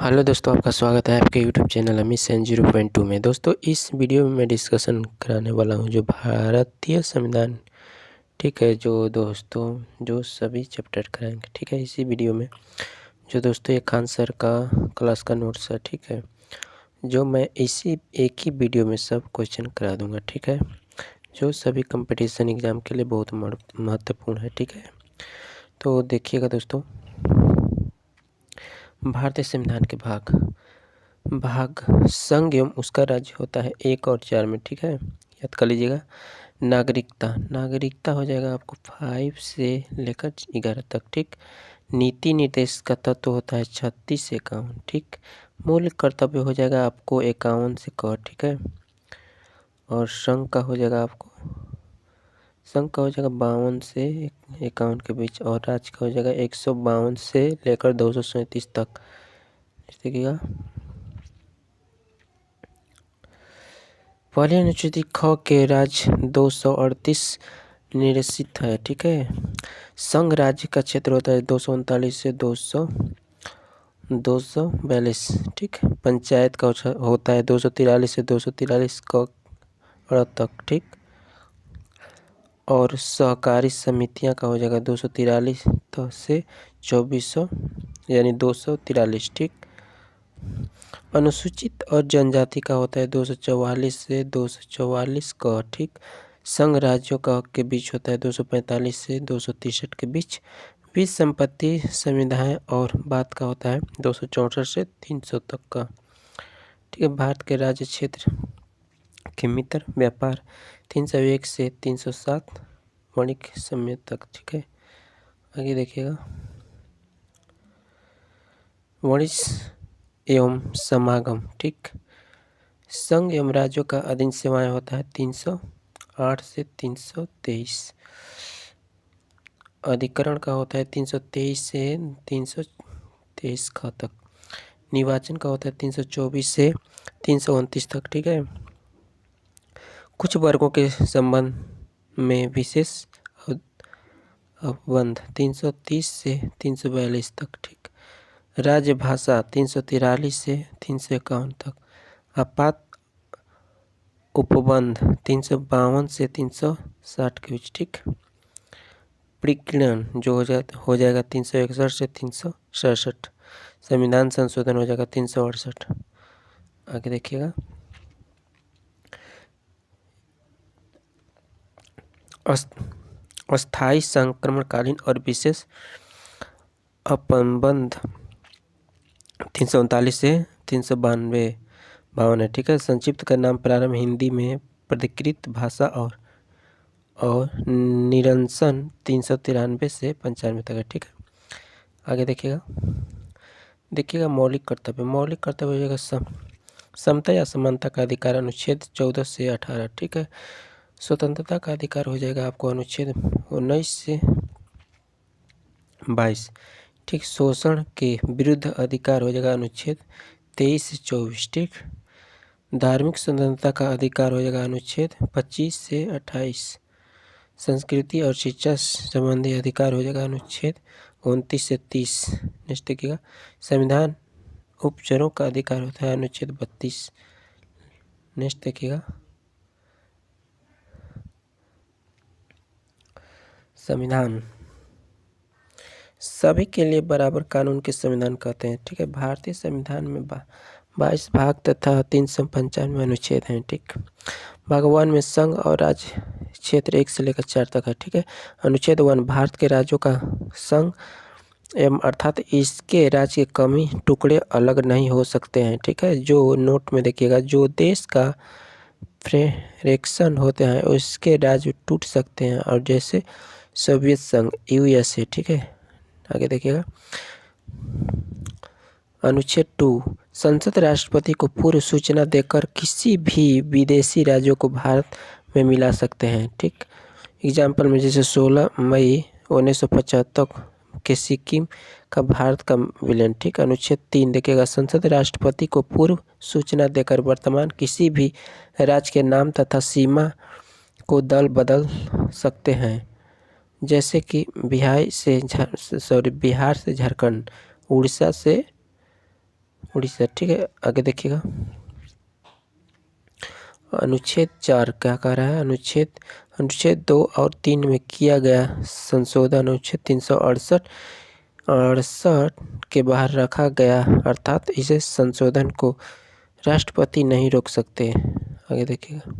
Hello दोस्तों, आपका स्वागत है आपके यूट्यूब चैनल अमिशन 0.2 में। दोस्तों, इस वीडियो में मैं डिस्कशन कराने वाला हूं जो भारतीय संविधान, ठीक है, जो सभी चैप्टर कराएंगे, ठीक है, इसी वीडियो में। जो दोस्तों ये खान सर का क्लास का नोट्स है, ठीक है, जो मैं इसी एक ही वीडियो में सब क्वेश्चन करा दूंगा, ठीक है, जो सभी कंपटीशन एग्ज़ाम के लिए बहुत महत्वपूर्ण है, ठीक है। तो देखिएगा दोस्तों, भारतीय संविधान के भाग संघ एवं उसका राज्य होता है 1 और 4 में, ठीक है, याद कर लीजिएगा। नागरिकता हो जाएगा आपको 5 से लेकर 11 तक, ठीक। नीति निर्देश का तत्व होता है 36 से 51, ठीक। मूल कर्तव्य हो जाएगा आपको 51 से क, ठीक है। और संघ का हो जाएगा 52 से 51 के बीच, और राज्य का हो जाएगा 152 से लेकर 237 तक। देखिएगा, पहली अनुसूची ख के राज्य 238 निर्देशित है, ठीक है। संघ राज्य का क्षेत्र होता है 239 से 242, ठीक। पंचायत का होता है 243 से 243 तक, ठीक। और सहकारी समितियां का हो जाएगा 243 से 2400 यानी 243, ठीक। अनुसूचित और जनजाति का होता है 244 से 244 का, ठीक। संघ राज्यों का के बीच होता है 245 से 263 के बीच। विश्व संपत्ति संविधाएं और बात का होता है 264 से 300 तक का, ठीक है। भारत के राज्य क्षेत्र के मित्र व्यापार 301 से 307 वाणिज्य समय तक, ठीक है। आगे देखिएगा, वाणिज्य एवं समागम, ठीक। संघ एवं राज्यों का अधीन सेवाएं होता है 308 से 323। अधिकरण का होता है 323 से 323 ख तक। निर्वाचन का होता है 324 से 329 तक, ठीक है। कुछ वर्गों के संबंध में विशेष अनुबंध 330 से 342 तक, ठीक। राज्य भाषा 343 से 351 तक। आपात उपबंध 352 से 360 के बीच, ठीक। प्रीक्लियन जो हो जाएगा 361 से 367। संविधान संशोधन हो जाएगा 368। आगे देखिएगा, अस्थायी संक्रमणकालीन और विशेष अपबंध 339 से 352 है, ठीक है। संक्षिप्त का नाम प्रारंभ हिंदी में प्राकृत भाषा और निरंसन 393 से 95 तक है, ठीक है। आगे देखिएगा मौलिक कर्तव्य हो जाएगा समता या समानता का अधिकार अनुच्छेद 14 से 18, ठीक है। स्वतंत्रता का अधिकार हो जाएगा आपको अनुच्छेद 19 से 22, ठीक। शोषण के विरुद्ध अधिकार हो जाएगा अनुच्छेद 23 से 24, ठीक। धार्मिक स्वतंत्रता का अधिकार हो जाएगा अनुच्छेद 25 से 28। संस्कृति और शिक्षा संबंधी अधिकार हो जाएगा अनुच्छेद 29 से 30। नेक्स्ट देखिएगा, संविधान उपचारों का अधिकार होता है अनुच्छेद 32। नेक्स्ट देखिएगा, संविधान सभी के लिए बराबर कानून के संविधान कहते हैं, ठीक है। भारतीय संविधान में 22 भाग तथा 395 अनुच्छेद हैं, ठीक। भाग 1 में संघ और राज्य क्षेत्र 1 से लेकर 4 तक है, ठीक है। अनुच्छेद 1, भारत के राज्यों का संघ एवं अर्थात इसके राज्य के कमी टुकड़े अलग नहीं हो सकते हैं, ठीक है। जो नोट में देखिएगा, जो देश का फ्रेक्शन होते हैं उसके राज्य टूट सकते हैं, और जैसे सोवियत संघ USA, ठीक है। आगे देखिएगा, अनुच्छेद 2, संसद राष्ट्रपति को पूर्व सूचना देकर किसी भी विदेशी राज्यों को भारत में मिला सकते हैं, ठीक। एग्जाम्पल में जैसे 16 मई 1975 के सिक्किम का भारत का विलयन, ठीक। अनुच्छेद 3 देखिएगा, संसद राष्ट्रपति को पूर्व सूचना देकर वर्तमान किसी भी राज्य के नाम तथा सीमा को दल बदल सकते हैं, जैसे कि बिहार से झारखंड, उड़ीसा से उड़ीसा। ठीक है, आगे देखिएगा। अनुच्छेद 4 क्या कह रहा है? अनुच्छेद 2 और 3 में किया गया संशोधन अनुच्छेद 368 के बाहर रखा गया, अर्थात इसे संशोधन को राष्ट्रपति नहीं रोक सकते। आगे देखिएगा।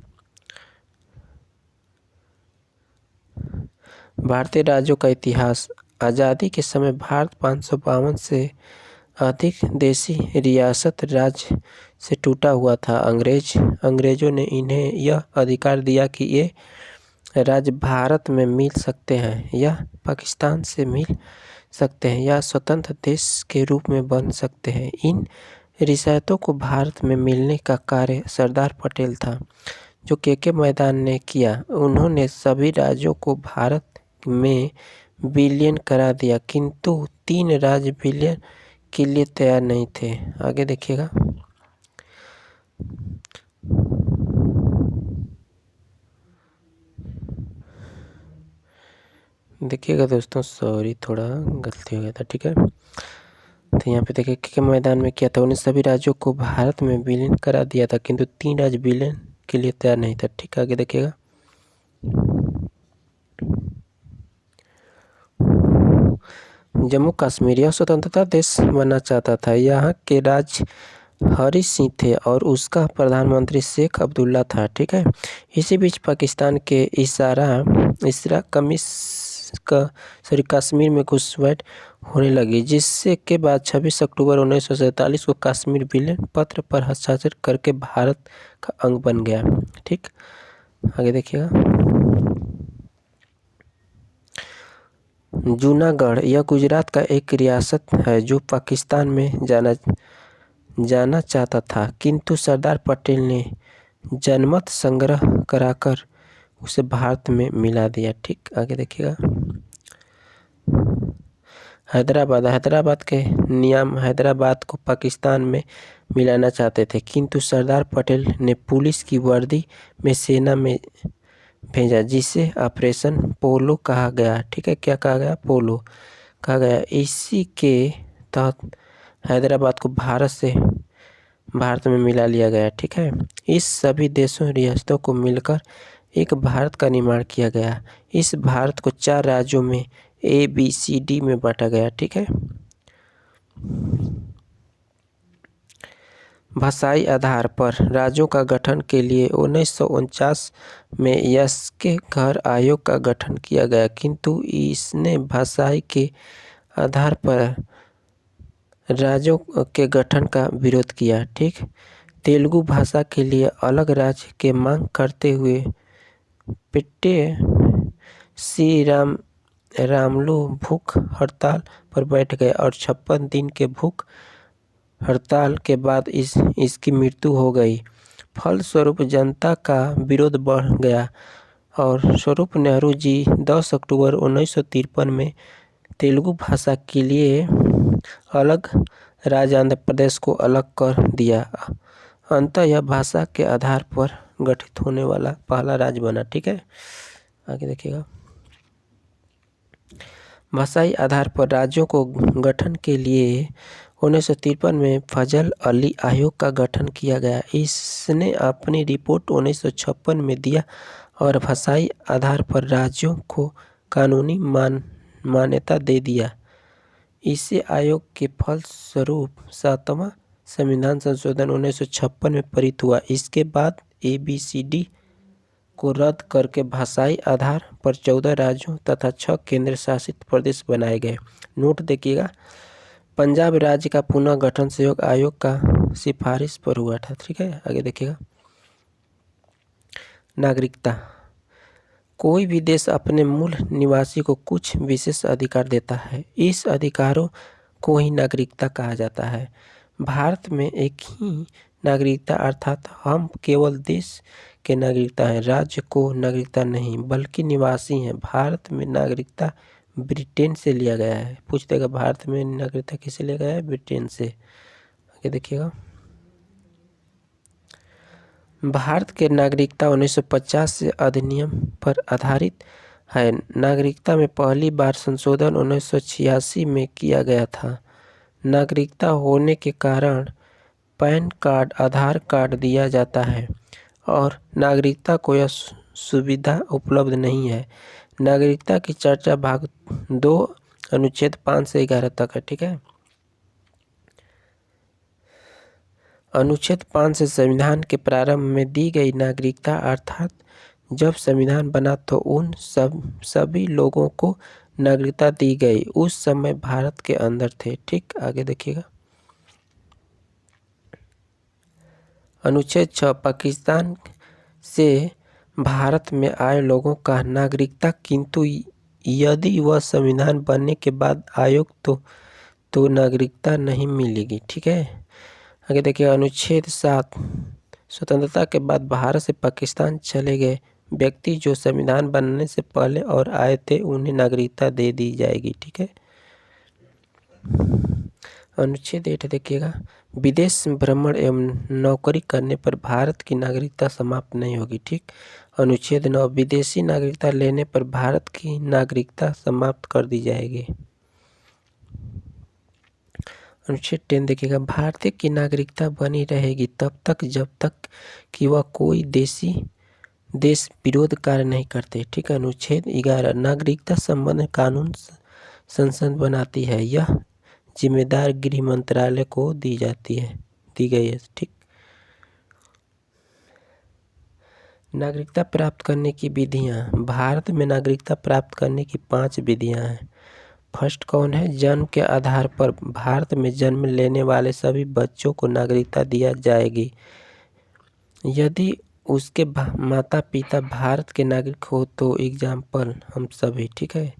भारतीय राज्यों का इतिहास। आज़ादी के समय भारत 552 से अधिक देशी रियासत राज्य से टूटा हुआ था। अंग्रेजों ने इन्हें यह अधिकार दिया कि ये राज्य भारत में मिल सकते हैं या पाकिस्तान से मिल सकते हैं या स्वतंत्र देश के रूप में बन सकते हैं। इन रियासतों को भारत में मिलने का कार्य सरदार पटेल था, जो के मैदान ने किया। उन्होंने सभी राज्यों को भारत में विलीन करा दिया, किंतु 3 राज्य विलीन के लिए तैयार नहीं थे। आगे देखिएगा। देखिएगा दोस्तों, सॉरी थोड़ा गलती हो गया था। ठीक है, तो यहाँ पे देखिए के मैदान में क्या था, उन्हें सभी राज्यों को भारत में विलीन करा दिया था, किंतु 3 राज्य विलीन के लिए तैयार नहीं था। ठीक है, आगे देखिएगा। जम्मू कश्मीर यह स्वतंत्रता देश बनना चाहता था। यहाँ के राज्य हरी सिंह थे और उसका प्रधानमंत्री शेख अब्दुल्ला था। ठीक है, इसी बीच पाकिस्तान के कश्मीर में घुसपैठ होने लगी, जिससे के बाद 26 अक्टूबर 1947 को कश्मीर विलीन पत्र पर हस्ताक्षर करके भारत का अंग बन गया। ठीक, आगे देखिएगा। जूनागढ़ यह गुजरात का एक रियासत है जो पाकिस्तान में जाना चाहता था, किंतु सरदार पटेल ने जनमत संग्रह कराकर उसे भारत में मिला दिया। ठीक, आगे देखिएगा। हैदराबाद के निजाम हैदराबाद को पाकिस्तान में मिलाना चाहते थे, किंतु सरदार पटेल ने पुलिस की वर्दी में सेना में भेजा, जिसे ऑपरेशन पोलो कहा गया। ठीक है, क्या कहा गया? पोलो कहा गया। इसी के तहत हैदराबाद को भारत में मिला लिया गया। ठीक है, इस सभी देशों रियासतों को मिलकर एक भारत का निर्माण किया गया। इस भारत को 4 राज्यों में ABCD में बांटा गया। ठीक है, भाषाई आधार पर राज्यों का गठन के लिए 1949 में यस्के घर आयोग का गठन किया गया, किंतु इसने भाषाई के आधार पर राज्यों के गठन का विरोध किया। ठीक, तेलुगु भाषा के लिए अलग राज्य के मांग करते हुए पिट्टे श्री रामुलु भूख हड़ताल पर बैठ गए और 56 दिन के भूख हड़ताल के बाद इसकी मृत्यु हो गई। फलस्वरूप जनता का विरोध बढ़ गया और स्वरूप नेहरू जी 10 अक्टूबर 1953 में तेलुगु भाषा के लिए अलग राज्य आंध्र प्रदेश को अलग कर दिया। अंततः यह भाषा के आधार पर गठित होने वाला पहला राज्य बना। ठीक है, आगे देखिएगा। भाषाई आधार पर राज्यों को गठन के लिए 1953 में फजल अली आयोग का गठन किया गया। इसने अपनी रिपोर्ट 1956 में दिया और भाषाई आधार पर राज्यों को कानूनी मान्यता दे दिया। इसे आयोग के फलस्वरूप 7वां संविधान संशोधन 1956 में पारित हुआ। इसके बाद ABCD को रद्द करके भाषाई आधार पर 14 राज्यों तथा 6 केंद्र शासित प्रदेश बनाए गए। नोट देखिएगा, पंजाब राज्य का पुनः गठन सहयोग आयोग का सिफारिश पर हुआ था। ठीक है, आगे देखिएगा। नागरिकता। कोई भी देश अपने मूल निवासी को कुछ विशेष अधिकार देता है। इस अधिकारों को ही नागरिकता कहा जाता है। भारत में एक ही नागरिकता, अर्थात हम केवल देश के नागरिकता हैं, राज्य को नागरिकता नहीं बल्कि निवासी हैं। भारत में नागरिकता ब्रिटेन से लिया गया है। पूछ देगा भारत में नागरिकता किसे लिया गया है? ब्रिटेन से। आगे देखिएगा। भारत के नागरिकता 1950 से अधिनियम पर आधारित है। नागरिकता में पहली बार संशोधन 1986 में किया गया था। नागरिकता होने के कारण पैन कार्ड, आधार कार्ड दिया जाता है और नागरिकता को यह सुविधा उपलब्ध नहीं है। नागरिकता की चर्चा भाग 2 अनुच्छेद 5 से 11 तक है। ठीक है। अनुच्छेद 5 से संविधान के प्रारंभ में दी गई नागरिकता अर्थात जब संविधान बना तो उन सभी लोगों को नागरिकता दी गई उस समय भारत के अंदर थे। ठीक, आगे देखिएगा। अनुच्छेद 6 पाकिस्तान से भारत में आए लोगों का नागरिकता, किंतु यदि वह संविधान बनने के बाद आयोग तो नागरिकता नहीं मिलेगी। ठीक है। आगे देखिए अनुच्छेद 7 स्वतंत्रता के बाद भारत से पाकिस्तान चले गए व्यक्ति जो संविधान बनने से पहले और आए थे उन्हें नागरिकता दे दी जाएगी। ठीक है। अनुच्छेद 8 देखिएगा, विदेश भ्रमण एवं नौकरी करने पर भारत की नागरिकता समाप्त नहीं होगी। ठीक। अनुच्छेद 9 विदेशी नागरिकता लेने पर भारत की नागरिकता समाप्त कर दी जाएगी। अनुच्छेद 10 देखिएगा, भारतीय की नागरिकता बनी रहेगी तब तक जब तक कि वह कोई देश विरोध कार्य नहीं करते। ठीक है। अनुच्छेद 11 नागरिकता संबंधी कानून संसद बनाती है, यह जिम्मेदार गृह मंत्रालय को दी गई है। ठीक। नागरिकता प्राप्त करने की विधियां। भारत में नागरिकता प्राप्त करने की 5 विधियां हैं। फर्स्ट कौन है? जन्म के आधार पर भारत में जन्म लेने वाले सभी बच्चों को नागरिकता दिया जाएगी यदि उसके माता पिता भारत के नागरिक हो तो एग्जाम्पल हम सभी। ठीक है।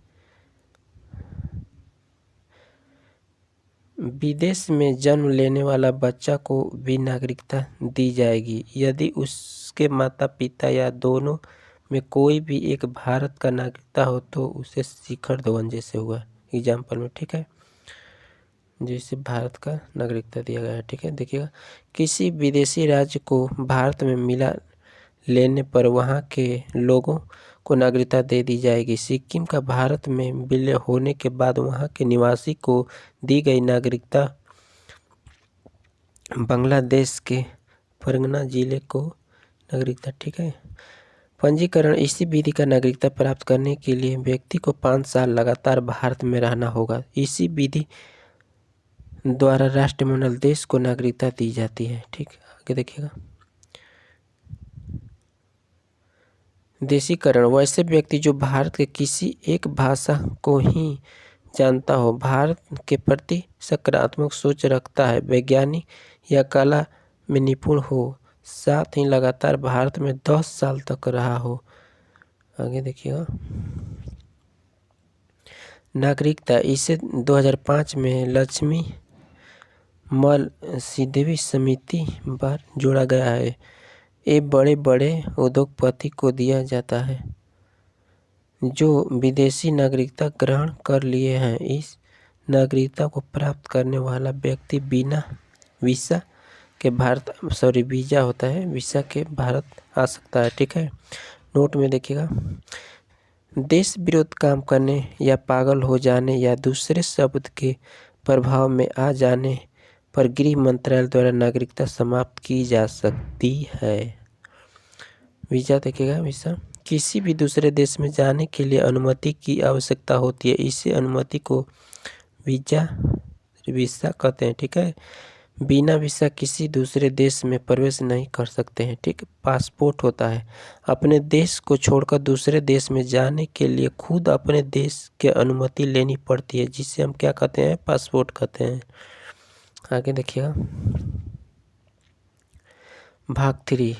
विदेश में जन्म लेने वाला बच्चा को भी नागरिकता दी जाएगी यदि उसके माता पिता या दोनों में कोई भी एक भारत का नागरिकता हो तो उसे शिखर धवन जैसे हुआ एग्जाम्पल में। ठीक है। जैसे भारत का नागरिकता दिया गया है। ठीक है। देखिएगा, किसी विदेशी राज्य को भारत में मिला लेने पर वहाँ के लोगों को नागरिकता दे दी जाएगी। सिक्किम का भारत में विलय होने के बाद वहाँ के निवासी को दी गई नागरिकता बांग्लादेश के परगना जिले को नागरिकता। ठीक है। पंजीकरण। इसी विधि का नागरिकता प्राप्त करने के लिए व्यक्ति को 5 साल लगातार भारत में रहना होगा। इसी विधि द्वारा राष्ट्रमंडल देश को नागरिकता दी जाती है। ठीक। आगे देखिएगा, देशीकरण। वैसे व्यक्ति जो भारत के किसी एक भाषा को ही जानता हो, भारत के प्रति सकारात्मक सोच रखता है, वैज्ञानिक या कला में निपुण हो, साथ ही लगातार भारत में 10 साल तक रहा हो। आगे देखिएगा, नागरिकता। इसे 2005 में लक्ष्मी मल सिद्धि समिति पर जोड़ा गया है। ये बड़े बड़े उद्योगपति को दिया जाता है जो विदेशी नागरिकता ग्रहण कर लिए हैं। इस नागरिकता को प्राप्त करने वाला व्यक्ति बिना वीज़ा के वीज़ा होता है, वीज़ा के भारत आ सकता है। ठीक है। नोट में देखिएगा, देश विरोध काम करने या पागल हो जाने या दूसरे शब्द के प्रभाव में आ जाने पर गृह मंत्रालय द्वारा नागरिकता समाप्त की जा सकती है। वीज़ा देखिएगा, वीज़ा किसी भी दूसरे देश में जाने के लिए अनुमति की आवश्यकता होती है। इसी अनुमति को वीज़ा कहते हैं। ठीक है। बिना वीज़ा किसी दूसरे देश में प्रवेश नहीं कर सकते हैं। ठीक। पासपोर्ट होता है। अपने देश को छोड़कर दूसरे देश में जाने के लिए खुद अपने देश की अनुमति लेनी पड़ती है, जिसे हम क्या कहते हैं? पासपोर्ट कहते हैं। आगे देखिएगा, भाग 3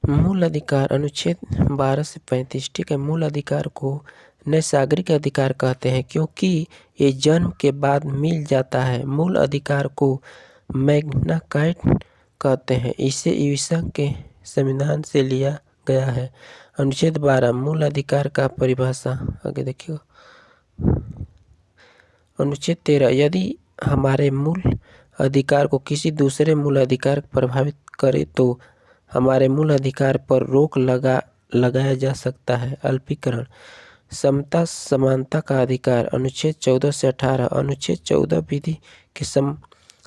मूल अधिकार। अनुच्छेद 12 से 35। ठीक है। मूल अधिकार को नैसर्गिक अधिकार कहते हैं क्योंकि ये जन्म के बाद मिल जाता है। मूल अधिकार को मैग्ना कार्टा कहते हैं। इसे यूएस के संविधान से लिया गया है। अनुच्छेद 12 मूल अधिकार का परिभाषा। आगे देखिएगा, अनुच्छेद 13 यदि हमारे मूल अधिकार को किसी दूसरे मूल अधिकार प्रभावित करे तो हमारे मूल अधिकार पर रोक लगाया जा सकता है। अल्पीकरण। समता समानता का अधिकार। अनुच्छेद 14 से 18। अनुच्छेद 14 विधि के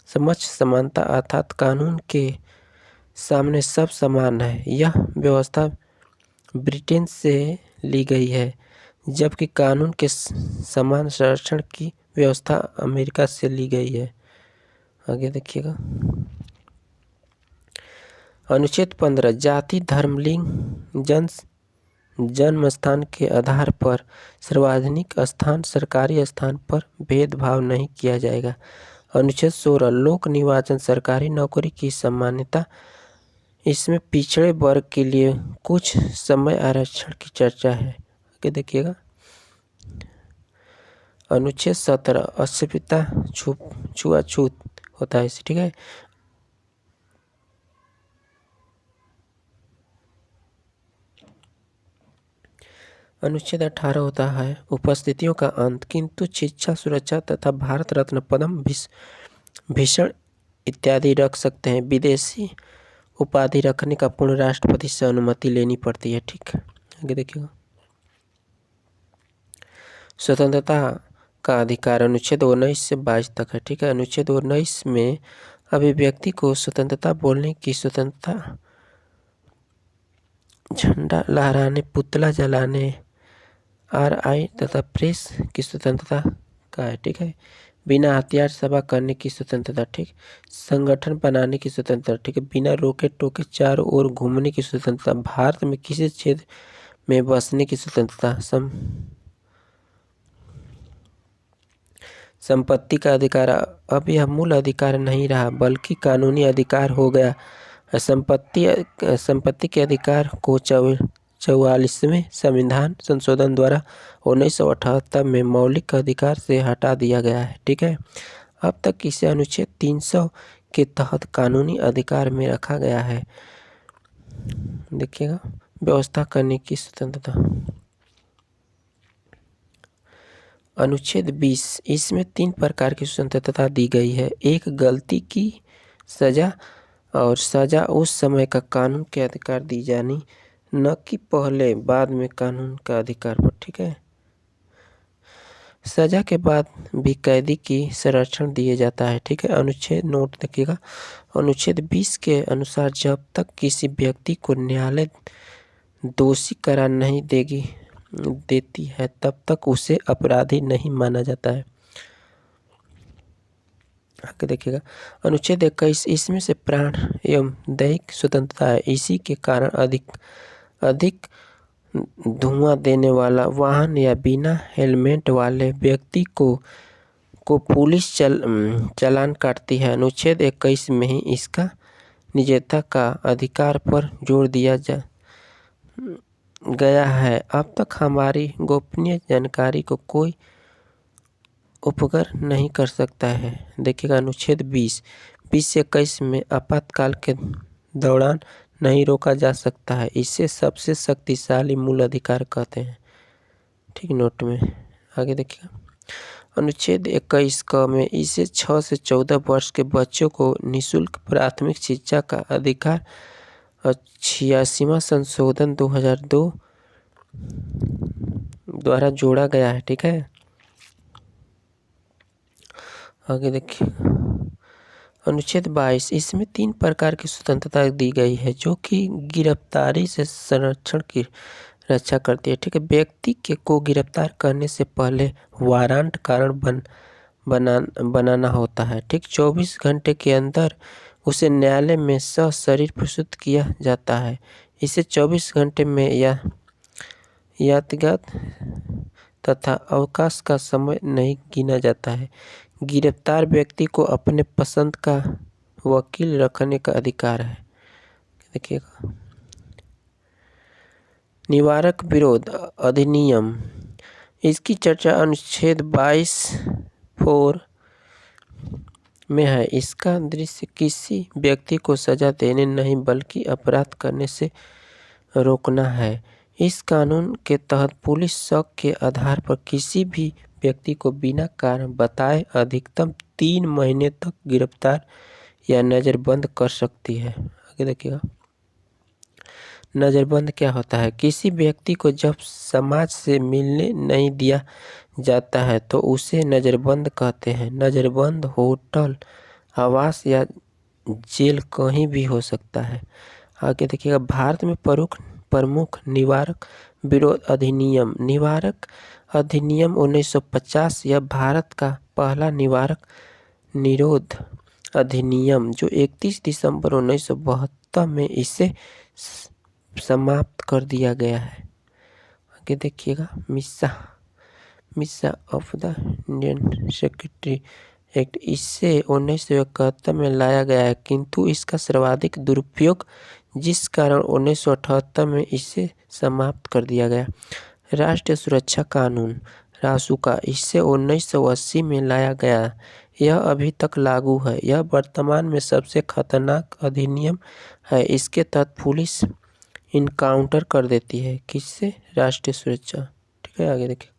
समक्ष समानता अर्थात कानून के सामने सब समान है। यह व्यवस्था ब्रिटेन से ली गई है, जबकि कानून के समान संरक्षण की व्यवस्था अमेरिका से ली गई है। आगे देखिएगा। अनुच्छेद 15 जाति, धर्म, लिंग, जन्म स्थान के आधार पर सार्वजनिक स्थान, सरकारी स्थान पर भेदभाव नहीं किया जाएगा। अनुच्छेद 16 लोक निर्वाचन, सरकारी नौकरी की समानता। इसमें पिछड़े वर्ग के लिए कुछ समय आरक्षण की चर्चा है। आगे देखिएगा। अनुच्छेद 17 अस्पृश्यता, छुआछूत होता है, ठीक है। अनुच्छेद 18 होता है उपस्थितियों का अंत, किंतु शिक्षा, सुरक्षा तथा भारत रत्न, पद्म भूषण इत्यादि रख सकते हैं। विदेशी उपाधि रखने का पूर्ण राष्ट्रपति से अनुमति लेनी पड़ती है, ठीक। आगे देखिएगा। स्वतंत्रता का अधिकार अनुच्छेद 19 से 22 तक है, ठीक है। अनुच्छेद 19 में अभिव्यक्ति को स्वतंत्रता, बोलने की स्वतंत्रता, झंडा लहराने, पुतला जलाने, RI तथा प्रेस की स्वतंत्रता का है, ठीक है। बिना हथियार सभा करने की स्वतंत्रता, ठीक। संगठन बनाने की स्वतंत्रता, ठीक है। बिना रोके टोके चारों ओर घूमने की स्वतंत्रता। भारत में किसी क्षेत्र में बसने की स्वतंत्रता। संपत्ति का अधिकार अब यह मूल अधिकार नहीं रहा, बल्कि कानूनी अधिकार हो गया। संपत्ति के अधिकार को 44वें संविधान संशोधन द्वारा 1978 में मौलिक अधिकार से हटा दिया गया है, ठीक है। अब तक इसे अनुच्छेद 300 के तहत कानूनी अधिकार में रखा गया है। देखिएगा। व्यवस्था करने की स्वतंत्रता। अनुच्छेद 20 इसमें 3 प्रकार की स्वतंत्रता दी गई है। एक, गलती की सजा, और सजा उस समय का कानून के अधिकार दी जानी, न कि पहले बाद में कानून का अधिकार पर, ठीक है। सजा के बाद भी कैदी की संरक्षण दिया जाता है, ठीक है। अनुच्छेद नोट देखिएगा। अनुच्छेद 20 के अनुसार जब तक किसी व्यक्ति को न्यायालय दोषी करार नहीं देती है, तब तक उसे अपराधी नहीं माना जाता है। आगे देखिएगा। अनुच्छेद 21 इसमें से प्राण एवं दैहिक स्वतंत्रता है। इसी के कारण अधिक धुआं देने वाला वाहन या बिना हेलमेट वाले व्यक्ति को पुलिस चालान काटती है। अनुच्छेद 21 में ही इसका निजता का अधिकार पर जोर दिया गया है। अब तक हमारी गोपनीय जानकारी को कोई उपग्रह नहीं कर सकता है। देखिएगा। अनुच्छेद 20 से 21 में आपातकाल के दौरान नहीं रोका जा सकता है। इसे सबसे शक्तिशाली मूल अधिकार कहते हैं, ठीक। नोट में आगे देखिएगा। अनुच्छेद 21 क में इसे 6 से 14 वर्ष के बच्चों को निःशुल्क प्राथमिक शिक्षा का अधिकार और 86वां संशोधन 2002 द्वारा जोड़ा गया है, ठीक है। आगे देखिए। अनुच्छेद 22 इसमें 3 प्रकार की स्वतंत्रता दी गई है, जो कि गिरफ्तारी से संरक्षण की रक्षा करती है, ठीक है। व्यक्ति को गिरफ्तार करने से पहले वारंट कारण बनाना होता है, ठीक। 24 घंटे के अंदर उसे न्यायालय में सशरीर प्रस्तुत किया जाता है। इसे 24 घंटे में यातायात तथा अवकाश का समय नहीं गिना जाता है। गिरफ्तार व्यक्ति को अपने पसंद का वकील रखने का अधिकार है। देखिएगा। निवारक विरोध अधिनियम इसकी चर्चा अनुच्छेद 22(4) में है। इसका दृश्य किसी व्यक्ति को सजा देने नहीं बल्कि अपराध करने से रोकना है। इस कानून के तहत पुलिस शक के आधार पर किसी भी व्यक्ति को बिना कारण बताए अधिकतम 3 महीने तक गिरफ्तार या नज़रबंद कर सकती है। आगे देखिएगा। नज़रबंद क्या होता है? किसी व्यक्ति को जब समाज से मिलने नहीं दिया जाता है तो उसे नज़रबंद कहते हैं। नज़रबंद होटल आवास या जेल कहीं भी हो सकता है। आगे देखिएगा, भारत में प्रमुख निवारक विरोध अधिनियम। निवारक अधिनियम 1950 यह भारत का पहला निवारक निरोध अधिनियम जो 31 दिसंबर 1972 में इसे समाप्त कर दिया गया है। आगे देखिएगा, मिसा of the Indian secretary act, इसे 1971 में लाया गया है, किंतु इसका सर्वाधिक दुरुपयोग जिस कारण 1978 में इसे समाप्त कर दिया गया। राष्ट्रीय सुरक्षा कानून रासुका, इसे 1980 में लाया गया। यह अभी तक लागू है। यह वर्तमान में सबसे खतरनाक अधिनियम है। इसके तहत पुलिस इनकाउंटर कर देती है। किससे? राष्ट्रीय सुरक्षा। ठीक है, आगे देखिए,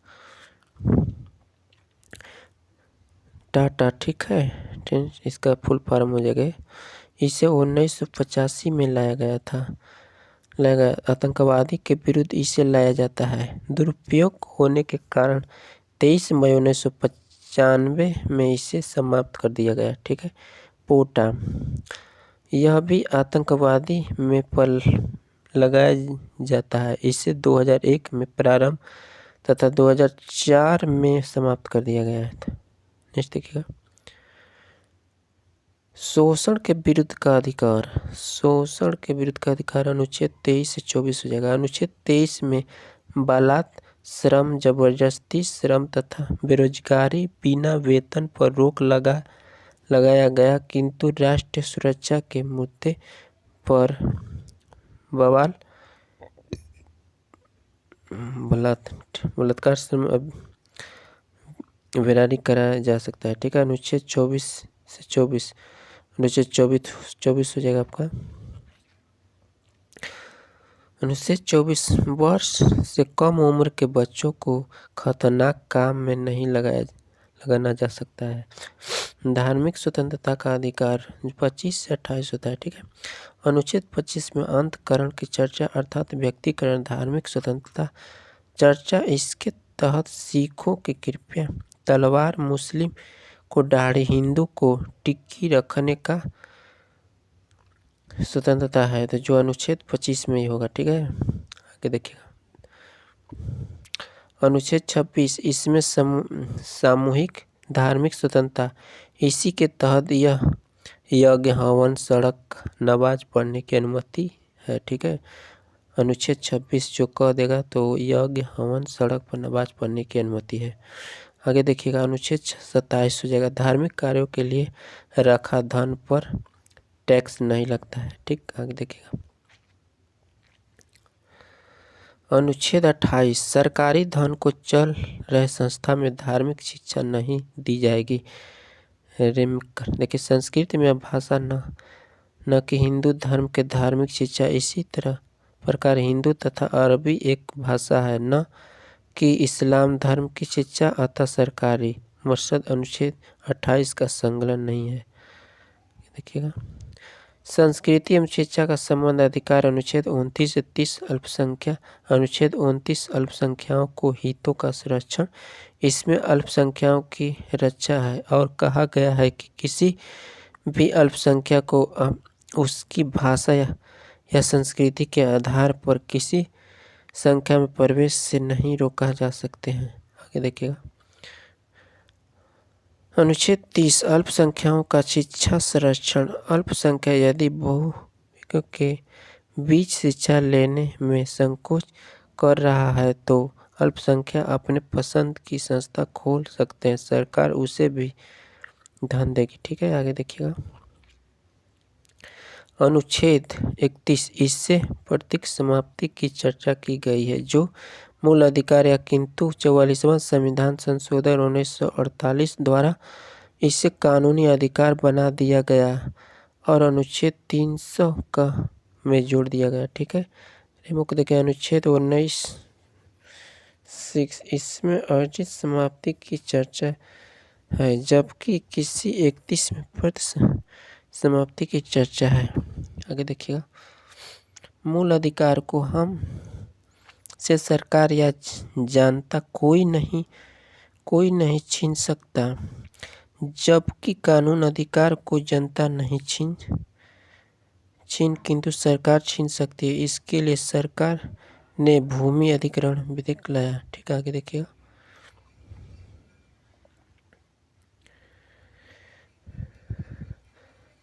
टाटा। ठीक है, इसका फुल फॉर्म हो जाएगा। इसे 1985 में लाया गया। आतंकवादी के विरुद्ध इसे लाया जाता है। दुरुपयोग होने के कारण 23 मई 1995 में इसे समाप्त कर दिया गया। ठीक है, पोटा, यह भी आतंकवादी में लगाया जाता है। इसे 2001 में प्रारंभ तथा 2004 में समाप्त कर दिया गया था। नेक्स्ट देखिएगा, शोषण के विरुद्ध का अधिकार। शोषण के विरुद्ध का अधिकार अनुच्छेद 23 से 24 हो जाएगा। अनुच्छेद 23 में बालात श्रम, जबरदस्ती श्रम तथा बेरोजगारी, बिना वेतन पर रोक लगाया गया, किंतु राष्ट्रीय सुरक्षा के मुद्दे पर बवाल बलात्कार श्रम वैरानी कराया जा सकता है। ठीक है, अनुच्छेद 24 से 24, अनुच्छेद 24 हो जाएगा आपका। अनुच्छेद 24, वर्ष से कम उम्र के बच्चों को खतरनाक काम में नहीं लगाना जा सकता है। धार्मिक स्वतंत्रता का अधिकार 25 से 28 होता है। ठीक है, अनुच्छेद 25 में अंतःकरण की चर्चा अर्थात व्यक्तिकरण, धार्मिक स्वतंत्रता चर्चा। इसके तहत सिखों की कृपया तलवार, मुस्लिम को दाढ़ी, हिंदू को टिक्की रखने का स्वतंत्रता है, तो जो अनुच्छेद 25 में ही होगा। ठीक है, आगे देखिएगा, अनुच्छेद 26, इसमें सामूहिक धार्मिक स्वतंत्रता। इसी के तहत यह यज्ञ, हवन, सड़क नमाज पढ़ने की अनुमति है। ठीक है, अनुच्छेद 26 जो कह देगा तो यज्ञ, हवन, सड़क पर नमाज पढ़ने की अनुमति है। आगे देखिएगा, अनुच्छेद 27 हो जाएगा, धार्मिक कार्यों के लिए रखा धन पर टैक्स नहीं लगता है। ठीक, आगे देखिएगा, अनुच्छेद 28, सरकारी धन को चल रहे संस्था में धार्मिक शिक्षा नहीं दी जाएगी। देखिए, संस्कृत में भाषा न कि हिंदू धर्म के धार्मिक शिक्षा, इसी तरह प्रकार हिंदू तथा अरबी एक भाषा है, न कि इस्लाम धर्म की शिक्षा, अतः सरकारी मकसद अनुच्छेद 28 का संकलन नहीं है। देखिएगा, संस्कृति एवं शिक्षा का संबंध अधिकार अनुच्छेद 29 से 30 अल्पसंख्या। अनुच्छेद 29 अल्पसंख्याओं को हितों का संरक्षण। इसमें अल्पसंख्याओं की रक्षा है और कहा गया है कि किसी भी अल्पसंख्या को उसकी भाषा या संस्कृति के आधार पर किसी संख्या में प्रवेश से नहीं रोका जा सकते हैं। आगे देखिएगा, अनुच्छेद 30, अल्पसंख्याओं का शिक्षा संरक्षण। अल्पसंख्या यदि बहु के बीच शिक्षा लेने में संकोच कर रहा है तो अल्पसंख्या अपने पसंद की संस्था खोल सकते हैं, सरकार उसे भी धन देगी। ठीक है, आगे देखिएगा, अनुच्छेद 31, इससे प्रतीक समाप्ति की चर्चा की गई है, जो मूल अधिकार या किंतु 44वां संविधान संशोधन 1948 द्वारा इसे कानूनी अधिकार बना दिया गया और अनुच्छेद 300 का में जोड़ दिया गया। ठीक है, मुख्य देखिए, अनुच्छेद 19 इसमें अर्जित समाप्ति की चर्चा है, जबकि किसी 31 में प्रति समाप्ति की चर्चा है। आगे देखिएगा, मूल अधिकार को हम से सरकार या जनता कोई नहीं छीन सकता। जबकि कानून अधिकार को जनता नहीं छीन किंतु सरकार छीन सकती है। इसके लिए सरकार ने भूमि अधिग्रहण विधेयक लाया। ठीक है, आगे देखिएगा।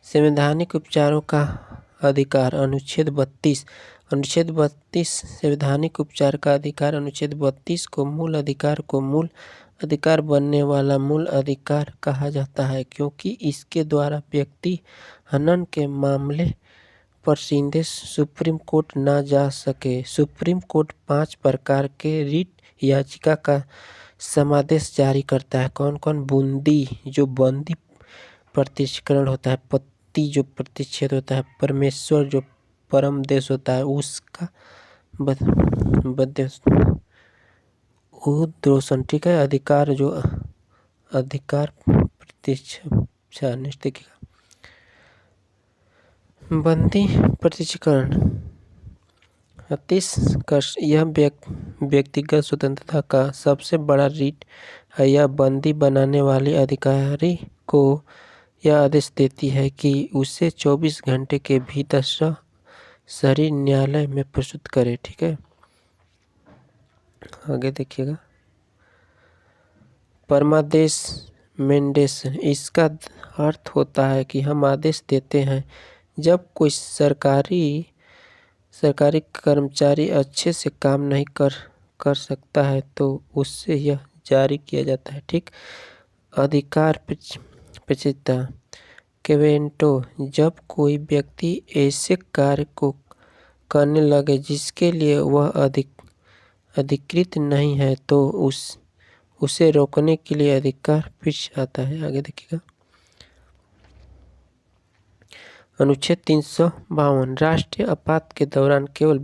संवैधानिक उपचारों का अधिकार अनुच्छेद 32। अनुच्छेद 32 संवैधानिक उपचार का अधिकार। अनुच्छेद 32 को मूल अधिकार बनने वाला मूल अधिकार कहा जाता है, क्योंकि इसके द्वारा व्यक्ति हनन के मामले पर सीधे सुप्रीम कोर्ट न जा सके। सुप्रीम कोर्ट 5 प्रकार के रिट याचिका का समादेश जारी करता है। कौन कौन? बंदी प्रतिष्ठीकरण होता है, पति जो प्रतिच्छेद होता है, परमेश्वर जो परम देश होता है उसका उद्रोषण। ठीक है, अधिकार प्रतिष्ठा देखिएगा। बंदी प्रतिष्ठीकरण 30 यह व्यक्तिगत स्वतंत्रता का सबसे बड़ा रिट है। यह बंदी बनाने वाले अधिकारी को यह आदेश देती है कि उसे 24 घंटे के भीतर शहरी न्यायालय में प्रस्तुत करे। ठीक है, आगे देखिएगा। परमादेश मेंडेस, इसका अर्थ होता है कि हम आदेश देते हैं जब कोई सरकारी कर्मचारी अच्छे से काम नहीं कर सकता है तो उससे यह जारी किया जाता है। ठीक, अधिकार पेचीदा केवेंटो, जब कोई व्यक्ति ऐसे कार्य को करने लगे जिसके लिए वह अधिकृत नहीं है तो उसे रोकने के लिए अधिकार पेश आता है। आगे देखिएगा। अनुच्छेद 352 राष्ट्रीय आपात के दौरान केवल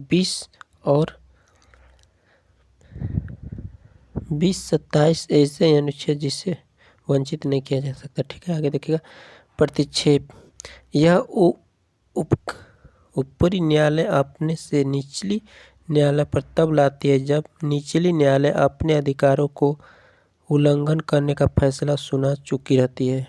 27 ऐसे अनुच्छेद जिसे वंचित नहीं किया जा सकता। ठीक है, आगे देखिएगा। प्रतिक्षेप, यह ऊपरी न्यायालय अपने से निचली न्यायालय पर तब लाती है जब निचली न्यायालय अपने अधिकारों को उल्लंघन करने का फैसला सुना चुकी रहती है।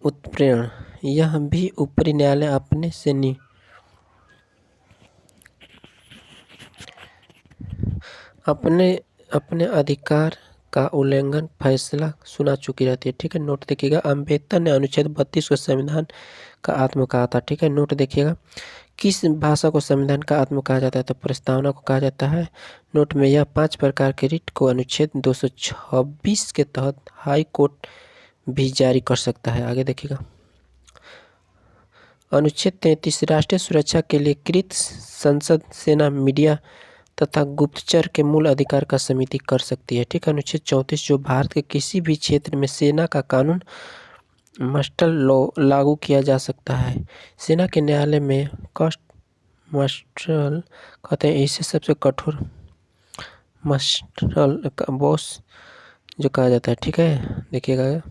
उत्प्रेरण, यह भी ऊपरी न्यायालय अपने अधिकार का उल्लंघन फैसला सुना चुकी रहती है। ठीक है, नोट देखिएगा। अम्बेडकर ने अनुच्छेद 32 को संविधान का आत्मा कहा था। ठीक है, नोट देखिएगा। किस भाषा को संविधान का आत्मा कहा जाता है? तो प्रस्तावना को कहा जाता है। नोट में यह 5 प्रकार के रिट को अनुच्छेद 226 के तहत हाई कोर्ट भी जारी कर सकता है। आगे देखिएगा। अनुच्छेद 33 राष्ट्रीय सुरक्षा के लिए कृत संसद, सेना, मीडिया तथा गुप्तचर के मूल अधिकार का समिति कर सकती है। ठीक है, अनुच्छेद 34 जो भारत के किसी भी क्षेत्र में सेना का कानून मास्टल लॉ लागू किया जा सकता है। सेना के न्यायालय में मास्टल कहते हैं, इसे सबसे कठोर मास्टल का बॉस जो कहा जाता है। ठीक है, देखिएगा।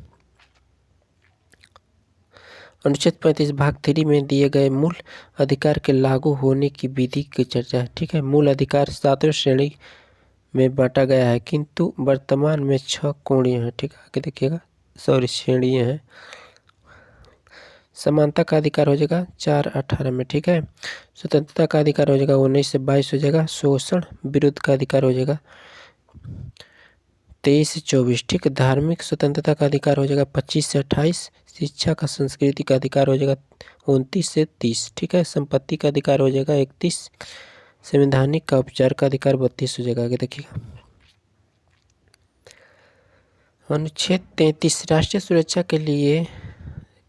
अनुच्छेद 35 भाग 3 में दिए गए मूल अधिकार के लागू होने की विधि की चर्चा है। ठीक है, मूल अधिकार 7 श्रेणी में बांटा गया है किंतु वर्तमान में 6 कोणीय है। ठीक है, आगे देखिएगा। श्रेणीय है। समानता का अधिकार हो जाएगा 4-18 में। ठीक है, स्वतंत्रता का अधिकार हो जाएगा 19 से 22 हो जाएगा। शोषण विरुद्ध का अधिकार हो जाएगा 23 से 24। ठीक, धार्मिक स्वतंत्रता का अधिकार हो जाएगा 25 से 28। शिक्षा का संस्कृति का अधिकार हो जाएगा 29 से 30। ठीक है, संपत्ति का अधिकार हो जाएगा 31। संवैधानिक का उपचार का अधिकार 32 हो जाएगा। आगे देखिएगा। अनुच्छेद 33 राष्ट्रीय सुरक्षा के लिए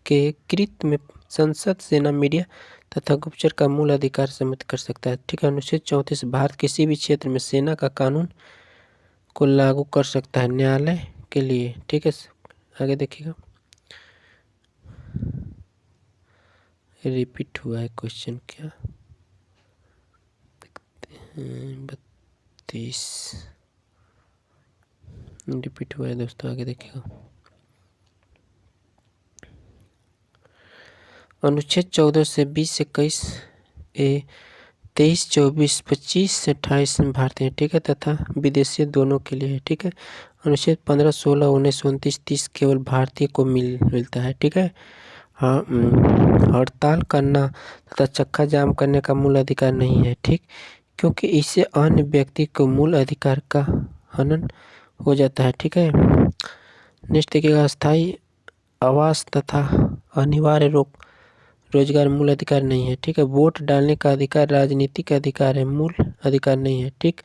के कृत्य में संसद, सेना, मीडिया तथा गुप्तचर का मूल अधिकार सम्मिलित कर सकता है। ठीक है, अनुच्छेद 34 भारत किसी भी क्षेत्र में सेना का कानून को लागू कर सकता है न्यायालय के लिए। ठीक है, आगे देखिएगा। रिपीट हुआ है क्वेश्चन, क्या देखते हैं? 32 रिपीट हुआ है दोस्तों, आगे देखिएगा। अनुच्छेद 14 से 20 से 21 ए 23, 24, 25 से 28 में भारतीय, ठीक है, तथा विदेशी दोनों के लिए है, ठीक है। अनुच्छेद 15, 16, 19, 29, 30 केवल भारतीय को मिलता है, ठीक है। हाँ, हड़ताल करना तथा चक्का जाम करने का मूल अधिकार नहीं है, ठीक, क्योंकि इससे अन्य व्यक्ति को मूल अधिकार का हनन हो जाता है, ठीक है। नेक्स्ट देखिएगा, अस्थायी आवास तथा अनिवार्य रोजगार मूल अधिकार नहीं है, ठीक है। वोट डालने का अधिकार राजनीतिक अधिकार है, मूल अधिकार नहीं है, ठीक।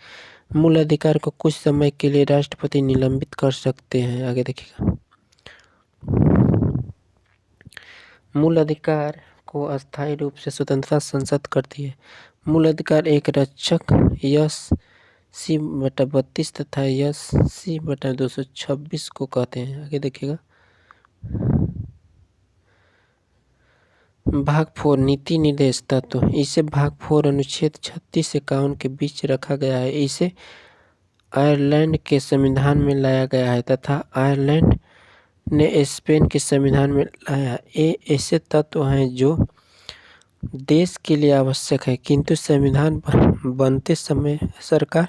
मूल अधिकार को कुछ समय के लिए राष्ट्रपति निलंबित कर सकते हैं। आगे देखिएगा, मूल अधिकार को अस्थायी रूप से स्वतंत्रता संसद करती है। मूल अधिकार एक रक्षक यस C/32 तथा यस C/226 को कहते हैं। आगे देखिएगा, भाग 4 नीति निर्देश तत्व, इसे भाग 4 अनुच्छेद 36 से 51 के बीच रखा गया है। इसे आयरलैंड के संविधान में लाया गया है तथा आयरलैंड ने स्पेन के संविधान में लाया। ये ऐसे तत्व हैं जो देश के लिए आवश्यक है, किंतु संविधान बनते समय सरकार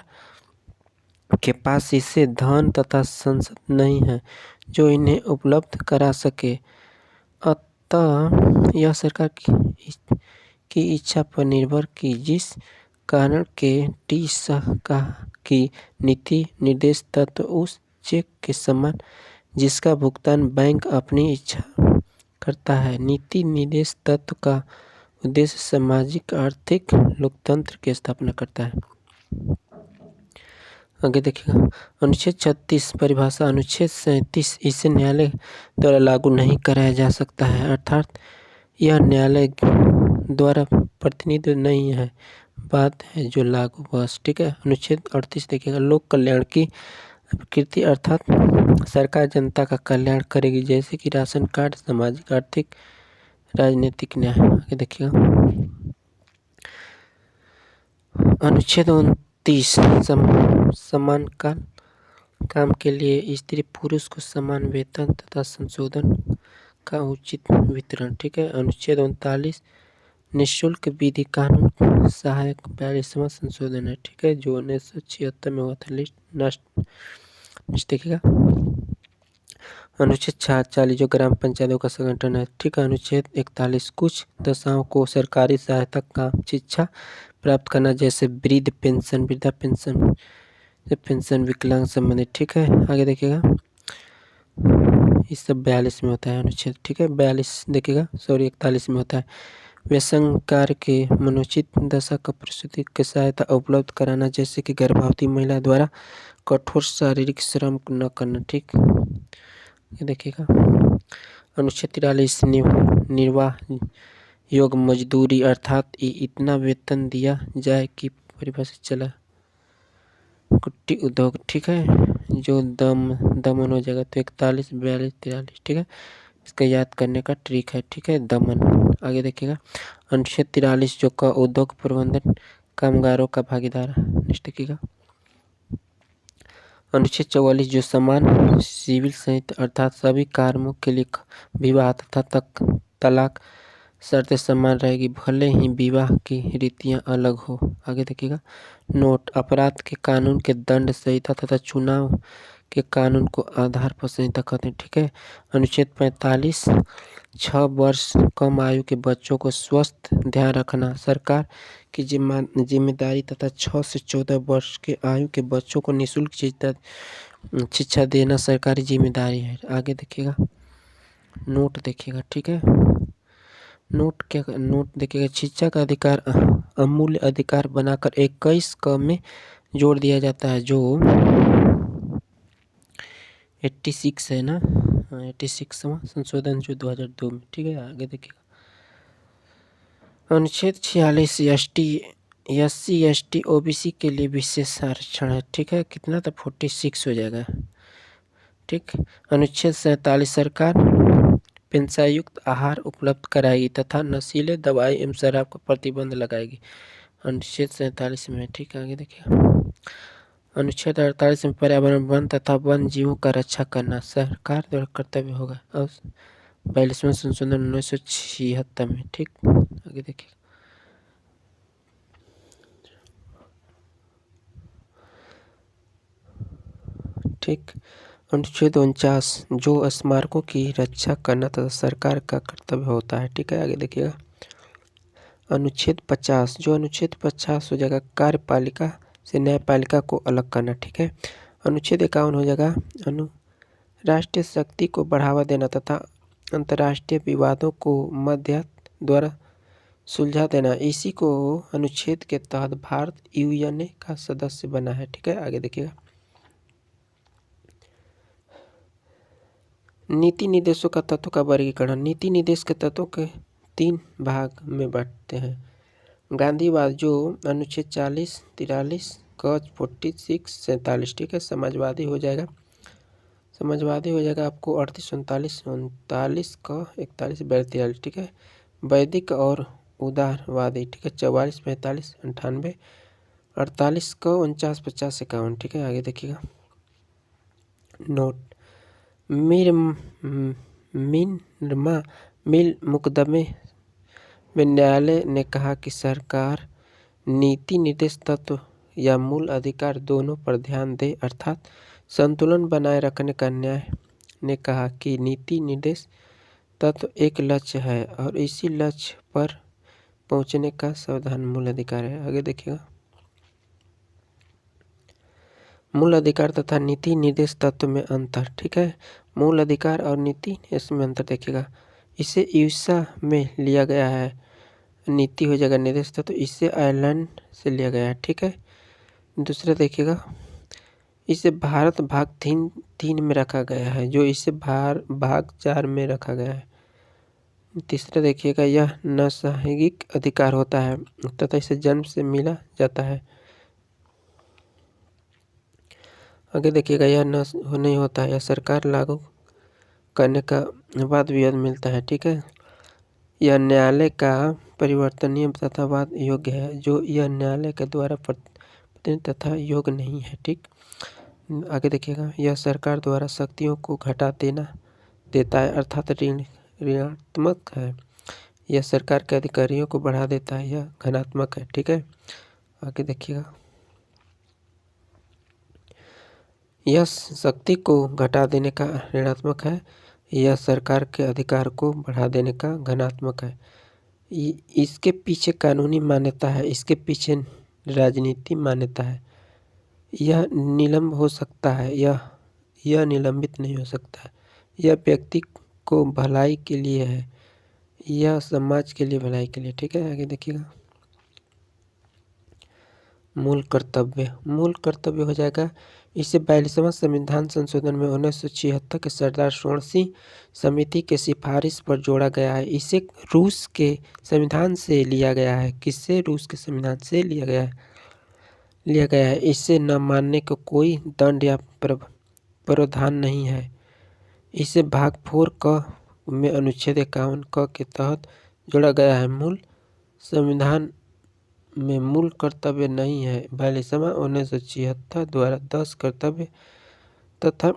के पास इसे धन तथा संसद नहीं है जो इन्हें उपलब्ध करा सके। अतः यह सरकार की इच्छा पर निर्भर की जिस कारण के टी सह का की नीति निर्देश तत्व उस चेक के समान जिसका भुगतान बैंक अपनी इच्छा करता है। नीति निर्देश तत्व का उद्देश्य सामाजिक आर्थिक लोकतंत्र की स्थापना करता है। आगे देखिएगा, अनुच्छेद 36 परिभाषा, अनुच्छेद 37 इसे न्यायालय द्वारा लागू नहीं कराया जा सकता है, अर्थात यह न्यायालय द्वारा प्रतिनिधित्व नहीं है, बात है जो लागू बस, ठीक है। अनुच्छेद 38 देखिएगा, लोक कल्याण की प्रकृति, अर्थात सरकार जनता का कल्याण करेगी, जैसे कि राशन कार्ड, सामाजिक, आर्थिक, राजनीतिक न्याय। आगे देखिएगा, अनुच्छेद 29 समान काम के लिए स्त्री पुरुष को समान वेतन तथा संशोधन का उचित वितरण, ठीक है। अनुच्छेद 39 निःशुल्क विधि कानून सहायक 42वां संशोधन है, ठीक है, जो 1976 में हुआ था। लिस्ट देखिएगा, अनुच्छेद 40 जो ग्राम पंचायतों का संगठन है, ठीक है। अनुच्छेद 41 कुछ दशाओं को सरकारी सहायता का शिक्षा प्राप्त करना, जैसे वृद्ध पेंशन, वृद्धा पेंशन, विकलांग संबंधित, ठीक है। आगे देखिएगा, इस सब 42 में होता है अनुच्छेद, ठीक है। 42 देखिएगा, 41 में होता है। व्यसनकार के मनोचित दशा का प्रसूति की सहायता उपलब्ध कराना, जैसे कि गर्भवती महिला द्वारा कठोर शारीरिक श्रम न करना, ठीक। ये देखिएगा, अनुच्छेद 43 निर्वाह योग मजदूरी, अर्थात इतना वेतन दिया जाए कि परिभाषित चला कुट्टी उद्योग, ठीक है, जो दमन हो जाएगा। तो 41, 42, 43, ठीक है, इसका याद करने का ट्रिक है, ठीक है, दमन। आगे देखिएगा, अनुच्छेद 43 जो का उद्योग प्रबंधन कामगारों का भागीदार, नेक्स्ट देखिएगा। अनुच्छेद 44 जो समान सिविल संहिता, अर्थात सभी कामों के लिए विवाह तथा तलाक शर्तें समान रहेगी, भले ही विवाह की रीतियां अलग हो। आगे देखिएगा, नोट, अपराध के कानून के दंड संहिता तथा चुनाव के कानून को आधार पर संहिता कहते हैं, ठीक है। अनुच्छेद 45 6 वर्ष कम आयु के बच्चों को स्वस्थ ध्यान रखना सरकार की जिम्मेदारी तथा 6 से 14 वर्ष के आयु के बच्चों को निःशुल्क शिक्षा देना सरकारी जिम्मेदारी है। आगे देखिएगा, नोट देखिएगा, ठीक है। नोट देखिएगा, शिक्षा का अधिकार अमूल्य अधिकार बनाकर 21 क में जोड़ दिया जाता है, जो 86 है ना, 86वां संशोधन जो 2002 में, ठीक है। आगे देखिएगा, अनुच्छेद 46 SC ST OBC के लिए विशेष आरक्षण है, ठीक है, कितना तो 46 हो जाएगा, ठीक। अनुच्छेद 47 सरकार पेंशायुक्त आहार उपलब्ध कराएगी तथा नशीले दवाई एवं शराब पर प्रतिबंध लगाएगी, अनुच्छेद 47 में, ठीक है। आगे देखिए, अनुच्छेद 48 में पर्यावरण, वन तथा वन जीवों का रक्षा करना सरकार द्वारा कर्तव्य होगा, और 42वां संशोधन 1976 में, ठीक। आगे देखिए, ठीक। अनुच्छेद 49 जो स्मारकों की रक्षा करना तथा सरकार का कर्तव्य होता है। ठीक है, आगे देखिएगा। अनुच्छेद 50 जो अनुच्छेद 50 हो जाएगा कार्यपालिका से न्यायपालिका को अलग करना। ठीक है। अनुच्छेद 51 हो जाएगा राष्ट्रीय शक्ति को बढ़ावा देना तथा अंतर्राष्ट्रीय विवादों को मध्यस्थ द्वारा सुलझा देना। इसी को अनुच्छेद के तहत भारत यूएनए का सदस्य बना है। ठीक है, आगे देखिएगा। नीति निर्देशों का तत्व का वर्गीकरण। नीति निर्देश के तत्वों के 3 भाग में बांटते हैं। गांधीवाद जो अनुच्छेद 40, 43, कॉज 46, 47। ठीक है। समाजवादी हो जाएगा आपको 38, 39, 39 का 41, 42। ठीक है। वैदिक और उदारवादी। ठीक है। 44, 45, 98, 48 का 49, 50, 51। ठीक है, आगे देखिएगा। नोट मिल मुकदमे में न्यायालय ने कहा कि सरकार नीति निर्देश तत्व या मूल अधिकार दोनों पर ध्यान दे, अर्थात संतुलन बनाए रखने का। न्याय ने कहा कि नीति निर्देश तत्व एक लक्ष्य है और इसी लक्ष्य पर पहुंचने का सावधान मूल अधिकार है। आगे देखिएगा। मूल अधिकार तथा नीति निर्देश तत्व में अंतर। ठीक है। मूल अधिकार और नीति इसमें अंतर देखिएगा। इसे यूएसए में लिया गया है, नीति हो जाएगा निर्देश तत्व। इसे आयरलैंड से लिया गया है। ठीक है। दूसरा देखिएगा, इसे भारत भाग 3 में रखा गया है, जो इसे भाग 4 में रखा गया है। तीसरा देखिएगा, यह नैसर्गिक अधिकार होता है तथा इसे जन्म से मिला जाता है। आगे देखिएगा, यह नहीं होता है, यह सरकार लागू करने का वाद विवाद मिलता है। ठीक है। यह न्यायालय का परिवर्तनीय तथा वाद योग्य है, जो यह न्यायालय के द्वारा प्रतिनिधित्व तथा योग्य नहीं है। ठीक। आगे देखिएगा, यह सरकार द्वारा शक्तियों को घटा देता है, अर्थात ऋणात्मक है। यह सरकार के अधिकारियों को बढ़ा देता है, यह धनात्मक है। ठीक है। आगे देखिएगा, यह शक्ति को घटा देने का ऋणात्मक है, यह सरकार के अधिकार को बढ़ा देने का धनात्मक है। इसके पीछे कानूनी मान्यता है, इसके पीछे राजनीति मान्यता है। यह निलंब हो सकता है, यह निलंबित नहीं हो सकता है। यह व्यक्ति को भलाई के लिए है, यह समाज के लिए भलाई के लिए। ठीक है, आगे देखिएगा। मूल कर्तव्य हो जाएगा, इसे 42वां संविधान संशोधन में 1976 के सरदार स्वर्ण सिंह समिति के सिफारिश पर जोड़ा गया है। इसे रूस के संविधान से लिया गया है। किससे? रूस के संविधान से लिया गया है। इसे न मानने को कोई दंड या प्रावधान नहीं है। इसे भाग 4 क में अनुच्छेद 51 क के तहत जोड़ा गया है। मूल संविधान में मूल कर्तव्य नहीं है। 42वां 1976 द्वारा 10 कर्तव्य तथा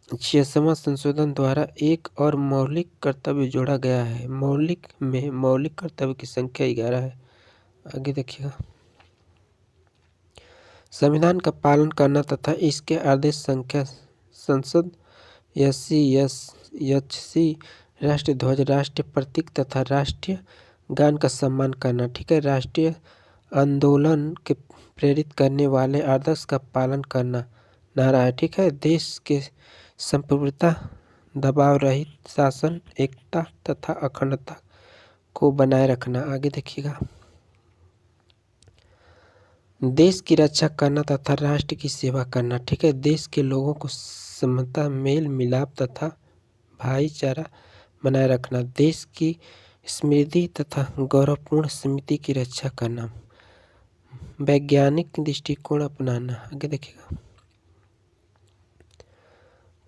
86वां संशोधन द्वारा एक और मौलिक कर्तव्य जोड़ा गया है। मौलिक कर्तव्य की संख्या 11 है। आगे देखिएगा, संविधान का पालन करना तथा इसके आदेश संख्या संसद एचसी राष्ट्रीय ध्वज, राष्ट्रीय प्रतीक तथा राष्ट्रीय गान का सम्मान करना। ठीक है। राष्ट्रीय आंदोलन के प्रेरित करने वाले आदर्श का पालन करना नारा है। ठीक है। देश के संप्रभुता, दबाव रहित शासन, एकता तथा अखंडता को बनाए रखना। आगे देखिएगा, देश की रक्षा करना तथा राष्ट्र की सेवा करना। ठीक है। देश के लोगों को समता, मेल मिलाप तथा भाईचारा बनाए रखना। देश की समृद्धि तथा गौरवपूर्ण समिति की रक्षा करना। वैज्ञानिक दृष्टिकोण अपनाना। आगे देखिएगा,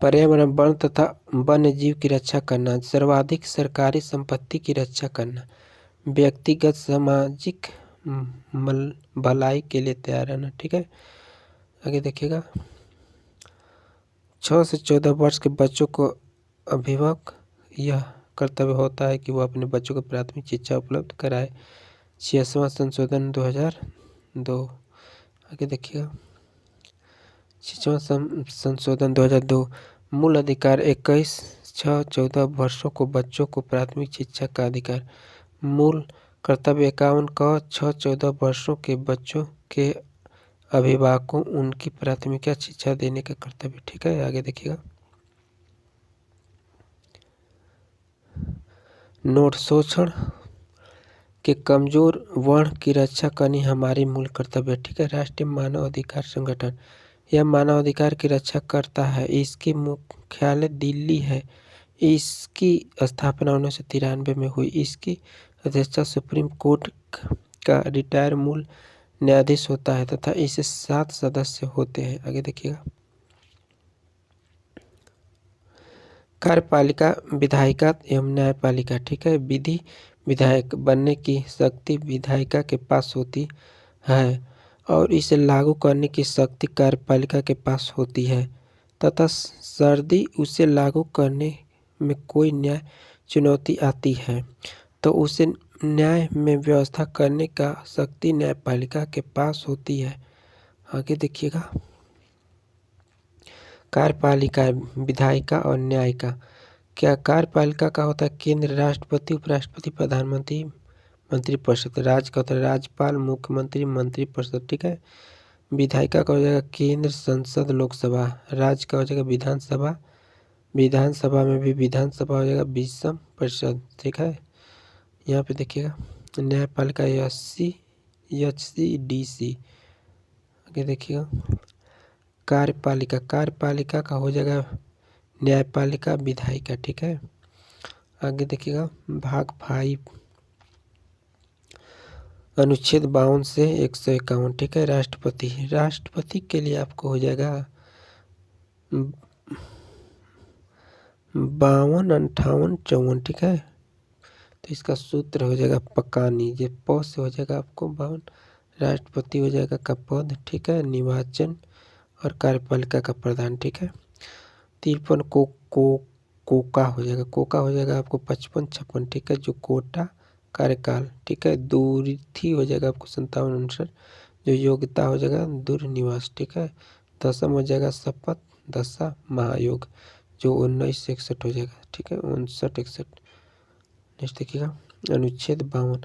पर्यावरण, वन तथा वन्य जीव की रक्षा करना। सर्वाधिक सरकारी संपत्ति की रक्षा करना। व्यक्तिगत सामाजिक भलाई के लिए तैयार रहना। ठीक है। आगे देखिएगा, 6 से 14 वर्ष के बच्चों को अभिभावक यह कर्तव्य होता है कि वो अपने बच्चों को प्राथमिक शिक्षा उपलब्ध कराए। 86वां संशोधन 2002। आगे देखिएगा, शिक्षा संशोधन 2002 मूल अधिकार 21/6/14 वर्षों को बच्चों को प्राथमिक शिक्षा का अधिकार। मूल कर्तव्य 51/6/14 वर्षों के बच्चों के अभिभावकों उनकी प्राथमिक शिक्षा देने का कर्तव्य। ठीक है, आगे देखिएगा। नोट, शोषण के कमजोर वर्ण की रक्षा करनी हमारी मूल कर्तव्य। ठीक है, राष्ट्रीय मानव अधिकार संगठन यह मानव अधिकार की रक्षा करता है। इसकी मुख्यालय दिल्ली है। इसकी स्थापना 1993 में हुई। इसकी अध्यक्षता सुप्रीम कोर्ट का रिटायर मूल न्यायाधीश होता है तथा इसे 7 सदस्य होते हैं। आगे देखिएगा। कार्यपालिका, विधायिका एवं न्यायपालिका। ठीक है, विधि विधायक बनने की शक्ति विधायिका के पास होती है और इसे लागू करने की शक्ति कार्यपालिका के पास होती है तथा यदि उसे लागू करने में कोई न्याय चुनौती आती है तो उसे न्याय में व्यवस्था करने का शक्ति न्यायपालिका के पास होती है। आगे देखिएगा। कार्यपालिका, विधायिका और न्यायिका। क्या कार्यपालिका का होता है केंद्र, राष्ट्रपति, उपराष्ट्रपति, प्रधानमंत्री, मंत्रिपरिषद। राज्य का होता है राज्यपाल, मुख्यमंत्री, मंत्रिपरिषद। ठीक है। विधायिका का हो जाएगा केंद्र, संसद, लोकसभा। राज्य का हो जाएगा विधानसभा, विधानसभा में भी विधानसभा हो जाएगा विधान परिषद। ठीक है, यहाँ पे देखिएगा। न्यायपालिका HCDC। आगे देखिएगा। कार्यपालिका, कार्यपालिका का हो जाएगा न्यायपालिका, विधायिका। ठीक है, आगे देखिएगा। भाग 5 अनुच्छेद 52 से 151। ठीक है, राष्ट्रपति। राष्ट्रपति के लिए आपको हो जाएगा 52, 58, 54। ठीक है, तो इसका सूत्र हो जाएगा पकानी। ये प से हो जाएगा आपको 52। राष्ट्रपति हो जाएगा का पद। ठीक है, निर्वाचन और कार्यपालिका का प्रधान। ठीक है। 53 कोका हो जाएगा। कोका हो जाएगा आपको 55, 56। ठीक है, जो कोटा कार्यकाल। ठीक है, दूरथी हो जाएगा आपको 57, 59। जो योग्यता हो जाएगा दूरनिवास। ठीक है, दशम हो जाएगा शपथ दशा महायोग जो 19 से 61 हो जाएगा। ठीक है, 59, 61। नेक्स्ट देखिएगा। अनुच्छेद 52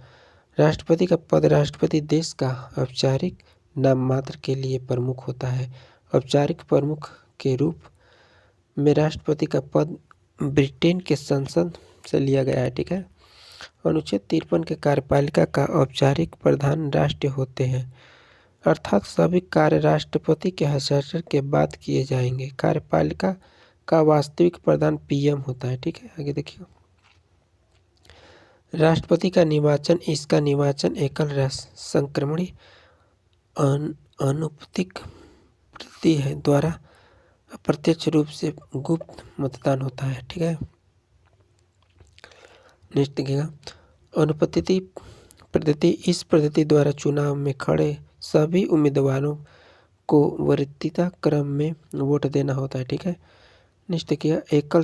राष्ट्रपति का पद। राष्ट्रपति देश का औपचारिक नाम मात्र के लिए प्रमुख होता है। औपचारिक प्रमुख के रूप में राष्ट्रपति का पद ब्रिटेन के संसद से लिया गया है। ठीक है। अनुच्छेद 53 के कार्यपालिका का औपचारिक प्रधान राष्ट्रपति होते हैं, अर्थात सभी कार्य राष्ट्रपति के हस्ताक्षर के बाद किए जाएंगे। कार्यपालिका का वास्तविक प्रधान PM होता है। ठीक है, आगे देखिए। राष्ट्रपति का निर्वाचन। इसका निर्वाचन एकल संक्रमणीय अनुपातिक प्रति है द्वारा अप्रत्यक्ष रूप से गुप्त मतदान होता है। ठीक है, नेक्स्ट देखिएगा। अनुपातिक पद्धति। इस पद्धति द्वारा चुनाव में खड़े सभी उम्मीदवारों को वरीयता क्रम में वोट देना होता है। ठीक है, नेक्स्ट देखिएगा। एकल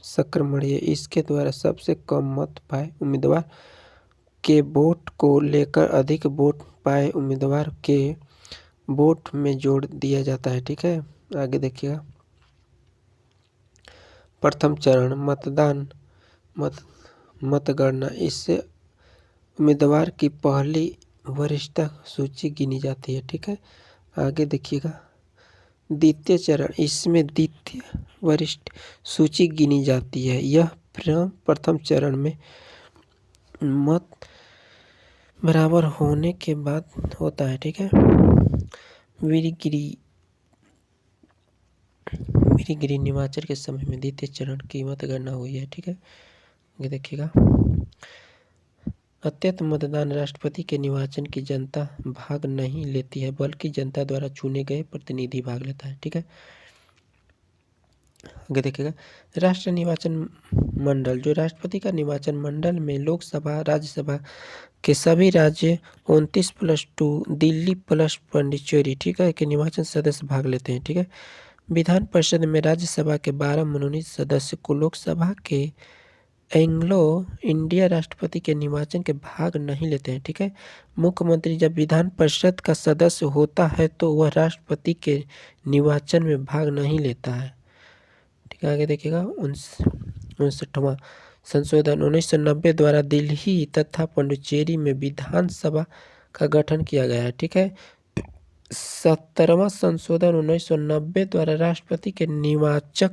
संक्रमणीय। इसके द्वारा सबसे कम मत पाए उम्मीदवार के वोट को लेकर अधिक वोट पाए उम्मीदवार के वोट में जोड़ दिया जाता है। ठीक है, आगे देखिएगा। प्रथम चरण मतदान मतगणना। इससे उम्मीदवार की पहली वरिष्ठता सूची गिनी जाती है। ठीक है, आगे देखिएगा। द्वितीय चरण। इसमें द्वितीय वरिष्ठ सूची गिनी जाती है। यह प्रथम चरण में मत बराबर होने के बाद होता है। ठीक है, गिरी निर्वाचन के समय में द्वितीय चरण की मतगणना हुई है। ठीक है, ये देखिएगा। अत्यंत मतदान। राष्ट्रपति के निर्वाचन की जनता भाग नहीं लेती है, बल्कि जनता द्वारा चुने गए प्रतिनिधि भाग लेता है। ठीक है, आगे देखिएगा। राष्ट्रीय निर्वाचन मंडल। जो राष्ट्रपति का निर्वाचन मंडल में लोकसभा, राज्यसभा के सभी राज्य 29+2 दिल्ली प्लस पांडिचेरी। ठीक है, के निर्वाचन सदस्य भाग लेते हैं। ठीक है, विधान परिषद में राज्यसभा के 12 मनोनीत सदस्य को लोकसभा के एंग्लो इंडिया राष्ट्रपति के निर्वाचन के भाग नहीं लेते हैं। ठीक है, मुख्यमंत्री जब विधान परिषद का सदस्य होता है तो वह राष्ट्रपति के निर्वाचन में भाग नहीं लेता है। ठीक है, आगे देखिएगा 59वां संशोधन 1990 द्वारा दिल्ली तथा पुडुचेरी में विधानसभा का गठन किया गया है। ठीक है, 70वां संशोधन 1990 द्वारा राष्ट्रपति के निर्वाचक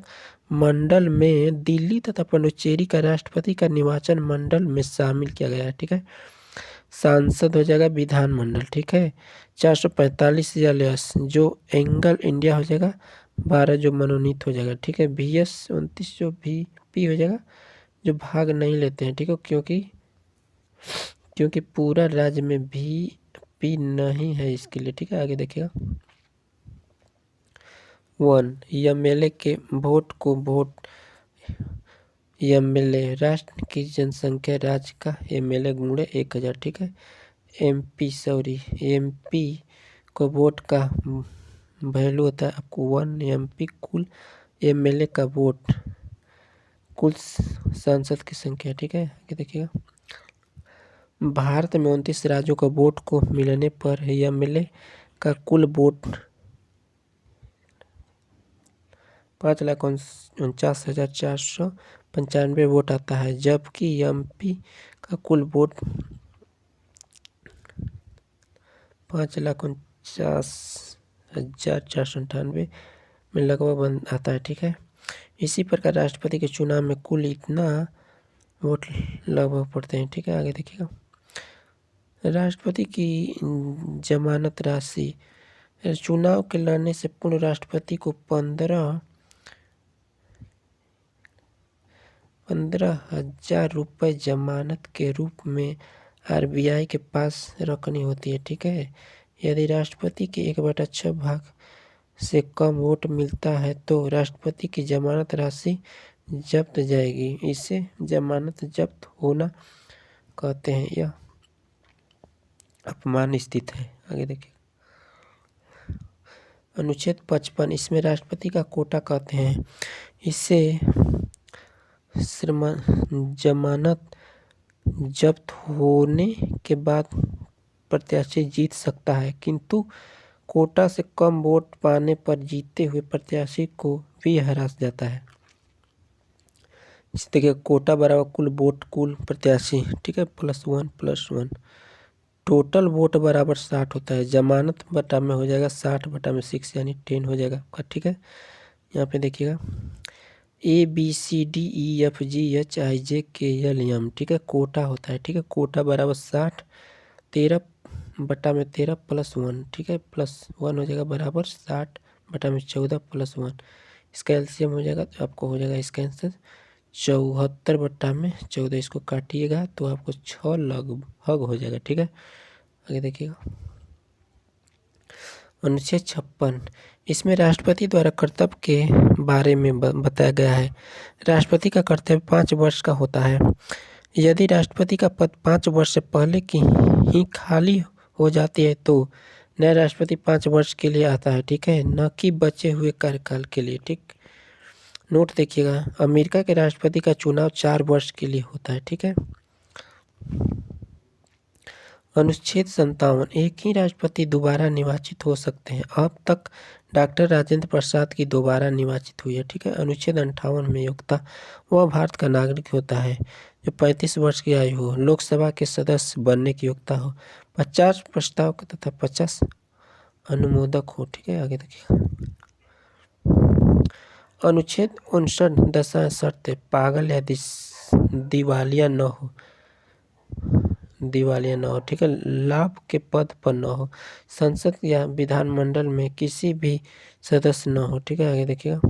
मंडल में दिल्ली तथा पुडुचेरी का राष्ट्रपति का निर्वाचन मंडल में शामिल किया गया है। ठीक है, सांसद हो जाएगा विधानमंडल। ठीक है, 445 एलियस जो एंगल इंडिया हो जाएगा, 12 जो मनोनीत हो जाएगा। ठीक है, VS 29 जो VP हो जाएगा, जो भाग नहीं लेते हैं। ठीक है, क्योंकि पूरा राज्य में VP नहीं है इसके लिए। ठीक है, आगे देखिएगा 1 MLA के वोट को वोट MLA राष्ट्र की जनसंख्या राज्य का MLA गुणे 1000। ठीक है, MP को वोट का वैल्यू होता है आपको 1 MP कुल MLA का वोट कुल सांसद की संख्या। ठीक है, आगे देखिएगा भारत में 29 राज्यों का वोट को मिलने पर MLA का कुल वोट 5,49,495 वोट आता है, जबकि MP का कुल वोट 5,49,498 में लगभग आता है। ठीक है, इसी प्रकार राष्ट्रपति के चुनाव में कुल इतना वोट लगभग पड़ते हैं। ठीक है, आगे देखिएगा राष्ट्रपति की जमानत राशि। चुनाव के लड़ने से पूर्व राष्ट्रपति को 15,000 रुपये जमानत के रूप में RBI के पास रखनी होती है। ठीक है, यदि राष्ट्रपति के 1/6 भाग से कम वोट मिलता है तो राष्ट्रपति की जमानत राशि जब्त जाएगी। इसे जमानत जब्त होना कहते हैं। यह अपमान स्थित है। आगे देखिए अनुच्छेद 55, इसमें राष्ट्रपति का कोटा कहते हैं। इससे जमानत जब्त होने के बाद प्रत्याशी जीत सकता है, किंतु कोटा से कम वोट पाने पर जीते हुए प्रत्याशी को भी हरा जाता है। देखिए कोटा बराबर कुल वोट कुल प्रत्याशी। ठीक है, +1 टोटल वोट बराबर 60 होता है। जमानत बटा में हो जाएगा 60 बटा में 6 यानी 10 हो जाएगा आपका। ठीक है, यहाँ पे देखिएगा ABCDEFGHIJKLM। ठीक है, कोटा होता है। ठीक है, कोटा बराबर 60 13 बटा में 13 +1। ठीक है, +1 हो जाएगा बराबर 60 बटा में 14 +1। इसका एलसीएम हो जाएगा तो आपको हो जाएगा इसका आंसर 74 बटा में 14। इसको काटिएगा तो आपको 6 लगभग हो जाएगा। ठीक है, आगे देखिएगा अनुच्छेद 56, इसमें राष्ट्रपति द्वारा कर्तव्य के बारे में बताया गया है। राष्ट्रपति का कर्तव्य 5 वर्ष का होता है। यदि राष्ट्रपति का पद 5 वर्ष से पहले की ही खाली हो जाती है तो नया राष्ट्रपति 5 वर्ष के लिए आता है। ठीक है, न कि बचे हुए कार्यकाल के लिए। ठीक, नोट देखिएगा अमेरिका के राष्ट्रपति का चुनाव 4 वर्ष के लिए होता है। ठीक है, अनुच्छेद 57, एक ही राष्ट्रपति दोबारा निर्वाचित हो सकते हैं। अब तक डॉक्टर राजेंद्र प्रसाद की दोबारा निर्वाचित हुई है। ठीक है, अनुच्छेद 58 में योग्यता, वह भारत का नागरिक होता है जो 35 वर्ष की आयु हो, लोकसभा के सदस्य बनने की योग्यता हो, 50 प्रस्ताव तथा 50 अनुमोदक हो। ठीक है, आगे देखिए अनुच्छेद 59 दशा शर्त, पागल या दिवालिया न हो। ठीक है, लाभ के पद पर न हो, संसद या विधानमंडल में किसी भी सदस्य न हो। ठीक है, आगे देखिएगा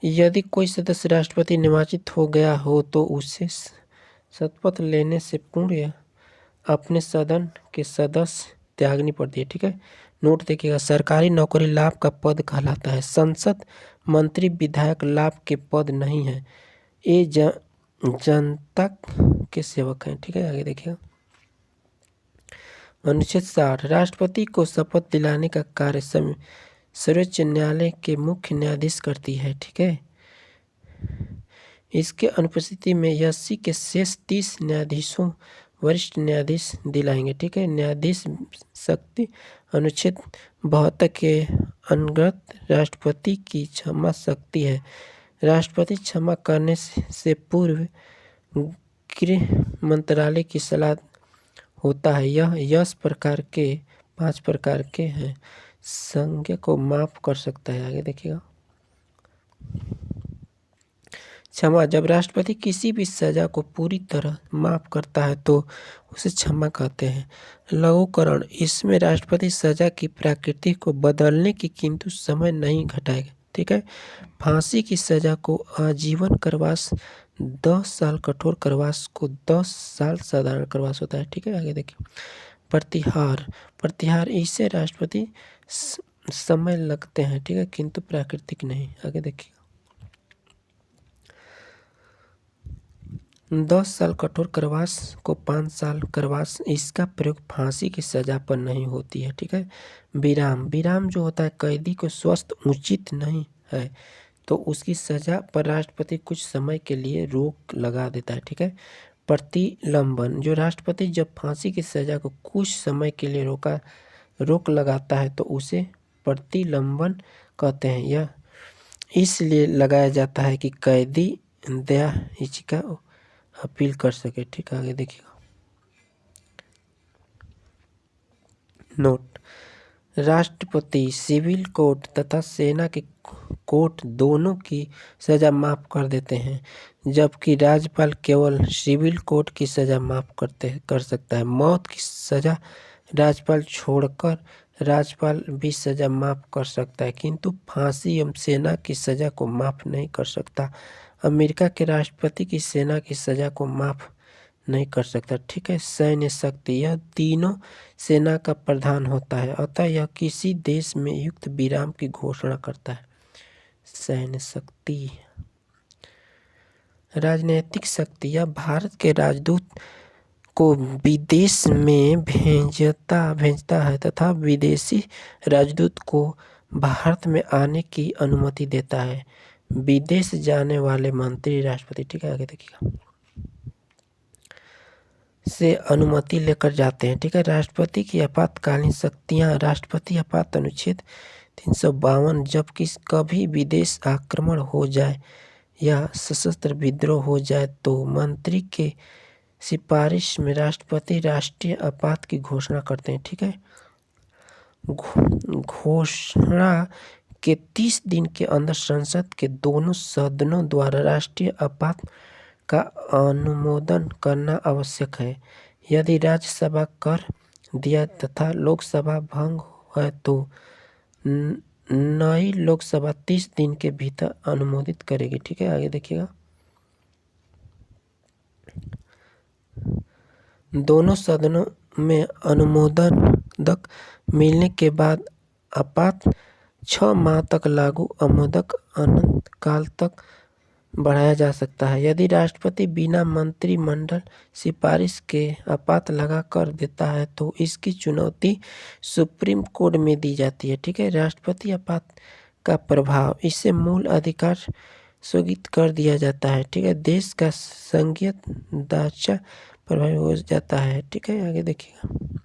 यदि कोई सदस्य राष्ट्रपति निर्वाचित हो गया हो तो उसे शपथ लेने से पूर्व अपने सदन के सदस्य त्यागनी पड़ती है। ठीक है, नोट देखिएगा सरकारी नौकरी लाभ का पद कहलाता है। संसद मंत्री विधायक लाभ के पद नहीं है, ये जनता के सेवक हैं। ठीक है, आगे देखिएगा अनुच्छेद 60, राष्ट्रपति को शपथ दिलाने का कार्य सर्वोच्च न्यायालय के मुख्य न्यायाधीश करती है। ठीक है, इसके अनुपस्थिति में एससी के शेष 30 न्यायाधीशों वरिष्ठ न्यायाधीश दिलाएंगे। ठीक है, न्यायाधीश शक्ति अनुच्छेद 72 के अंतर्गत राष्ट्रपति की क्षमा शक्ति है। राष्ट्रपति क्षमा करने से पूर्व गृह मंत्रालय की सलाह होता है। यह 5 प्रकार के हैं। संज्ञा को माफ कर सकता है। आगे देखिएगा, क्षमा, जब राष्ट्रपति किसी भी सजा को पूरी तरह माफ करता है तो उसे क्षमा कहते हैं। लघुकरण, इसमें राष्ट्रपति सजा की प्रकृति को बदलने की किंतु समय नहीं घटाएगा। ठीक है, फांसी की सजा को आजीवन कारावास, 10 साल कठोर कारावास को 10 साल साधारण कारावास होता है। ठीक है, आगे देखिए, प्रतिहार, इससे राष्ट्रपति समय लगते हैं। ठीक है, किंतु प्राकृतिक नहीं। आगे देखिए, 10 साल कठोर कारावास को 5 साल कारावास, इसका प्रयोग फांसी की सजा पर नहीं होती है। ठीक है, विराम जो होता है, कैदी को स्वस्थ उचित नहीं है तो उसकी सजा पर राष्ट्रपति कुछ समय के लिए रोक लगा देता है। ठीक है, प्रतिलंबन, जो राष्ट्रपति जब फांसी की सजा को कुछ समय के लिए रोक लगाता है तो उसे प्रतिलंबन कहते हैं। यह इसलिए लगाया जाता है कि कैदी दया याचिका अपील कर सके। ठीक है, आगे देखिएगा, नोट, राष्ट्रपति सिविल कोर्ट तथा सेना के कोर्ट दोनों की सजा माफ कर देते हैं, जबकि राज्यपाल केवल सिविल कोर्ट की सजा माफ कर सकता है। मौत की सजा राज्यपाल छोड़कर राज्यपाल भी सजा माफ कर सकता है, किंतु फांसी एवं सेना की सजा को माफ नहीं कर सकता। अमेरिका के राष्ट्रपति की सेना की सजा को माफ नहीं कर सकता। ठीक है, सैन्य शक्ति, यह तीनों सेना का प्रधान होता है, अतः यह किसी देश में युद्ध विराम की घोषणा करता है। सैन्य शक्ति। राजनीतिक शक्ति, यह भारत के राजदूत को विदेश में भेजता है तथा विदेशी राजदूत को भारत में आने की अनुमति देता है। विदेश जाने वाले मंत्री राष्ट्रपति, ठीक है, आगे देखिएगा, से अनुमति लेकर जाते हैं। ठीक है, राष्ट्रपति की आपातकालीन शक्तियां, राष्ट्रपति आपात अनुच्छेद 352, जब कभी विदेश आक्रमण हो जाए या सशस्त्र विद्रोह हो जाए तो मंत्री के सिफारिश में राष्ट्रपति राष्ट्रीय आपात की घोषणा करते हैं। ठीक है, घोषणा के 30 दिन के अंदर संसद के दोनों सदनों द्वारा राष्ट्रीय आपात का अनुमोदन करना आवश्यक है। यदि राज्यसभा कर दिया तथा लोकसभा भंग है तो नई लोकसभा 30 दिन के भीतर अनुमोदित करेगी। ठीक है, आगे देखिएगा, दोनों सदनों में अनुमोदन मिलने के बाद आपात 6 माह तक लागू, आमोदक अनंत काल तक बढ़ाया जा सकता है। यदि राष्ट्रपति बिना मंत्रिमंडल सिफारिश के आपात लगा कर देता है तो इसकी चुनौती सुप्रीम कोर्ट में दी जाती है। ठीक है, राष्ट्रपति आपात का प्रभाव, इससे मूल अधिकार स्थगित कर दिया जाता है। ठीक है, देश का संघीय ढांचा प्रभावित हो जाता है। ठीक है, आगे देखिएगा,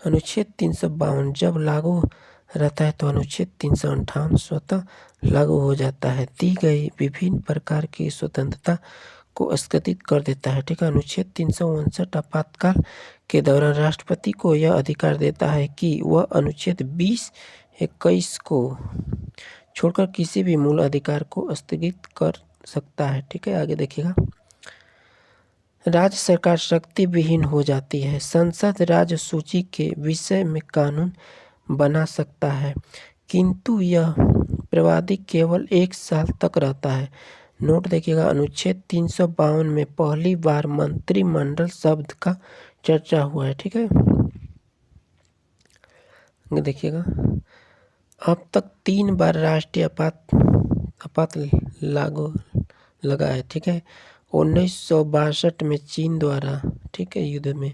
अनुच्छेद 352 जब लागू रहता है तो अनुच्छेद 358 स्वतः लागू हो जाता है। दी गई विभिन्न प्रकार की स्वतंत्रता को स्थगित कर देता है। ठीक है, अनुच्छेद 359 आपातकाल के दौरान राष्ट्रपति को यह अधिकार देता है कि वह अनुच्छेद 20-21 को छोड़कर किसी भी मूल अधिकार को स्थगित कर सकता है। ठीक है, आगे देखिएगा, राज्य सरकार शक्ति विहीन हो जाती है। संसद राज्य सूची के विषय में कानून बना सकता है, किंतु यह प्रवादी केवल 1 साल तक रहता है। नोट देखिएगा, अनुच्छेद 352 में पहली बार मंत्रिमंडल शब्द का चर्चा हुआ है। ठीक है, देखिएगा, अब तक 3 बार राष्ट्रीय आपात लागू लगा है। ठीक है, 1962 में चीन द्वारा, ठीक है, युद्ध में,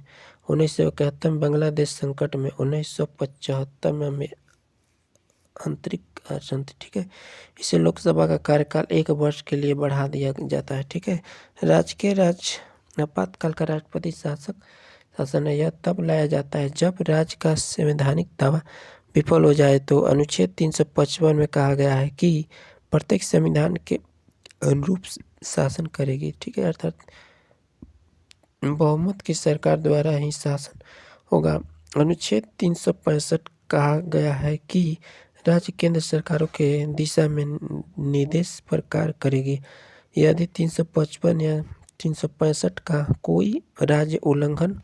1971 में बांग्लादेश संकट में, 1975 में आंतरिक असंतुलन, ठीक है। इसे लोकसभा का कार्यकाल 1 वर्ष के लिए बढ़ा दिया जाता है, ठीक है। आपातकाल का राष्ट्रपति शासन है, यह तब लाया जाता है जब राज्य का संवैधानिक दावा विफल हो जाए। तो अनुच्छेद 355 में कहा गया है कि प्रत्येक संविधान के अनुरूप शासन करेगी, ठीक है। अर्थात बहुमत की सरकार द्वारा ही शासन होगा। अनुच्छेद 365 कहा गया है कि राज्य केंद्र सरकारों के दिशा में निर्देश पर कार्य करेगी। यदि 355 या 365 का कोई राज्य उल्लंघन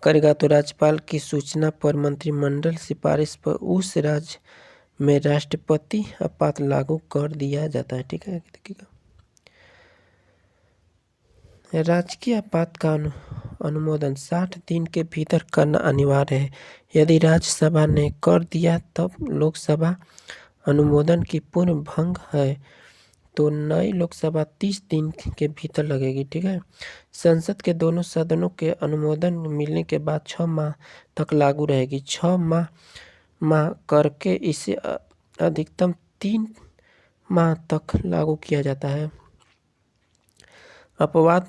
करेगा तो राज्यपाल की सूचना पर मंत्रिमंडल सिफारिश पर उस राज्य में राष्ट्रपति आपात लागू कर दिया जाता है, ठीक है। देखिएगा, राजकीय आपात का अनुमोदन 60 दिन के भीतर करना अनिवार्य है। यदि राज्यसभा ने कर दिया तब लोकसभा अनुमोदन की पूर्ण भंग है तो नई लोकसभा 30 दिन के भीतर लगेगी, ठीक है। संसद के दोनों सदनों के अनुमोदन मिलने के बाद 6 माह तक लागू रहेगी। 6 माह करके इसे अधिकतम 3 माह तक लागू किया जाता है। अपवाद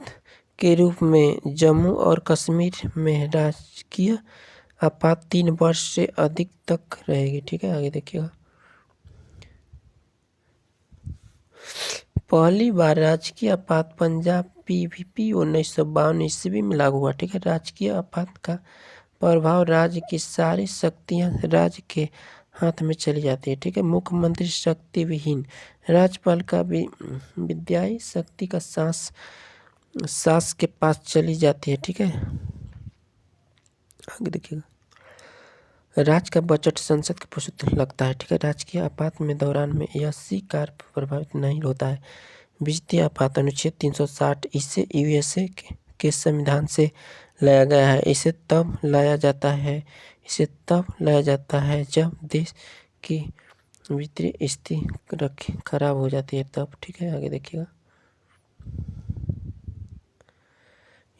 के रूप में जम्मू और कश्मीर में राजकीय आपात 3 वर्ष से अधिक तक रहेगी, ठीक है। आगे देखिएगा, पहली बार राजकीय आपात पंजाब पीवीपी 1952 ईस्वी में लागू हुआ, ठीक है। राजकीय आपात का प्रभाव राज्य की सारी शक्तियां राज्य के हाथ में चली जाती है, ठीक है। मुख्यमंत्री शक्ति विहीन, राज्यपाल का भी विधायी शक्ति का सास के पास चली जाती है, ठीक है। आगे देखिएगा, राज्य का बजट संसद के प्रस्तुत लगता है, ठीक है। राजकीय आपात में दौरान में यह सी कार्य प्रभावित नहीं होता है। वित्तीय आपात अनुच्छेद 360 इसे यूएसए के संविधान से लाया गया है। इसे तब लाया जाता है जब देश की वित्तीय स्थिति खराब हो जाती है तब, ठीक है। आगे देखिएगा,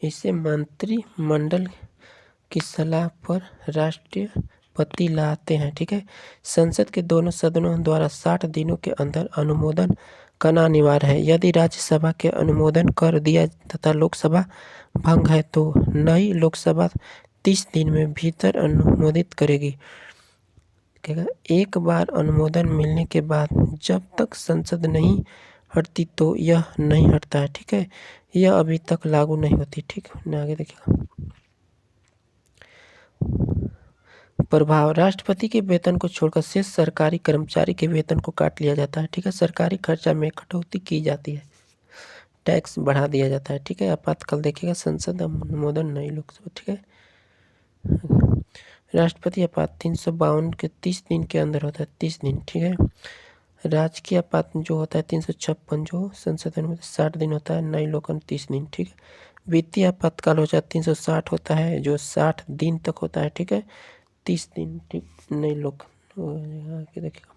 इसे मंत्रिमंडल की सलाह पर राष्ट्रपति लाते हैं, ठीक है। संसद के दोनों सदनों द्वारा 60 दिनों के अंदर अनुमोदन करना अनिवार्य है। यदि राज्यसभा के अनुमोदन कर दिया तथा लोकसभा भंग है तो नई लोकसभा 30 दिन में भीतर अनुमोदित करेगी। एक बार अनुमोदन मिलने के बाद जब तक संसद नहीं हटती तो यह नहीं हटता है, ठीक है। यह अभी तक लागू नहीं होती, ठीक है। आगे देखिएगा, प्रभाव, राष्ट्रपति के वेतन को छोड़कर शेष सरकारी कर्मचारी के वेतन को काट लिया जाता है, ठीक है। सरकारी खर्चा में कटौती की जाती है, टैक्स बढ़ा दिया जाता है, ठीक है। आपातकाल देखिएगा, संसद अनुमोदन नई लोकसभा, ठीक है। राष्ट्रपति आपात 352 के 30 दिन के अंदर होता है, 30 दिन, ठीक है। राजकीय आपात जो होता है 356 जो संसद अनुमोदन 60 दिन होता है, नई लोकन 30 दिन, ठीक है। वित्तीय आपातकाल हो जाता है 360 होता है जो 60 दिन तक होता है, ठीक है। 30 दिन, ठीक, नई लोक देखिएगा,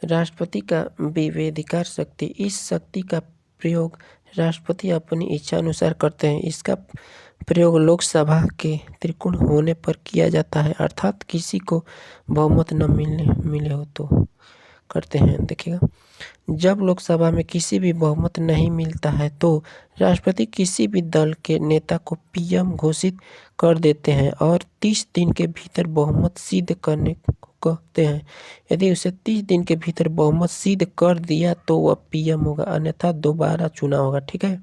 राष्ट्रपति का विवेकाधिकार शक्ति, इस शक्ति का प्रयोग राष्ट्रपति अपनी इच्छा अनुसार करते हैं। इसका प्रयोग लोकसभा के त्रिकोण होने पर किया जाता है, अर्थात किसी को बहुमत न मिले हो तो करते हैं। देखिएगा, जब लोकसभा में किसी भी बहुमत नहीं मिलता है तो राष्ट्रपति किसी भी दल के नेता को पीएम घोषित कर देते हैं और 30 दिन के भीतर बहुमत सिद्ध करने को कहते हैं। यदि उसे 30 दिन के भीतर बहुमत सिद्ध कर दिया तो वह पीएम होगा, अन्यथा दोबारा चुनाव होगा, ठीक है।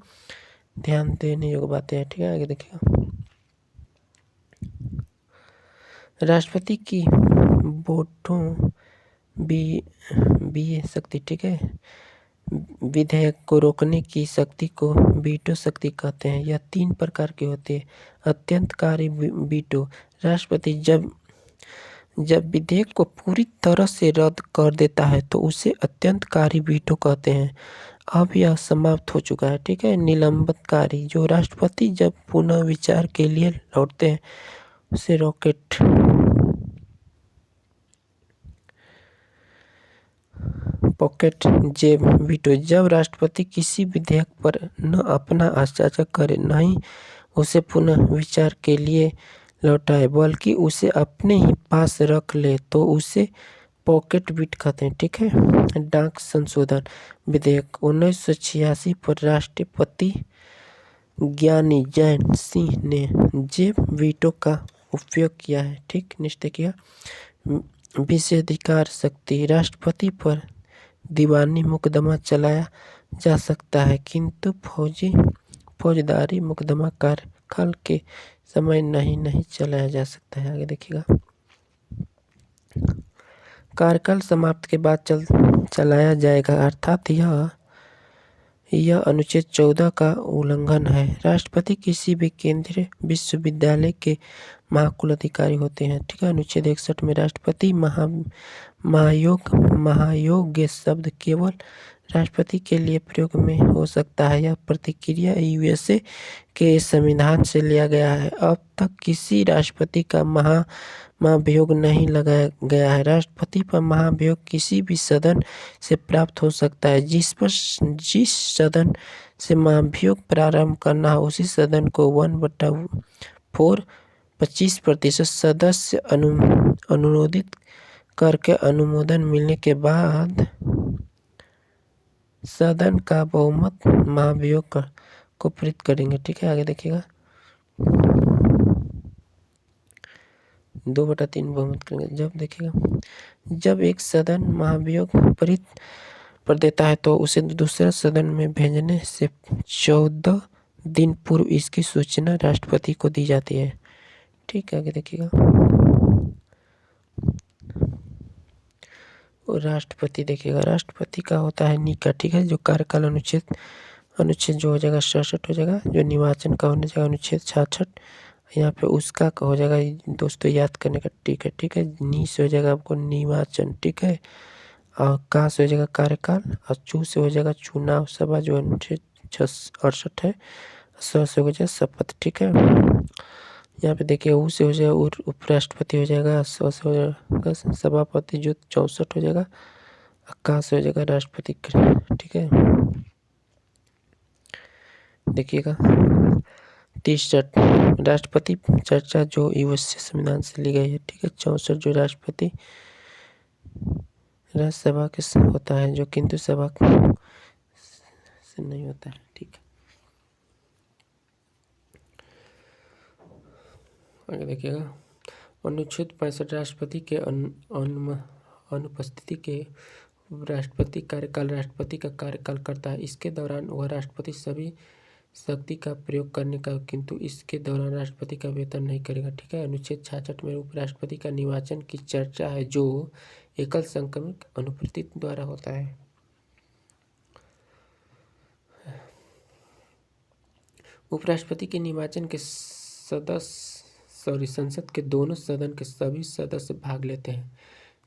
ध्यान देने योग्य बातें हैं, ठीक है। आगे देखिएगा, राष्ट्रपति की वोटों भी शक्ति, ठीक है। विधेयक को रोकने की शक्ति को वीटो शक्ति कहते हैं। यह 3 प्रकार की होती है। अत्यंतकारी वीटो, राष्ट्रपति जब विधेयक को पूरी तरह से रद्द कर देता है तो उसे अत्यंतकारी वीटो कहते हैं। अब यह समाप्त हो चुका है, ठीक है। निलंबनकारी, जो राष्ट्रपति जब पुनः विचार के लिए लौटते हैं उसे पॉकेट जेब वीटो, जब राष्ट्रपति किसी विधेयक पर न अपना हस्ताक्षर करे न ही उसे पुनः विचार के लिए लौटाए बल्कि उसे अपने ही पास रख ले तो उसे पॉकेट बिट कहते हैं। ठीक है। डाक संशोधन विधेयक 1986 पर राष्ट्रपति ज्ञानी जैन सिंह ने जेब वीटो का उपयोग किया है। ठीक, निश्चय किया। विशेषाधिकार शक्ति राष्ट्रपति पर दीवानी मुकदमा चलाया जा सकता है किंतु फौजदारी मुकदमा कार्यकाल के समय नहीं चलाया जा सकता है। आगे देखिएगा। कार्यकाल समाप्त के बाद चलाया जाएगा अर्थात यह अनुच्छेद 14 का उल्लंघन है। राष्ट्रपति किसी भी केंद्रीय विश्वविद्यालय के महाकुल अधिकारी होते हैं। ठीक है। अनुच्छेद 61 में राष्ट्रपति महायोग्य शब्द केवल राष्ट्रपति के लिए प्रयोग में हो सकता है। यह प्रतिक्रिया यूएसए के संविधान से लिया गया है। अब तक किसी राष्ट्रपति का महाभियोग नहीं लगाया गया है। राष्ट्रपति पर महाभियोग किसी भी सदन से प्राप्त हो सकता है। जिस सदन से महाभियोग प्रारंभ करना हो उसी सदन को 1/4 25% सदस्य अनुमोदित करके अनुमोदन मिलने के बाद सदन का बहुमत महाभियोग को पारित करेंगे। ठीक है। आगे देखिएगा। 2/3 बहुमत करेंगे। जब देखिएगा, जब एक सदन महाभियोग पारित कर देता है तो उसे दूसरा सदन में भेजने से 14 दिन पूर्व इसकी सूचना राष्ट्रपति को दी जाती है। ठीक है। आगे देखिएगा। राष्ट्रपति देखिएगा, राष्ट्रपति का होता है निका। ठीक है। जो कार्यकाल अनुच्छेद जो हो जाएगा 66 हो जाएगा। जो निर्वाचन का होने जाएगा अनुच्छेद 66। यहाँ पे उसका हो जाएगा दोस्तों याद करने का। ठीक है। ठीक है। नी से हो जाएगा आपको निर्वाचन। ठीक है। और का से हो जाएगा कार्यकाल और चू से हो जाएगा चुनाव सभा जो अनुच्छेद 68 है। स से हो जाएगा शपथ। ठीक है। यहाँ पे देखिए ऊ से हो जाएगा उपराष्ट्रपति हो जाएगा। स से हो जाएगा सभापति जो 64 हो जाएगा। का से हो जाएगा राष्ट्रपति। ठीक है। देखिएगा 63 राष्ट्रपति चर्चा जो यूएसए संविधान से ली गई है। ठीक है। 64 जो राष्ट्रपति राज्यसभा के होता है जो किंतु सभा से नहीं होता है। ठीक है। आगे देखिएगा। अनुच्छेद 65 राष्ट्रपति के अनुपस्थिति के राष्ट्रपति कार्यकाल राष्ट्रपति का कार्यकाल करता है। इसके दौरान वह राष्ट्रपति सभी शक्ति का प्रयोग करने का किंतु इसके दौरान राष्ट्रपति का वेतन नहीं करेगा। ठीक है। अनुच्छेद 66 में उपराष्ट्रपति का निर्वाचन की चर्चा है जो एकल संक्रमित अनुप्रतिनिधि द्वारा होता है। उपराष्ट्रपति के निर्वाचन के संसद के दोनों सदन के सभी सदस्य भाग लेते हैं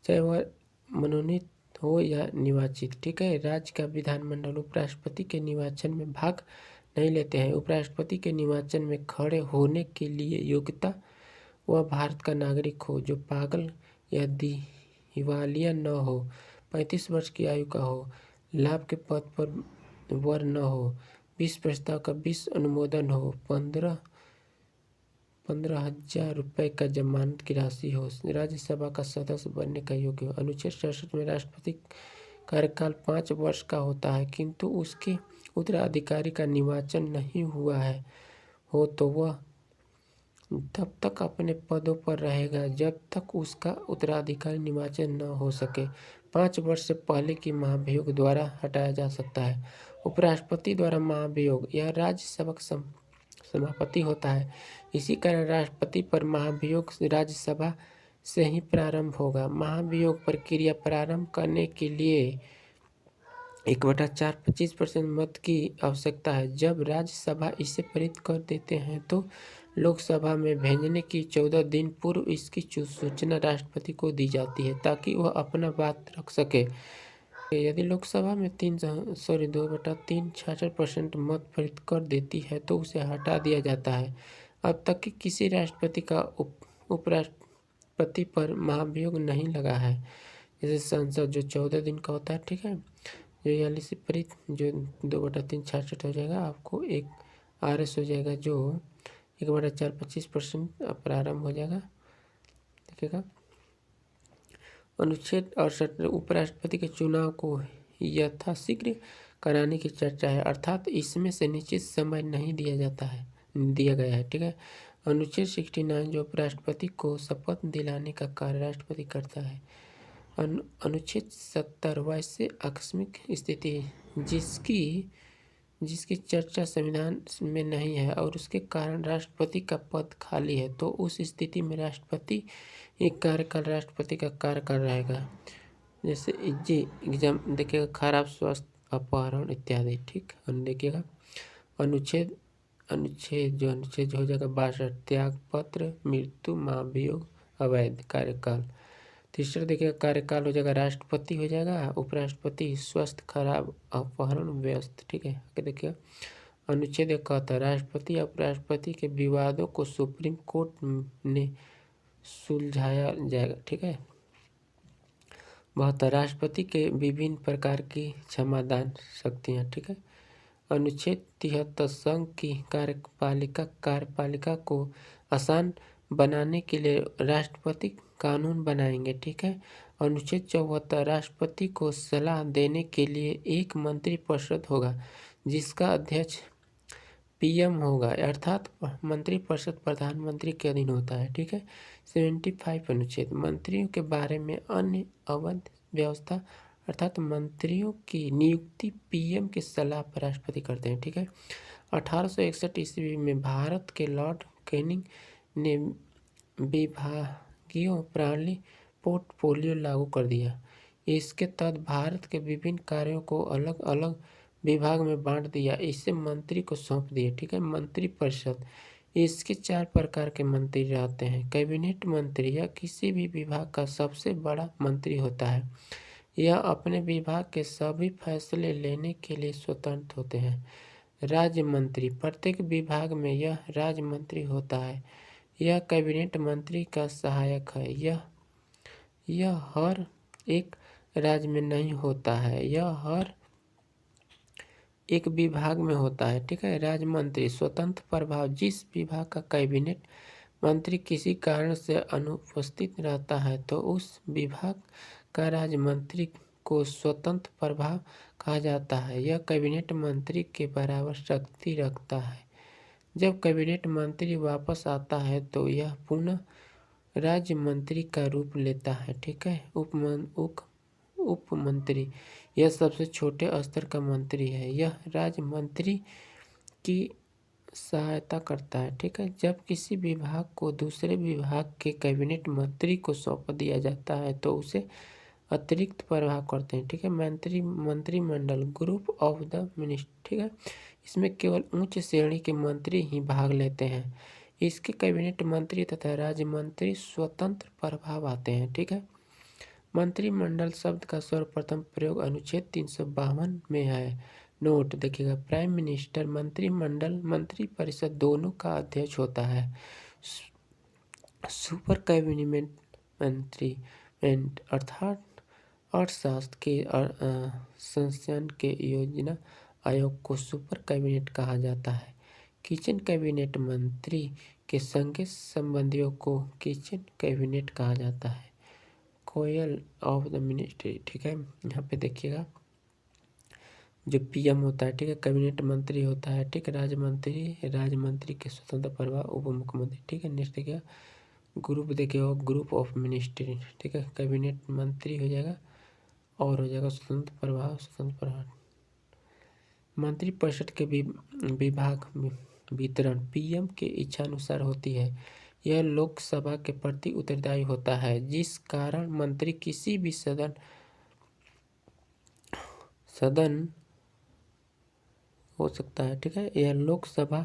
चाहे वह मनोनीत हो या निर्वाचित। ठीक है। राज्य का विधानमंडल उपराष्ट्रपति के निर्वाचन में भाग नहीं लेते हैं। उपराष्ट्रपति के निर्वाचन में खड़े होने के लिए योग्यता वह भारत का नागरिक हो जो पागल या दिवालिया न हो, 35 वर्ष की आयु का हो, लाभ के पद पर वर न हो, 20 प्रस्ताव का 20 अनुमोदन हो, 15,000 रुपये का जमानत की राशि हो, राज्यसभा का सदस्य बनने का योग्य हो। अनुच्छेद 67 में राष्ट्रपति कार्यकाल 5 वर्ष का होता है किंतु उसके उत्तराधिकारी का निर्वाचन नहीं हुआ हो तो वह तब तक अपने पदों पर रहेगा जब तक उसका उत्तराधिकारी निर्वाचन न हो सके। 5 वर्ष से पहले की महाभियोग द्वारा हटाया जा सकता है। उपराष्ट्रपति द्वारा महाभियोग यह राज्यसभा का सभापति होता है। इसी कारण राष्ट्रपति पर महाभियोग राज्यसभा से ही प्रारंभ होगा। महाभियोग प्रक्रिया प्रारंभ करने के लिए 1/4 25% मत की आवश्यकता है। जब राज्यसभा इसे पारित कर देते हैं तो लोकसभा में भेजने की 14 दिन पूर्व इसकी सूचना राष्ट्रपति को दी जाती है ताकि वह अपना बात रख सके। यदि लोकसभा में 2/3 66% मत पारित कर देती है तो उसे हटा दिया जाता है। अब तक कि किसी राष्ट्रपति का उपराष्ट्रपति पर महाभियोग नहीं लगा है। जैसे संसद जो 14 दिन का होता है। ठीक है। जो 42 से पारित जो 2/3 66 हो जाएगा। आपको एक RS हो जाएगा जो 1/4 25% प्रारंभ हो जाएगा। देखिएगा अनुच्छेद 68 उपराष्ट्रपति के चुनाव को यथाशीघ्र कराने की चर्चा है, अर्थात इसमें से निश्चित समय नहीं दिया गया है। ठीक है। अनुच्छेद 69 जो उपराष्ट्रपति को शपथ दिलाने का कार्य राष्ट्रपति करता है। अनुच्छेद 70 वैसे आकस्मिक स्थिति जिसकी चर्चा संविधान में नहीं है और उसके कारण राष्ट्रपति का पद खाली है, तो उस स्थिति में राष्ट्रपति एक कार्यकाल राष्ट्रपति का कार्यकाल रहेगा। जैसे जी एग्जाम देखिएगा, खराब स्वास्थ्य, अपहरण इत्यादि। ठीक। देखिएगा अनुच्छेद जो हो जाएगा 62 त्याग पत्र, मृत्यु, महाभियोग, अवैध कार्यकाल। तीसरा देखिएगा कार्यकाल हो जाएगा राष्ट्रपति हो जाएगा, उपराष्ट्रपति, स्वस्थ, खराब, अपहरण, व्यस्त। ठीक है। आगे देखिएगा अनुच्छेद 71 राष्ट्रपति या उपराष्ट्रपति के विवादों को सुप्रीम कोर्ट ने सुलझाया जाएगा। ठीक है। 72 राष्ट्रपति के विभिन्न प्रकार की क्षमादान शक्तियाँ। ठीक है। अनुच्छेद 73 संघ की कार्यपालिका को आसान बनाने के लिए राष्ट्रपति कानून बनाएंगे। ठीक है। अनुच्छेद 74 राष्ट्रपति को सलाह देने के लिए एक मंत्रिपरिषद होगा जिसका अध्यक्ष पीएम होगा, अर्थात मंत्रिपरिषद प्रधानमंत्री के अधीन होता है। ठीक है। 75 अनुच्छेद मंत्रियों के बारे में अन्य अवध व्यवस्था, अर्थात मंत्रियों की नियुक्ति पीएम की सलाह पर राष्ट्रपति करते हैं। ठीक है। 1861 ईस्वी में भारत के लॉर्ड कैनिंग ने विभागीय प्रणाली पोर्टफोलियो लागू कर दिया। इसके तहत भारत के विभिन्न कार्यों को अलग अलग विभाग में बांट दिया, इसे मंत्री को सौंप दिए। ठीक है। मंत्रिपरिषद इसके 4 प्रकार के मंत्री रहते हैं। कैबिनेट मंत्री यह किसी भी विभाग का सबसे बड़ा मंत्री होता है। यह अपने विभाग के सभी फैसले लेने के लिए स्वतंत्र होते हैं। राज्य मंत्री प्रत्येक विभाग में यह राज्य मंत्री होता है। यह कैबिनेट मंत्री का सहायक है। यह हर एक राज्य में नहीं होता है, यह हर एक विभाग में होता है। ठीक है। राज्य मंत्री स्वतंत्र प्रभाव जिस विभाग का कैबिनेट मंत्री किसी कारण से अनुपस्थित रहता है तो उस विभाग का राज्य मंत्री को स्वतंत्र प्रभाव कहा जाता है। यह कैबिनेट मंत्री के बराबर शक्ति रखता है। जब कैबिनेट मंत्री वापस आता है तो यह पुनः राज्य मंत्री का रूप लेता है। ठीक है। उप मंत्री यह सबसे छोटे स्तर का मंत्री है। यह राज्य मंत्री की सहायता करता है। ठीक है। जब किसी विभाग को दूसरे विभाग के कैबिनेट मंत्री को सौंप दिया जाता है तो उसे अतिरिक्त प्रभाव करते हैं। ठीक है। मंत्रिमंडल ग्रुप ऑफ द मिनिस्टर। ठीक है। इसमें केवल उच्च श्रेणी के मंत्री ही भाग लेते हैं। इसके कैबिनेट मंत्री तथा राज्य मंत्री स्वतंत्र प्रभाव आते हैं। ठीक है। मंत्रिमंडल शब्द का सर्वप्रथम प्रयोग अनुच्छेद 352 में है। नोट देखिएगा, प्राइम मिनिस्टर मंत्रिमंडल मंत्रिपरिषद दोनों का अध्यक्ष होता है। सुपर कैबिनेट मंत्रीमेंट अर्थात अर्थशास्त्र के संस्थान के योजना आयोग को सुपर कैबिनेट कहा जाता है। किचन कैबिनेट मंत्री के संगे संबंधियों को किचन कैबिनेट कहा जाता है। कोयल ऑफ द मिनिस्ट्री। ठीक है। यहाँ पे देखिएगा जो पीएम होता है, ठीक है, कैबिनेट मंत्री होता है, ठीक है, राज्य मंत्री के स्वतंत्र प्रभाव उप मुख्यमंत्री। ठीक है। नेक्स्ट देखिएगा ग्रुप, देखिएगा ग्रुप ऑफ मिनिस्ट्री। ठीक है। कैबिनेट मंत्री हो जाएगा और हो जाएगा स्वतंत्र प्रभाव। मंत्रिपरिषद के विभाग वितरण पीएम के इच्छानुसार होती है। यह लोकसभा के प्रति उत्तरदायी होता है, जिस कारण मंत्री किसी भी सदन हो सकता है। ठीक है। यह लोकसभा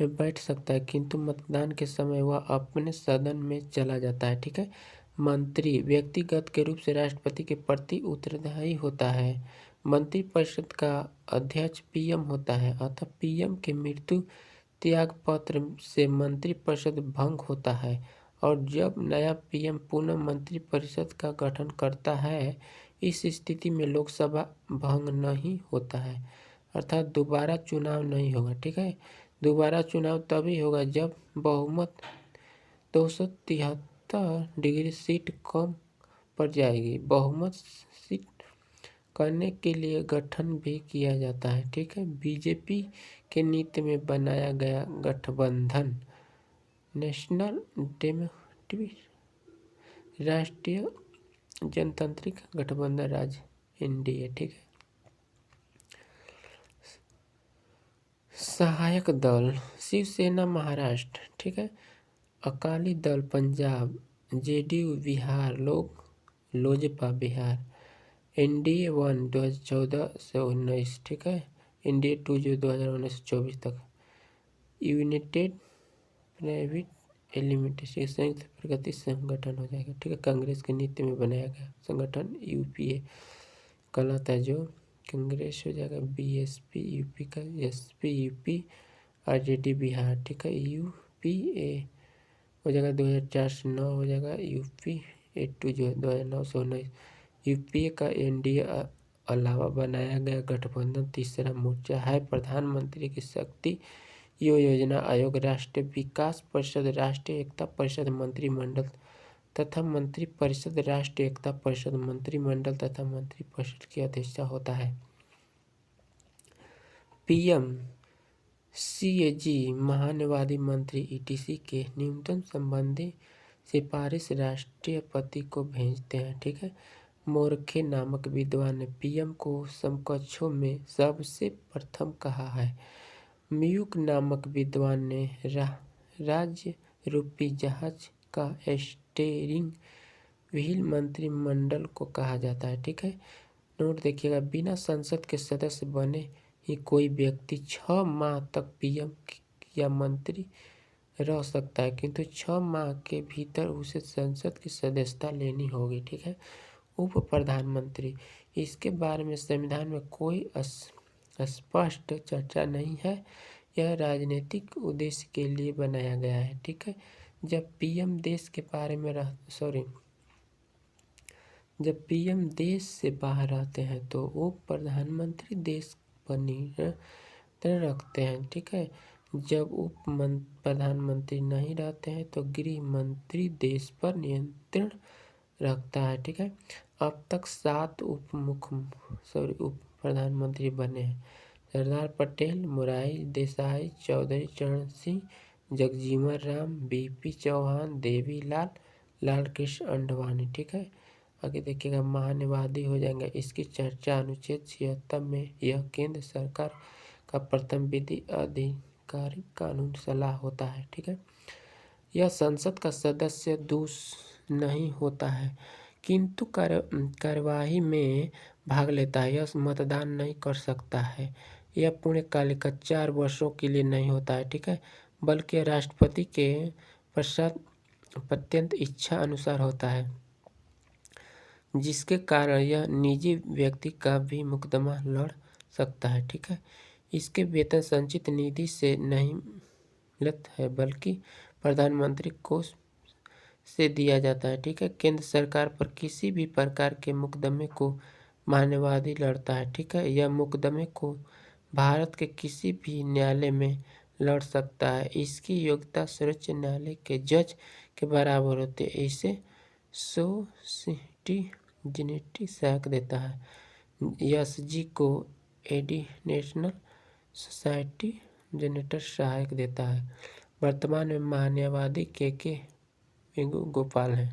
में बैठ सकता है किंतु मतदान के समय वह अपने सदन में चला जाता है। ठीक है। मंत्री व्यक्तिगत के रूप से राष्ट्रपति के प्रति उत्तरदायी होता है। मंत्रिपरिषद का अध्यक्ष पीएम होता है, अतः पीएम के मृत्यु त्याग पत्र से मंत्रिपरिषद भंग होता है और जब नया पीएम पुनः मंत्रिपरिषद का गठन करता है, इस स्थिति में लोकसभा भंग नहीं होता है, अर्थात दोबारा चुनाव नहीं होगा। ठीक है। दोबारा चुनाव तभी होगा जब बहुमत 273 डिग्री सीट कम पड़ जाएगी। बहुमत सीट करने के लिए गठन भी किया जाता है, ठीक है। बीजेपी के नीति में बनाया गया गठबंधन नेशनल डेमोक्रेटिक राष्ट्रीय जनतांत्रिक गठबंधन राज्य एनडीए, ठीक है। सहायक दल शिवसेना महाराष्ट्र, ठीक है। अकाली दल पंजाब, जेडीयू बिहार, लोजपा बिहार, एनडीए 1 2014 से 19, ठीक है। एनडीए 2 जो 2019 से 24 तक, यूनाइटेड प्राइवेट लिमिटेड संयुक्त प्रगति संगठन हो जाएगा, ठीक है। कांग्रेस की नीति में बनाया गया संगठन यूपीए कहलाता है, जो कांग्रेस हो जाएगा। बीएसपी यूपी का, एसपी यूपी, आरजेडी बिहार, ठीक है। यूपीए हो जाएगा 2004 से 9 हो जाएगा। यूपी 2 जो 2009 से 19, यूपीए का एनडीए अलावा बनाया गया गठबंधन तीसरा मोर्चा है। प्रधानमंत्री की शक्ति योजना आयोग, राष्ट्रीय विकास परिषद, राष्ट्रीय एकता परिषद, मंत्रिमंडल तथा मंत्री परिषद, राष्ट्रीय एकता परिषद, मंत्रिमंडल तथा मंत्री परिषद की अध्यक्षता होता है। पीएम सीएजी महान्यायवादी मंत्री ईटीसी के न्यूनतम संबंधी सिफारिश राष्ट्रपति को भेजते हैं, ठीक है। मोरखे नामक विद्वान ने पीएम को समकक्षों में सबसे प्रथम कहा है। म्यूक नामक विद्वान ने राज्य रूपी जहाज का स्टीयरिंग व्हील मंत्रिमंडल को कहा जाता है, ठीक है। नोट देखिएगा, बिना संसद के सदस्य बने ही कोई व्यक्ति 6 माह तक पीएम या मंत्री रह सकता है, किंतु 6 माह के भीतर उसे संसद की सदस्यता लेनी होगी, ठीक है। उप प्रधानमंत्री, इसके बारे में संविधान में कोई स्पष्ट चर्चा नहीं है। यह राजनीतिक उद्देश्य के लिए बनाया गया है, ठीक है। जब पीएम देश से बाहर रहते हैं तो उप प्रधानमंत्री देश पर नियंत्रण रखते हैं, ठीक है। जब उप प्रधानमंत्री नहीं रहते हैं तो गृह मंत्री देश पर नियंत्रण रखता है, ठीक है। अब तक 7 उप प्रधानमंत्री बने हैं। सरदार पटेल, मोरारजी देसाई, चौधरी चरण सिंह, जगजीवन राम, बीपी चौहान, देवीलाल, लालकृष्ण आडवाणी, ठीक है। आगे देखिएगा, महान्यायवादी हो जाएंगे। इसकी चर्चा अनुच्छेद 76 में, यह केंद्र सरकार का प्रथम विधि आधिकारिक कानून सलाह होता है, ठीक है। यह संसद का सदस्य नहीं होता है, किंतु कार्यवाही में भाग लेता है। यह मतदान नहीं कर सकता है। यह पूर्णकालिक 4 वर्षों के लिए नहीं होता है, ठीक है, बल्कि राष्ट्रपति के पश्चात अत्यंत इच्छा अनुसार होता है, जिसके कारण यह निजी व्यक्ति का भी मुकदमा लड़ सकता है, ठीक है। इसके वेतन संचित निधि से नहीं मिलता है, बल्कि प्रधानमंत्री कोष से दिया जाता है, ठीक है। केंद्र सरकार पर किसी भी प्रकार के मुकदमे को महान्यायवादी लड़ता है, ठीक है। यह मुकदमे को भारत के किसी भी न्यायालय में लड़ सकता है। इसकी योग्यता सर्वोच्च न्यायालय के जज के बराबर होती है। इसे सोसिटी सहायक देता है। एसजी को नेशनल सोसाइटी जनरेटर सहायक देता है। वर्तमान में महान्यायवादी के वेणुगोपाल हैं।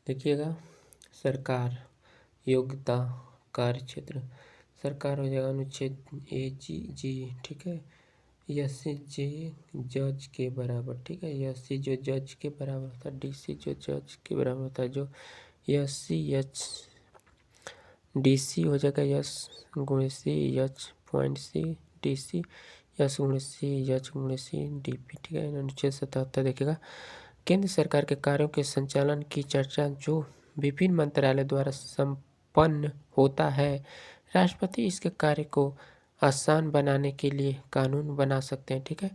देखिएगा, सरकार योग्यता कार्यक्षेत्र, सरकार हो जाएगा अनुच्छेद जी, ठीक है। एससी जज के बराबर, ठीक है। एससी जो जज के बराबर होता है, डीसी जो जज के बराबर होता है, जो एससी एच डीसी हो जाएगा यस गुणे C H point C DC यस गुणे सी एच गुणे सी डीपी, ठीक है। अनुच्छेद 77 देखिएगा, केंद्र सरकार के कार्यों के संचालन की चर्चा जो विभिन्न मंत्रालय द्वारा संपन्न होता है। राष्ट्रपति इसके कार्य को आसान बनाने के लिए कानून बना सकते हैं, ठीक है।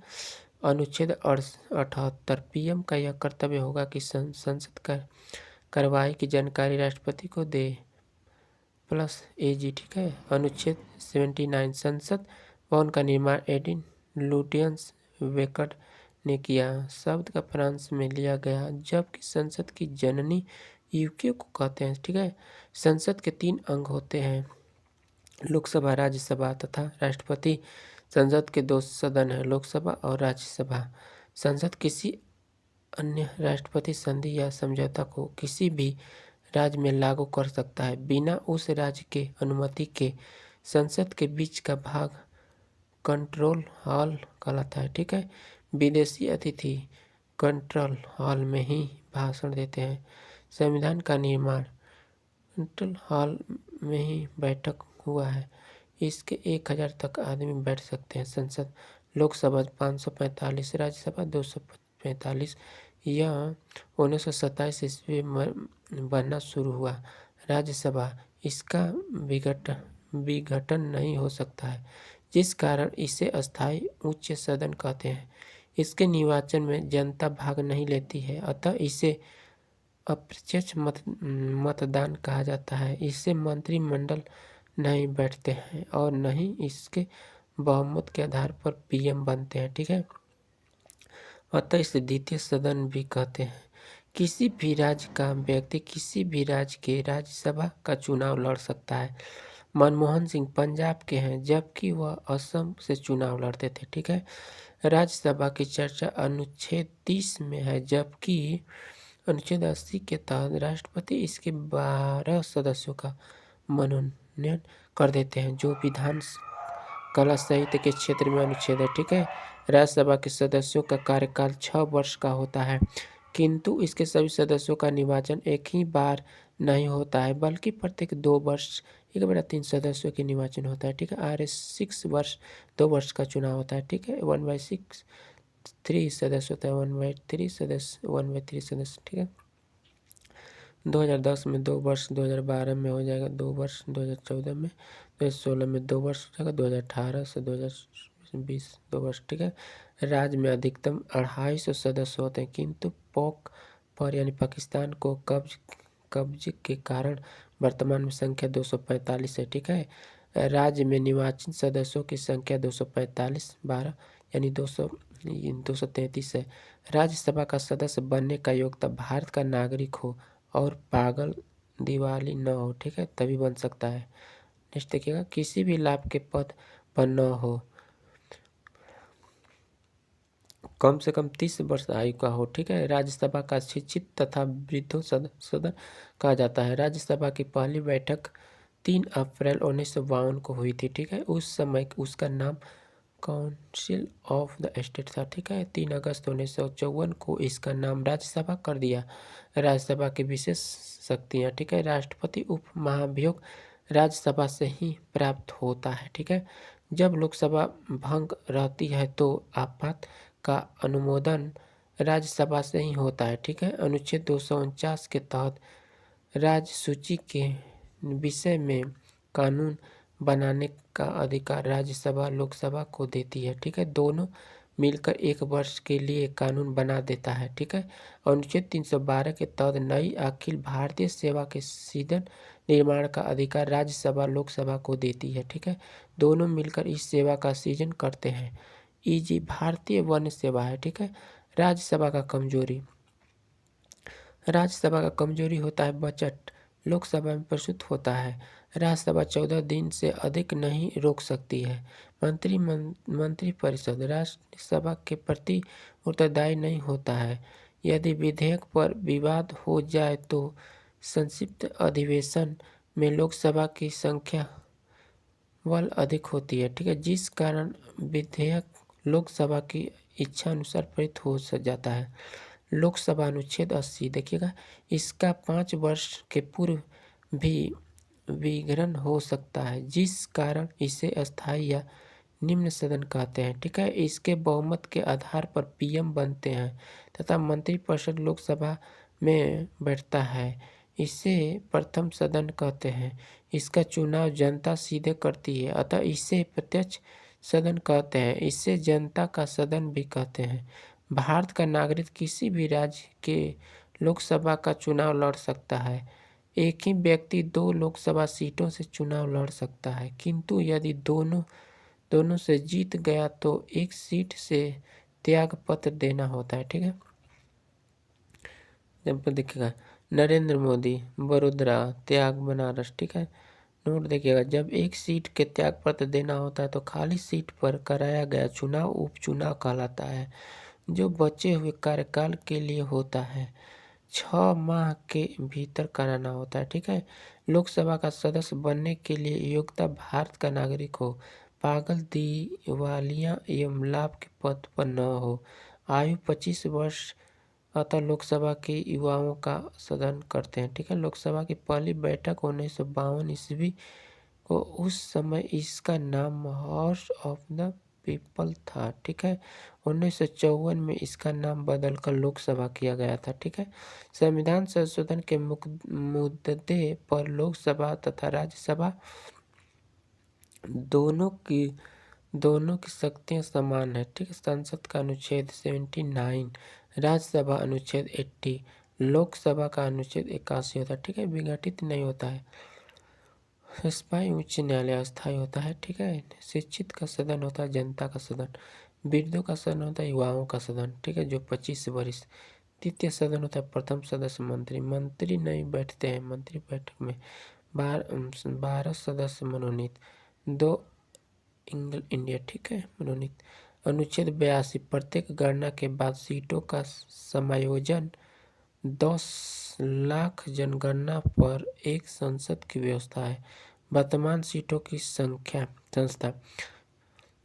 अनुच्छेद 78, पीएम का यह कर्तव्य होगा कि संसद का कार्रवाई की जानकारी राष्ट्रपति को दे प्लस AG, ठीक है। अनुच्छेद 79 संसद भवन का निर्माण एडिन लुटियंस वेकट ने किया। शब्द का फ्रांस में लिया गया, जबकि संसद की जननी यूके को कहते हैं, ठीक है। संसद के 3 अंग होते हैं, लोकसभा, राज्यसभा तथा राष्ट्रपति। संसद के 2 सदन हैं, लोकसभा और राज्यसभा। संसद किसी अन्य राष्ट्रपति संधि या समझौता को किसी भी राज्य में लागू कर सकता है बिना उस राज्य के अनुमति के। संसद के बीच का भाग कंट्रोल हॉल कहलाता है, ठीक है। विदेशी अतिथि कंट्रोल हॉल में ही भाषण देते हैं। संविधान का निर्माण कंट्रोल हॉल में ही बैठक हुआ है। इसके 1000 तक आदमी बैठ सकते हैं। संसद लोकसभा 545, राज्यसभा 245। यह 1927 ईस्वी में बनना शुरू हुआ। राज्यसभा इसका विघटन नहीं हो सकता है, जिस कारण इसे अस्थायी उच्च सदन कहते हैं। इसके निर्वाचन में जनता भाग नहीं लेती है, अतः इसे अप्रत्यक्ष मतदान कहा जाता है। इससे मंत्रिमंडल नहीं बैठते हैं और न ही इसके बहुमत के आधार पर PM बनते हैं, ठीक है। अतः इसे द्वितीय सदन भी कहते हैं। किसी भी राज्य का व्यक्ति किसी भी राज्य के राज्यसभा का चुनाव लड़ सकता है। मनमोहन सिंह पंजाब के हैं, जबकि वह असम से चुनाव लड़ते थे, ठीक है। राज्यसभा की चर्चा अनुच्छेद 30 में है, जबकि अनुच्छेद 80 के तहत राष्ट्रपति इसके 12 सदस्यों का मनोनयन कर देते हैं, जो विधान कला साहित्य के क्षेत्र में अनुच्छेद है, ठीक है। राज्यसभा के सदस्यों का कार्यकाल 6 वर्ष का होता है, किंतु इसके सभी सदस्यों का निर्वाचन एक ही बार नहीं होता है, बल्कि प्रत्येक 2 वर्ष 1/3 सदस्यों के निर्वाचन होता है, ठीक है। RS 6 वर्ष 2 वर्ष का चुनाव होता है, ठीक है। 1/6 3 सदस्य होता है, 1/3 सदस्य 1/3 सदस्य, ठीक है। 2010 में 2 वर्ष, 2012 में हो जाएगा 2 वर्ष, 2014 में, 2016 में 2 वर्ष हो जाएगा, 2018 से 2020 2 वर्ष, ठीक है। राज्य में अधिकतम 250 सदस्य होते हैं, किंतु पोक पर यानी पाकिस्तान को कब्जे के कारण वर्तमान में संख्या 245 है, ठीक है। राज्य में निर्वाचित सदस्यों की संख्या 245 12 यानी 233 है। राज्यसभा का सदस्य बनने का योग्यता भारत का नागरिक हो और पागल दिवाली न हो, ठीक है, तभी बन सकता है। नेक्स्ट देखिएगा, किसी भी लाभ के पद पर न हो, कम से कम 30 वर्ष आयु का हो, ठीक है। राज्यसभा का शिक्षित तथा वृद्धों सदन कहा जाता है। राज्यसभा की पहली बैठक 3 अप्रैल 1952 को हुई थी, ठीक है। उस समय उसका नाम काउंसिल ऑफ द स्टेट था, ठीक है। 3 अगस्त 1954 को इसका नाम राज्यसभा कर दिया। राज्यसभा की विशेष शक्तियाँ, ठीक है। राष्ट्रपति उप महाभियोग राज्यसभा से ही प्राप्त होता है, ठीक है। जब लोकसभा भंग रहती है तो आपात का अनुमोदन राज्यसभा से ही होता है, ठीक है। अनुच्छेद 249 के तहत राज्य सूची के विषय में कानून बनाने का अधिकार राज्यसभा लोकसभा को देती है, ठीक है। दोनों मिलकर 1 वर्ष के लिए कानून बना देता है, ठीक है। अनुच्छेद 312 के तहत नई अखिल भारतीय सेवा के सृजन निर्माण का अधिकार राज्यसभा लोकसभा को देती है, ठीक है। दोनों मिलकर इस सेवा का सृजन करते हैं। EG भारतीय वन सेवा है, ठीक है। राज्यसभा का कमजोरी होता है बजट लोकसभा में प्रस्तुत होता है। राज्यसभा 14 दिन से अधिक नहीं रोक सकती है। मंत्रिपरिषद राज्यसभा के प्रति उत्तरदायी नहीं होता है। यदि विधेयक पर विवाद हो जाए तो संक्षिप्त अधिवेशन में लोकसभा की संख्या बल अधिक होती है, ठीक है, जिस कारण विधेयक लोकसभा की इच्छा अनुसार पारित हो जाता है। लोकसभा अनुच्छेद 80 देखिएगा, इसका 5 वर्ष के पूर्व भी विघटन हो सकता है, जिस कारण इसे अस्थायी या निम्न सदन कहते हैं, ठीक है। इसके बहुमत के आधार पर PM बनते हैं तथा मंत्रिपरिषद लोकसभा में बैठता है। इसे प्रथम सदन कहते हैं। इसका चुनाव जनता सीधे करती है, अतः इसे प्रत्यक्ष सदन कहते हैं। इसे जनता का सदन भी कहते हैं। भारत का नागरिक किसी भी राज्य के लोकसभा का चुनाव लड़ सकता है। एक ही व्यक्ति 2 लोकसभा सीटों से चुनाव लड़ सकता है, किंतु यदि दोनों से जीत गया तो एक सीट से त्यागपत्र देना होता है। ठीक है, जब देखिएगा नरेंद्र मोदी वडोदरा त्याग बनारस। ठीक है, नोट देखिएगा, जब एक सीट के त्यागपत्र देना होता है तो खाली सीट पर कराया गया चुनाव उपचुनाव कहलाता है, जो बचे हुए कार्यकाल के लिए होता है। 6 माह के भीतर कराना होता है। ठीक है, लोकसभा का सदस्य बनने के लिए योग्यता भारत का नागरिक हो, पागल, दिवालिया एवं लाभ के पद पर न हो, आयु 25 वर्ष, अतः लोकसभा के युवाओं का सदन करते हैं। ठीक है, लोकसभा की पहली बैठक 1952 ईस्वी को, उस समय इसका नाम हाउस ऑफ द पीपल था। ठीक है, 1954 में इसका नाम बदलकर लोकसभा किया गया था। ठीक है, संविधान संशोधन के मुद्दे पर लोकसभा तथा राज्यसभा दोनों की शक्तियां समान है। ठीक है, संसद का अनुच्छेद 79, राज्यसभा अनुच्छेद 80, लोकसभा का अनुच्छेद 81 होता है। ठीक है, विघटित नहीं होता है। स्थायी उच्च न्यायालय अस्थायी होता है। ठीक है, शिक्षित का सदन होता है जनता का सदन, वृद्धों का सदन होता है युवाओं का सदन। ठीक है, जो 25 वर्ष। द्वितीय सदन होता है प्रथम सदस्य मंत्री नहीं बैठते हैं। मंत्री बैठक में 12 सदस्य मनोनीत, 2 इंडिया। ठीक है, मनोनीत। अनुच्छेद 82, प्रत्येक गणना के बाद सीटों का समायोजन 10 लाख जनगणना पर एक संसद की व्यवस्था है। वर्तमान सीटों की संस्था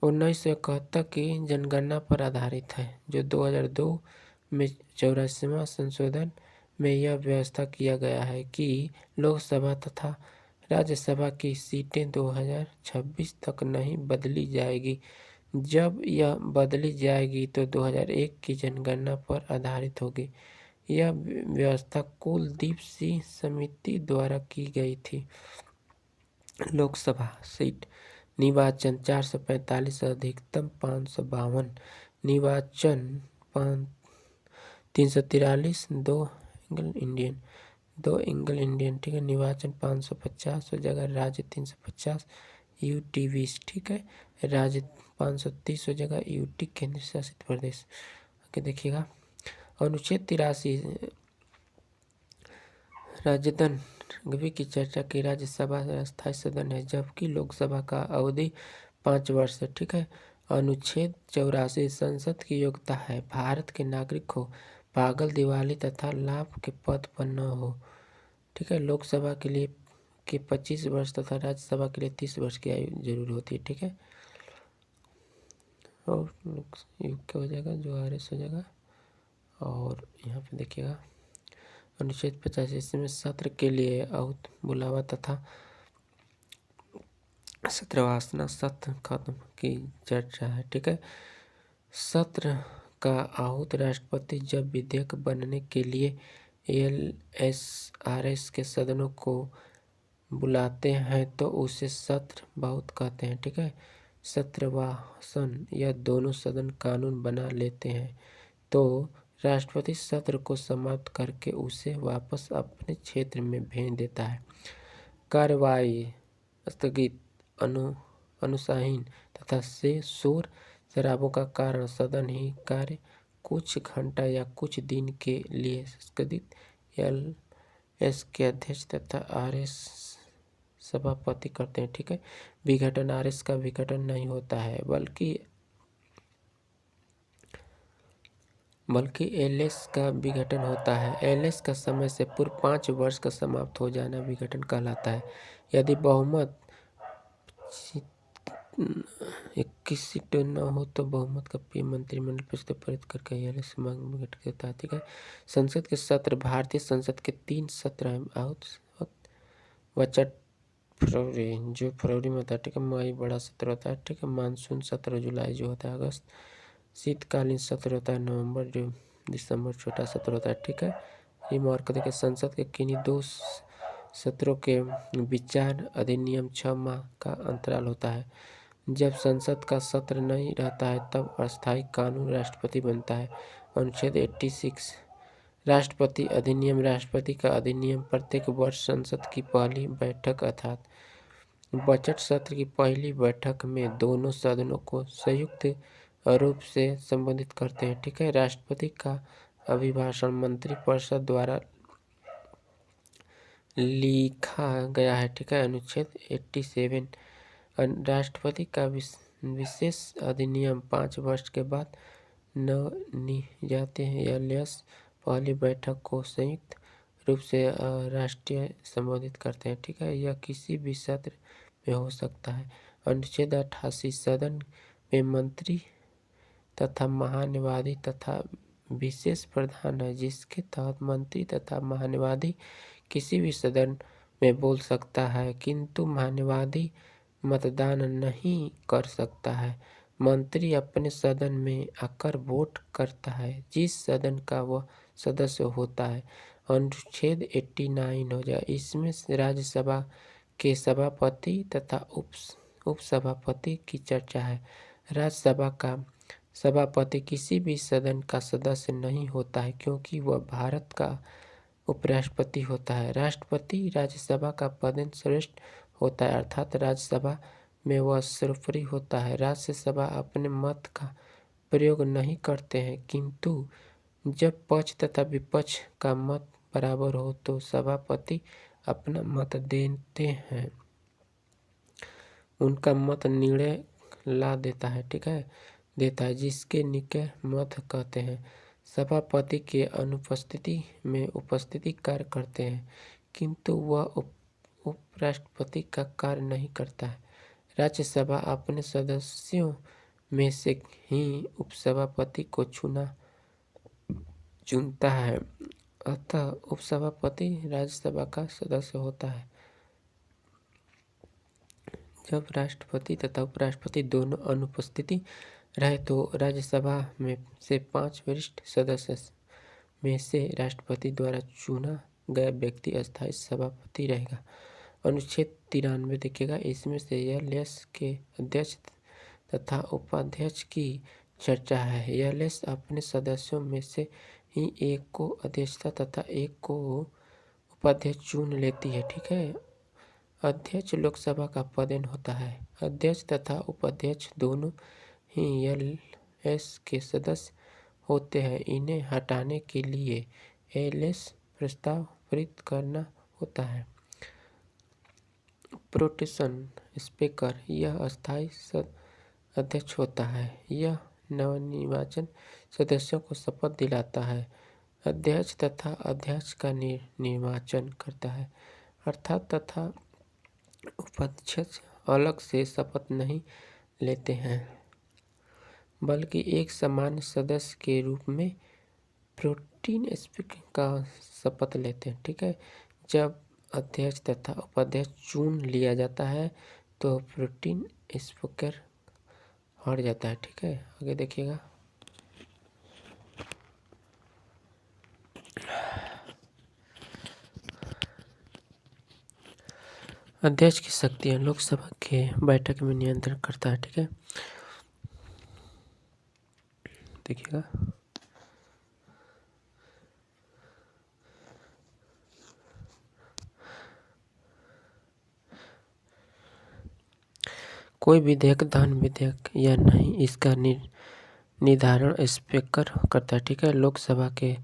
1971 की जनगणना पर आधारित है, जो 2002 में 84वां संशोधन में यह व्यवस्था किया गया है कि लोकसभा तथा राज्यसभा की सीटें 2026 तक नहीं बदली जाएगी। जब यह बदली जाएगी तो 2001 की जनगणना पर आधारित होगी। यह व्यवस्था कुलदीप सिंह समिति द्वारा की गई थी। लोकसभा सीट निर्वाचन 445, अधिकतम 552, निर्वाचन 343, 2 एंग्लो इंडियन। ठीक है, निर्वाचन 550 हो जाएगा, राज्य 350, यूटी 20। ठीक है, राज्य 530 हो जाएगा, यूटी केंद्र शासित प्रदेश। आगे देखिएगा, अनुच्छेद 83, राजदंड की चर्चा की। राज्यसभा अस्थायी सदन है, जबकि लोकसभा का अवधि 5 वर्ष है। ठीक है, अनुच्छेद 84, संसद की योग्यता है भारत के नागरिक हो, पागल, दिवाली तथा लाभ के पद पर न हो। ठीक है, लोकसभा के लिए 25 वर्ष तथा राज्यसभा के लिए 30 वर्ष की आयु जरूर होती है। ठीक है, और युग क्या हो जाएगा, जो RS हो जाएगा। और यहाँ पे देखिएगा अनुच्छेद 50, इसमें सत्र के लिए आहूत बुलावा तथा सत्रवासना सत्र खत्म की चर्चा है। ठीक है, सत्र का आहूत राष्ट्रपति जब विधेयक बनने के लिए LSRS के सदनों को बुलाते हैं तो उसे सत्र बहुत कहते हैं। ठीक है, सत्रवासन यह दोनों सदन कानून बना लेते हैं तो राष्ट्रपति सत्र को समाप्त करके उसे वापस अपने क्षेत्र में भेज देता है। कार्रवाई स्थगित, अनुसाहीन तथा से शोर शराबों का कारण सदन ही कार्य कुछ घंटा या कुछ दिन के लिए स्थगित LS के अध्यक्ष तथा RS सभापति करते हैं। ठीक है, विघटन RS का विघटन नहीं होता है, बल्कि LS का विघटन होता है। LS का समय से पूर्व 5 वर्ष का समाप्त हो जाना विघटन कहलाता है। यदि बहुमत 21 सीटें न हो तो बहुमत का मंत्रिमंडल परिषद पारित करके LS विघटन करता है। ठीक है, संसद के सत्र, भारतीय संसद के 3 सत्र हैं। बजट फरवरी, जो फरवरी में होता है। ठीक है, मई बड़ा सत्र होता है। ठीक है, मानसून सत्र जुलाई जो होता है अगस्त, शीतकालीन सत्र होता है नवंबर, जो दिसंबर छोटा सत्र होता है। ठीक है, रिमार्क देखिए, संसद के किन्हीं 2 सत्रों के विचार अधिनियम 6 माह का अंतराल होता है। जब संसद का सत्र नहीं रहता है तब अस्थायी कानून राष्ट्रपति बनता है। अनुच्छेद 86, राष्ट्रपति अधिनियम। राष्ट्रपति का अधिनियम प्रत्येक वर्ष संसद की पहली बैठक अर्थात बजट सत्र की पहली बैठक में दोनों सदनों को संयुक्त रूप से संबोधित करते हैं। ठीक है। राष्ट्रपति का अभिभाषण मंत्रिपरिषद द्वारा लिखा गया है। ठीक है। अनुच्छेद 87। राष्ट्रपति का विशेष अधिनियम 5 वर्ष के बाद नव जाते हैं। यह पहली बैठक को संयुक्त रूप से राष्ट्रीय संबोधित करते हैं। ठीक है। यह किसी भी सत्र में हो सकता है। अनुच्छेद 88 सदन में मंत्री तथा महान्यायवादी तथा विशेष प्रावधान है जिसके तहत मंत्री तथा महान्यायवादी किसी भी सदन में बोल सकता है किंतु महान्यायवादी मतदान नहीं कर सकता है। मंत्री अपने सदन में आकर वोट करता है जिस सदन का वह सदस्य होता है। अनुच्छेद 89 हो जाए। इसमें राज्यसभा के सभापति तथा उपसभापति की चर्चा है। राज्यसभा का सभापति किसी भी सदन का सदस्य नहीं होता है क्योंकि वह भारत का उपराष्ट्रपति होता है। राष्ट्रपति राज्यसभा का पदेन श्रेष्ठ होता है अर्थात राज्यसभा में वह सर्वोपरि होता है। राज्यसभा अपने मत का प्रयोग नहीं करते हैं किंतु जब पक्ष तथा विपक्ष का मत बराबर हो तो सभापति अपना मत देते हैं। उनका मत निर्णय ला देता है। ठीक है। देता है जिसके निकाय मत कहते हैं। सभापति के अनुपस्थिति में उपस्थिति कार्य करते हैं किंतु वह उपराष्ट्रपति का कार्य नहीं करता है। राज्यसभा अपने सदस्यों में से ही उपसभापति को चुनता है अतः उपसभापति राज्यसभा का सदस्य होता है। जब राष्ट्रपति तथा उपराष्ट्रपति दोनों अनुपस्थिति रहे तो राज्यसभा में से 5 वरिष्ठ सदस्य में से राष्ट्रपति द्वारा चुना गया व्यक्ति अस्थायी सभापति रहेगा। अनुच्छेद 93 देखिएगा। इसमें से यह के अध्यक्ष तथा उपाध्यक्ष की चर्चा है। यह अपने सदस्यों में से ही एक को अध्यक्षता तथा एक को उपाध्यक्ष चुन लेती है। ठीक है। अध्यक्ष लोकसभा का पदेन होता है। अध्यक्ष तथा उपाध्यक्ष दोनों ही एलएस के सदस्य होते हैं। इन्हें हटाने के लिए एलएस प्रस्ताव पारित करना होता है। प्रोटेशन स्पीकर यह अस्थायी अध्यक्ष होता है। यह नवनिर्वाचित सदस्यों को शपथ दिलाता है। अध्यक्ष तथा अध्यक्ष का निर्वाचन करता है अर्थात तथा उपाध्यक्ष अलग से शपथ नहीं लेते हैं बल्कि एक सामान्य सदस्य के रूप में प्रोटेम स्पीकर का शपथ लेते हैं। ठीक है। जब अध्यक्ष तथा उपाध्यक्ष चुन लिया जाता है तो प्रोटेम स्पीकर हट जाता है। ठीक है। आगे देखिएगा। अध्यक्ष की शक्तियां लोकसभा के बैठक में नियंत्रण करता है। ठीक है। देखिएगा। कोई विधेयक धन विधेयक या नहीं इसका निर्धारण स्पीकर करता है। ठीक है। लोकसभा के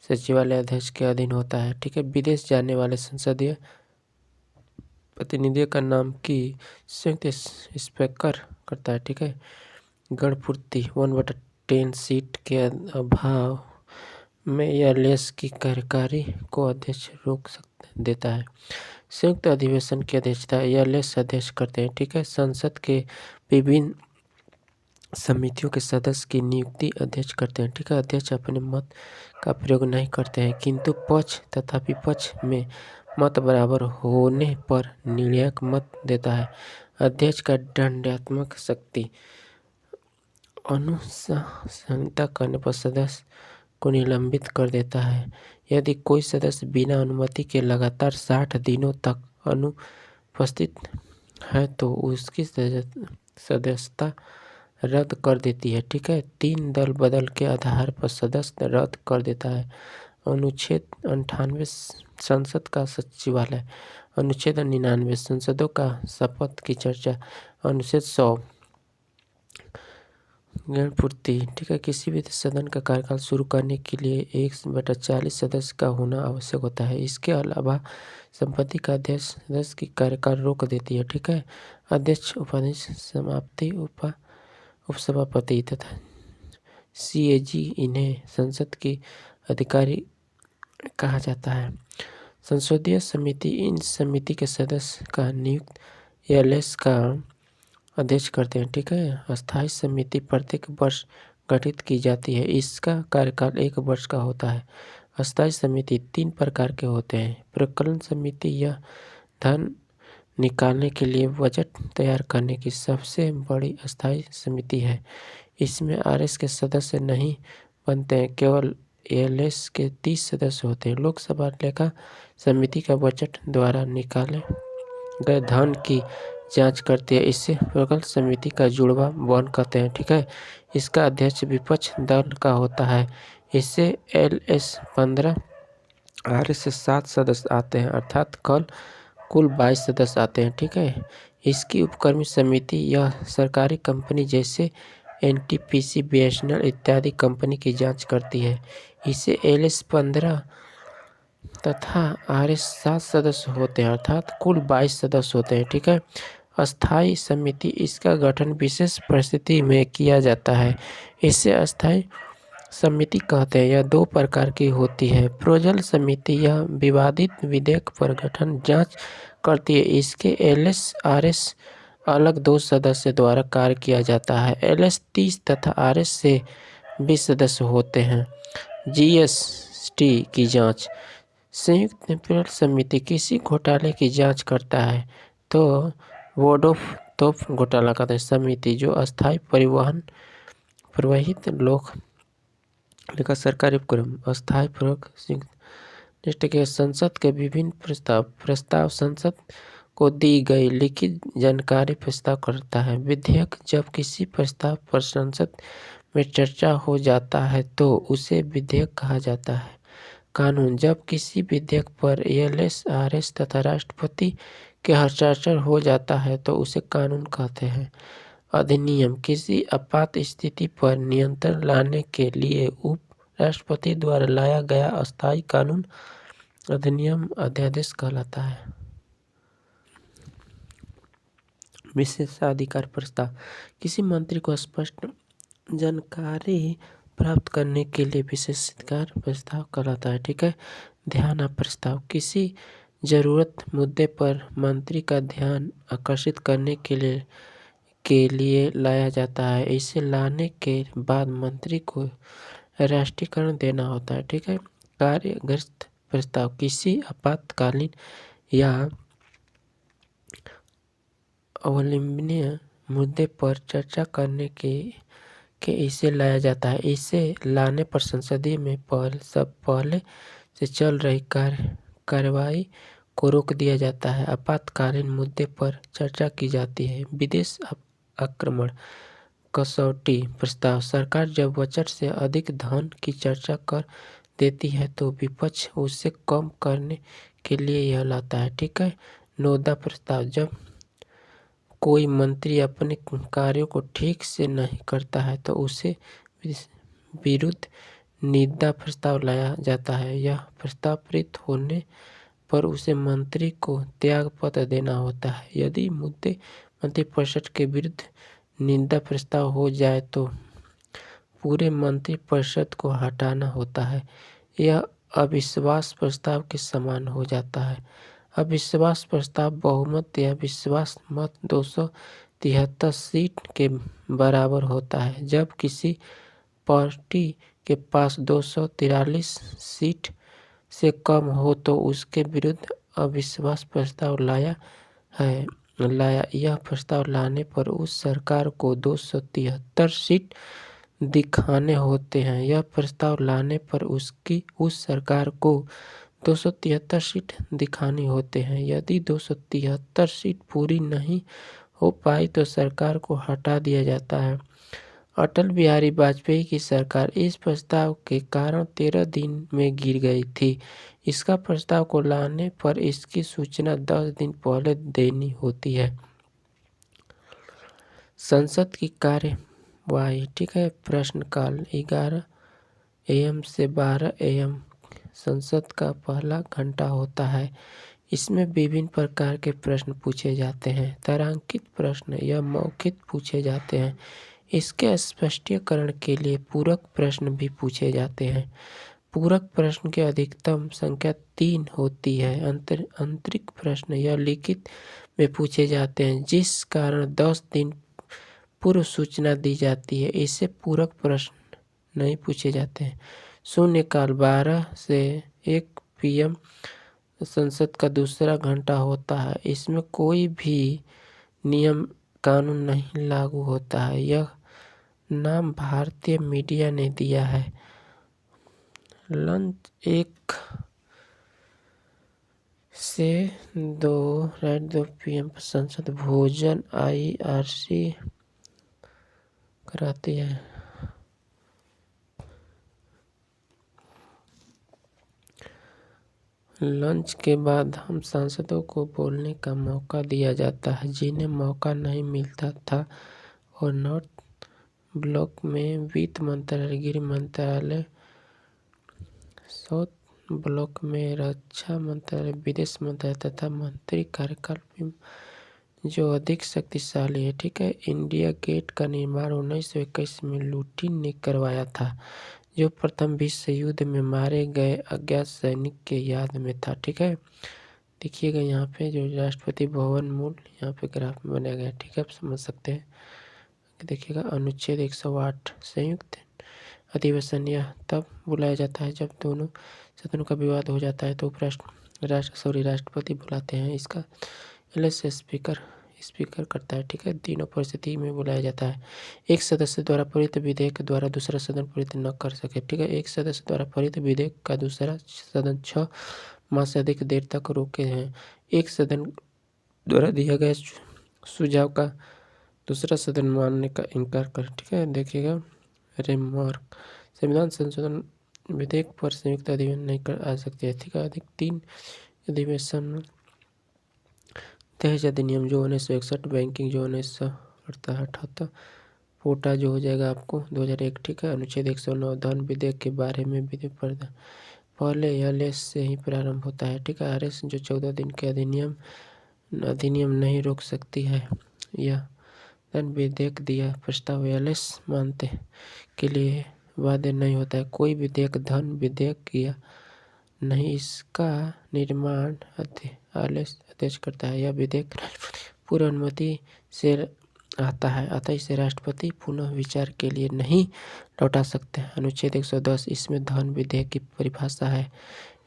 सचिवालय अध्यक्ष के अधीन होता है। ठीक है। विदेश जाने वाले संसदीय प्रतिनिधियों का नाम की संयुक्त स्पीकर करता है। ठीक है। गणपूर्ति 1/10 सीट के अभाव में यह की कार्यकारी को अध्यक्ष रोक देता है। संयुक्त अधिवेशन की अध्यक्षता यह अध्यक्ष करते हैं। ठीक है। संसद के विभिन्न समितियों के सदस्य की नियुक्ति अध्यक्ष करते हैं। ठीक है। अध्यक्ष अपने मत का प्रयोग नहीं करते हैं किंतु पक्ष तथा विपक्ष में मत बराबर होने पर निर्णायक मत देता है। अध्यक्ष का दंडात्मक शक्ति अनुशंसा करने पर सदस्य को निलंबित कर देता है। यदि कोई सदस्य बिना अनुमति के लगातार 60 दिनों तक अनुपस्थित है तो उसकी सदस्यता रद्द कर देती है। ठीक है। 3 दल बदल के आधार पर सदस्य रद्द कर देता है। अनुच्छेद 98 संसद का सचिवालय, अनुच्छेद 99 संसदों का शपथ की चर्चा, अनुच्छेद 100 पूर्ति। ठीक है, किसी भी सदन का कार्यकाल शुरू करने के लिए 1/40 सदस्य का होना आवश्यक होता है। इसके अलावा संपत्ति का अध्यक्ष सदस्य की कार्यकाल रोक देती है। ठीक है, अध्यक्ष, उपाध्यक्ष, समाप्ति, उपसभापति तथा सीएजी इन्हें संसद की अधिकारी कहा जाता है। संसदीय समिति, इन समिति के सदस्य का नियुक्त एलएस का अध्यक्ष करते हैं। ठीक है, अस्थायी समिति प्रत्येक वर्ष गठित की जाती है। इसका कार्यकाल 1 वर्ष का होता है। अस्थायी समिति 3 प्रकार के होते हैं। प्रकलन समिति, यह धन निकालने के लिए बजट तैयार करने की सबसे बड़ी अस्थायी समिति है। इसमें आरएस के सदस्य नहीं बनते हैं, केवल एलएस के 30 सदस्य होते हैं। लोकसभा लेखा समिति का बजट द्वारा निकाले गए धन की जांच करती है। इसे प्रकलन समिति का जुड़वा बॉन्ड कहते हैं। ठीक है, इसका अध्यक्ष विपक्ष दल का होता है। इससे एलएस 15, आरएस से 7 सदस्य आते हैं, अर्थात कुल 22 सदस्य आते हैं। ठीक है, इसकी उपक्रमी समिति, यह सरकारी कंपनी जैसे एनटीपीसी, बीएसएनएल इत्यादि कंपनी की जांच करती है। इसे एलएस 15 तथा आरएस 7 सदस्य होते हैं, अर्थात कुल 22 सदस्य होते हैं। ठीक है, अस्थायी समिति, इसका गठन विशेष परिस्थिति में किया जाता है। इसे अस्थायी समिति कहते हैं। यह 2 प्रकार की होती है। प्रोजल समिति, यह विवादित विधेयक पर गठन जांच करती है। इसके एलएस, आरएस अलग 2 सदस्य द्वारा कार्य किया जाता है। एलएस 30 तथा आरएस से 20 सदस्य होते हैं। जीएसटी की जांच, संयुक्त निपीड़न समिति किसी घोटाले की जांच करता है तो बोर्ड ऑफ तोप घोटाला कहते हैं। समिति, जो अस्थायी प्रवाहित लोक लेखा सरकारी उपक्रम, अस्थायी संयुक्त के संसद के विभिन्न प्रस्ताव संसद को दी गई लिखित जानकारी प्रस्ताव करता है। विधेयक, जब किसी प्रस्ताव पर संसद में चर्चा हो जाता है तो उसे विधेयक कहा जाता है। कानून, जब किसी विधेयक पर एलएस, आरएस तथा राष्ट्रपति के हस्ताक्षर हो जाता है तो उसे कानून कहते हैं। अधिनियम, किसी आपात स्थिति पर नियंत्रण लाने के लिए उप राष्ट्रपति द्वारा लाया गया अस्थायी कानून अधिनियम अध्यादेश कहलाता है। विशेषाधिकार प्रस्ताव, किसी मंत्री को स्पष्ट जानकारी प्राप्त करने के लिए विशेषाधिकार प्रस्ताव कहलाता है। ठीक है, ध्यान प्रस्ताव, किसी जरूरत मुद्दे पर मंत्री का ध्यान आकर्षित करने के लिए लाया जाता है। इसे लाने के बाद मंत्री को राष्ट्रीयकरण देना होता है। ठीक है, कार्यग्रस्त प्रस्ताव, किसी आपातकालीन या अवलंबनीय मुद्दे पर चर्चा करने के इसे लाया जाता है। इसे लाने पर संसदीय में पहले से चल रही कार्यवाही को रोक दिया जाता है। आपातकालीन मुद्दे पर चर्चा की जाती है। विदेश आक्रमण कसौटी प्रस्ताव, सरकार जब बजट से अधिक धन की चर्चा कर देती है तो विपक्ष उसे कम करने के लिए यह लाता है। ठीक है, नोदा प्रस्ताव, जब कोई मंत्री अपने कार्यों को ठीक से नहीं करता है तो उसे विरुद्ध निंदा प्रस्ताव लाया जाता है। यह प्रस्ताव पारित होने पर उसे मंत्री को त्यागपत्र देना होता है। यदि मुद्दे मंत्रिपरिषद के विरुद्ध निंदा प्रस्ताव हो जाए तो पूरे मंत्रिपरिषद को हटाना होता है। यह अविश्वास प्रस्ताव के समान हो जाता है। अविश्वास प्रस्ताव बहुमत या विश्वास मत 273 सीट के बराबर होता है। जब किसी पार्टी के पास 243 सीट से कम हो तो उसके विरुद्ध अविश्वास प्रस्ताव लाया। यह प्रस्ताव लाने पर उस सरकार को 273 सीट दिखाने होते हैं। यह प्रस्ताव लाने पर उस सरकार को 273 सीट दिखानी होते हैं। यदि 273 सीट पूरी नहीं हो पाई तो सरकार को हटा दिया जाता है। अटल बिहारी वाजपेयी की सरकार इस प्रस्ताव के कारण 13 दिन में गिर गई थी। इसका प्रस्ताव को लाने पर इसकी सूचना 10 दिन पहले देनी होती है। संसद की कार्यवाही, ठीक है। प्रश्नकाल 11 AM से 12 AM संसद का पहला घंटा होता है। इसमें विभिन्न प्रकार के प्रश्न पूछे जाते हैं। तारांकित प्रश्न या मौखिक पूछे जाते हैं। इसके स्पष्टीकरण के लिए पूरक प्रश्न भी पूछे जाते हैं। पूरक प्रश्न की अधिकतम संख्या 3 होती है। आंतरिक प्रश्न या लिखित में पूछे जाते हैं, जिस कारण 10 दिन पूर्व सूचना दी जाती है। इससे पूरक प्रश्न नहीं पूछे जाते हैं। शून्यकाल 12 से 1 PM संसद का दूसरा घंटा होता है। इसमें कोई भी नियम कानून नहीं लागू होता है। यह नाम भारतीय मीडिया ने दिया है। लंच 1 से 2 PM पर संसद भोजन IRC कराती है। लंच के बाद हम सांसदों को बोलने का मौका दिया जाता है, जिन्हें मौका नहीं मिलता था। और नॉर्थ ब्लॉक में वित्त मंत्रालय, गृह मंत्रालय, साउथ ब्लॉक में रक्षा मंत्रालय, विदेश मंत्रालय तथा मंत्री कार्यकाल जो अधिक शक्तिशाली है, ठीक है। इंडिया गेट का निर्माण 1921 में लुटिन ने करवाया था, जो प्रथम विश्व युद्ध में मारे गए अज्ञात सैनिक के याद में था, ठीक है। देखिएगा यहाँ पे जो राष्ट्रपति भवन मूल यहाँ पे ग्राफ में बनाया गया है, ठीक है, आप समझ सकते हैं। देखिएगा अनुच्छेद 108 संयुक्त अधिवेशन यह तब बुलाया जाता है जब दोनों सदनों का विवाद हो जाता है, तो राष्ट्रपति बुलाते हैं। इसका एलएस स्पीकर करता है, ठीक है। तीनों परिस्थिति में बुलाया जाता है। एक सदस्य द्वारा पारित विधेयक द्वारा दूसरा सदन पारित न कर सके, ठीक है। एक सदस्य द्वारा पारित विधेयक का दूसरा सदन 6 माह से अधिक देर तक रोके हैं। एक सदन द्वारा दिया गया सुझाव का दूसरा सदन मानने का इनकार कर, ठीक है। देखिएगा रिमार्क, संविधान संशोधन विधेयक पर संयुक्त अधिवेशन नहीं कर आ सकती है, ठीक है। अधिक 3 अधिवेशन दहेज अधिनियम जो 1961, बैंकिंग जो 1978, पोटा जो हो जाएगा आपको 2001, ठीक है। अनुच्छेद 109 धन विधेयक के बारे में विधि पहले एलएस से ही प्रारंभ होता है, ठीक है। RS जो 14 दिन के अधिनियम नहीं रोक सकती है। यह धन विधेयक दिया प्रस्ताव एलएस मानते के लिए बाध्य नहीं होता है। कोई विधेयक धन विधेयक या नहीं, इसका निर्माण अध्यक्ष करता है। यह विधेयक पूर्व अनुमति से आता है, अतः इसे राष्ट्रपति पुनः विचार के लिए नहीं लौटा सकते हैं। अनुच्छेद 110 इसमें धन विधेयक की परिभाषा है।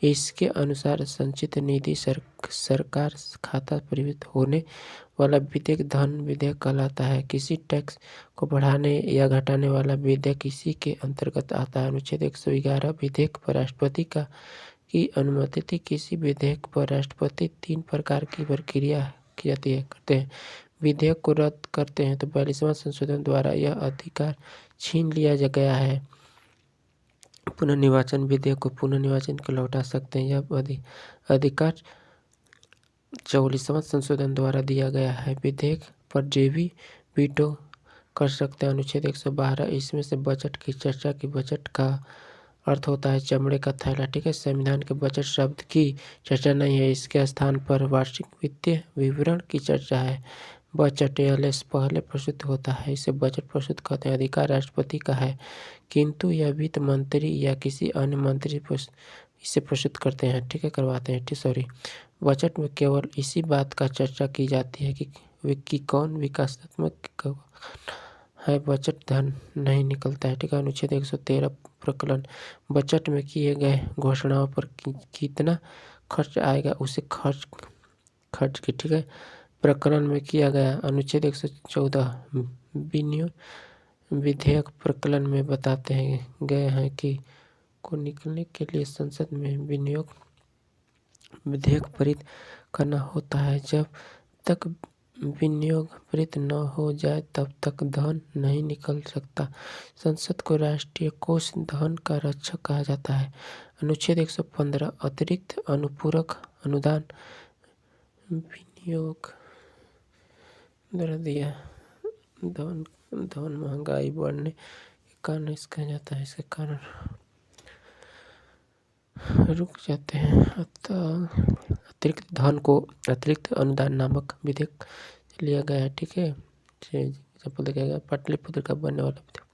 इसके अनुसार संचित निधि सरकार खाता परिवर्तित होने वाला विधेयक धन विधेयक कहलाता है। किसी टैक्स को बढ़ाने या घटाने वाला विधेयक इसी के अंतर्गत आता है। अनुच्छेद 111 विधेयक पर राष्ट्रपति की अनुमति थी। किसी विधेयक पर राष्ट्रपति 3 प्रकार की प्रक्रिया की जाती है करते हैं। विधेयक को रद्द करते हैं तो 42वां संशोधन द्वारा यह अधिकार छीन लिया गया है। पुनर्निर्वाचन विधेयक को पुनर्निर्वाचन को लौटा सकते हैं। यह अधिकार 44वां संशोधन द्वारा दिया गया है। विधेयक पर जेबी वीटो कर सकते हैं। अनुच्छेद 112 इसमें से बजट की चर्चा की बजट का अर्थ होता है चमड़े का थैला, ठीक है। संविधान के बजट शब्द की चर्चा नहीं है, इसके स्थान पर वार्षिक वित्तीय विवरण की चर्चा है। बजट एलएस पहले प्रस्तुत होता है, इसे बजट प्रस्तुत कहते हैं। अधिकार राष्ट्रपति का है, किंतु यह वित्त मंत्री या किसी अन्य मंत्री इसे प्रस्तुत करते हैं, ठीक है, करवाते हैं, सॉरी। बजट में केवल इसी बात का चर्चा की जाती है कि कौन विकासात्मक है। बजट धन नहीं निकलता है, ठीक है। अनुच्छेद 113 प्रकलन बजट में किए गए घोषणाओं पर कितना खर्च आएगा उसे खर्च की, ठीक है, प्रकरण में किया गया। अनुच्छेद 114 विधेयक प्रकलन में बताते हैं गए हैं कि को निकलने के लिए संसद में विधेयक पारित करना होता है। जब तक विनियोगकृत न हो जाए तब तक धन नहीं निकल सकता। संसद को राष्ट्रीय कोष धन का रक्षक कहा जाता है। अनुच्छेद 115 अतिरिक्त अनुपूरक अनुदान विनियोग द्वारा दिया धन महंगाई बढ़ने के कारण इसका जाता है, इसके कारण रुक जाते हैं। अतः अतिरिक्त धन को अतिरिक्त अनुदान नामक विधेयक लिया गया है। ठीक है, एग्जाम्पल देखिएगा, पाटलिपुत्र का बनने वाला विधेयक।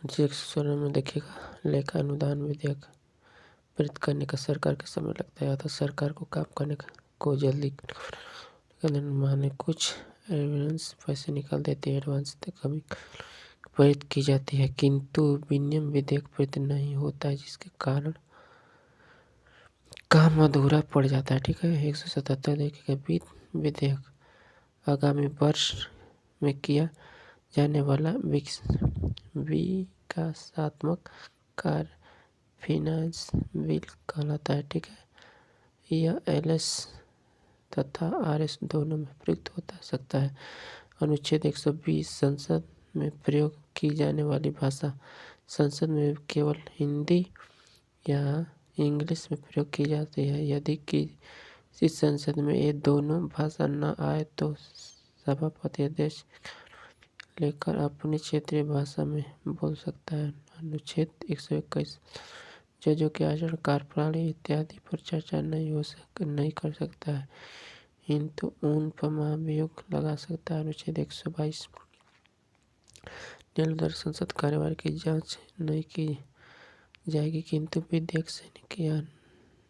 116 में देखिएगा, लेखा अनुदान विधेयक पारित करने का सरकार के समय लगता है, अतः सरकार को काम करने को जल्दी माने कुछ एडवांस पैसे निकाल देते हैं, एडवांस कभी पारित की जाती है, किंतु विनिमय विधेयक पारित नहीं होता है, जिसके कारण काम अधूरा पड़ जाता है। ठीक है, 177 देखिएगा, वित्त विधेयक आगामी वर्ष में किया जाने वाला विकासात्मक कार्य फाइनेंस बिल कहलाता है। ठीक है, यह एलएस तथा आरएस दोनों में प्रयुक्त होता सकता है। अनुच्छेद 120 संसद में प्रयोग की जाने वाली भाषा संसद में केवल हिंदी या इंग्लिश में प्रयोग की जाती है। यदि किसी संसद में ये दोनों भाषा न आए तो सभापति आदेश लेकर अपनी क्षेत्रीय भाषा में बोल सकता है। अनुच्छेद 121 जजों के आचरण, कार्यप्रणाली इत्यादि पर चर्चा नहीं कर सकता है, किंतु उन पर महाभियोग लगा सकता है। अनुच्छेद 122 न्यायालय द्वारा संसद कार्यवाही की जांच नहीं की जाएगी, किंतु विधेयक सैनिक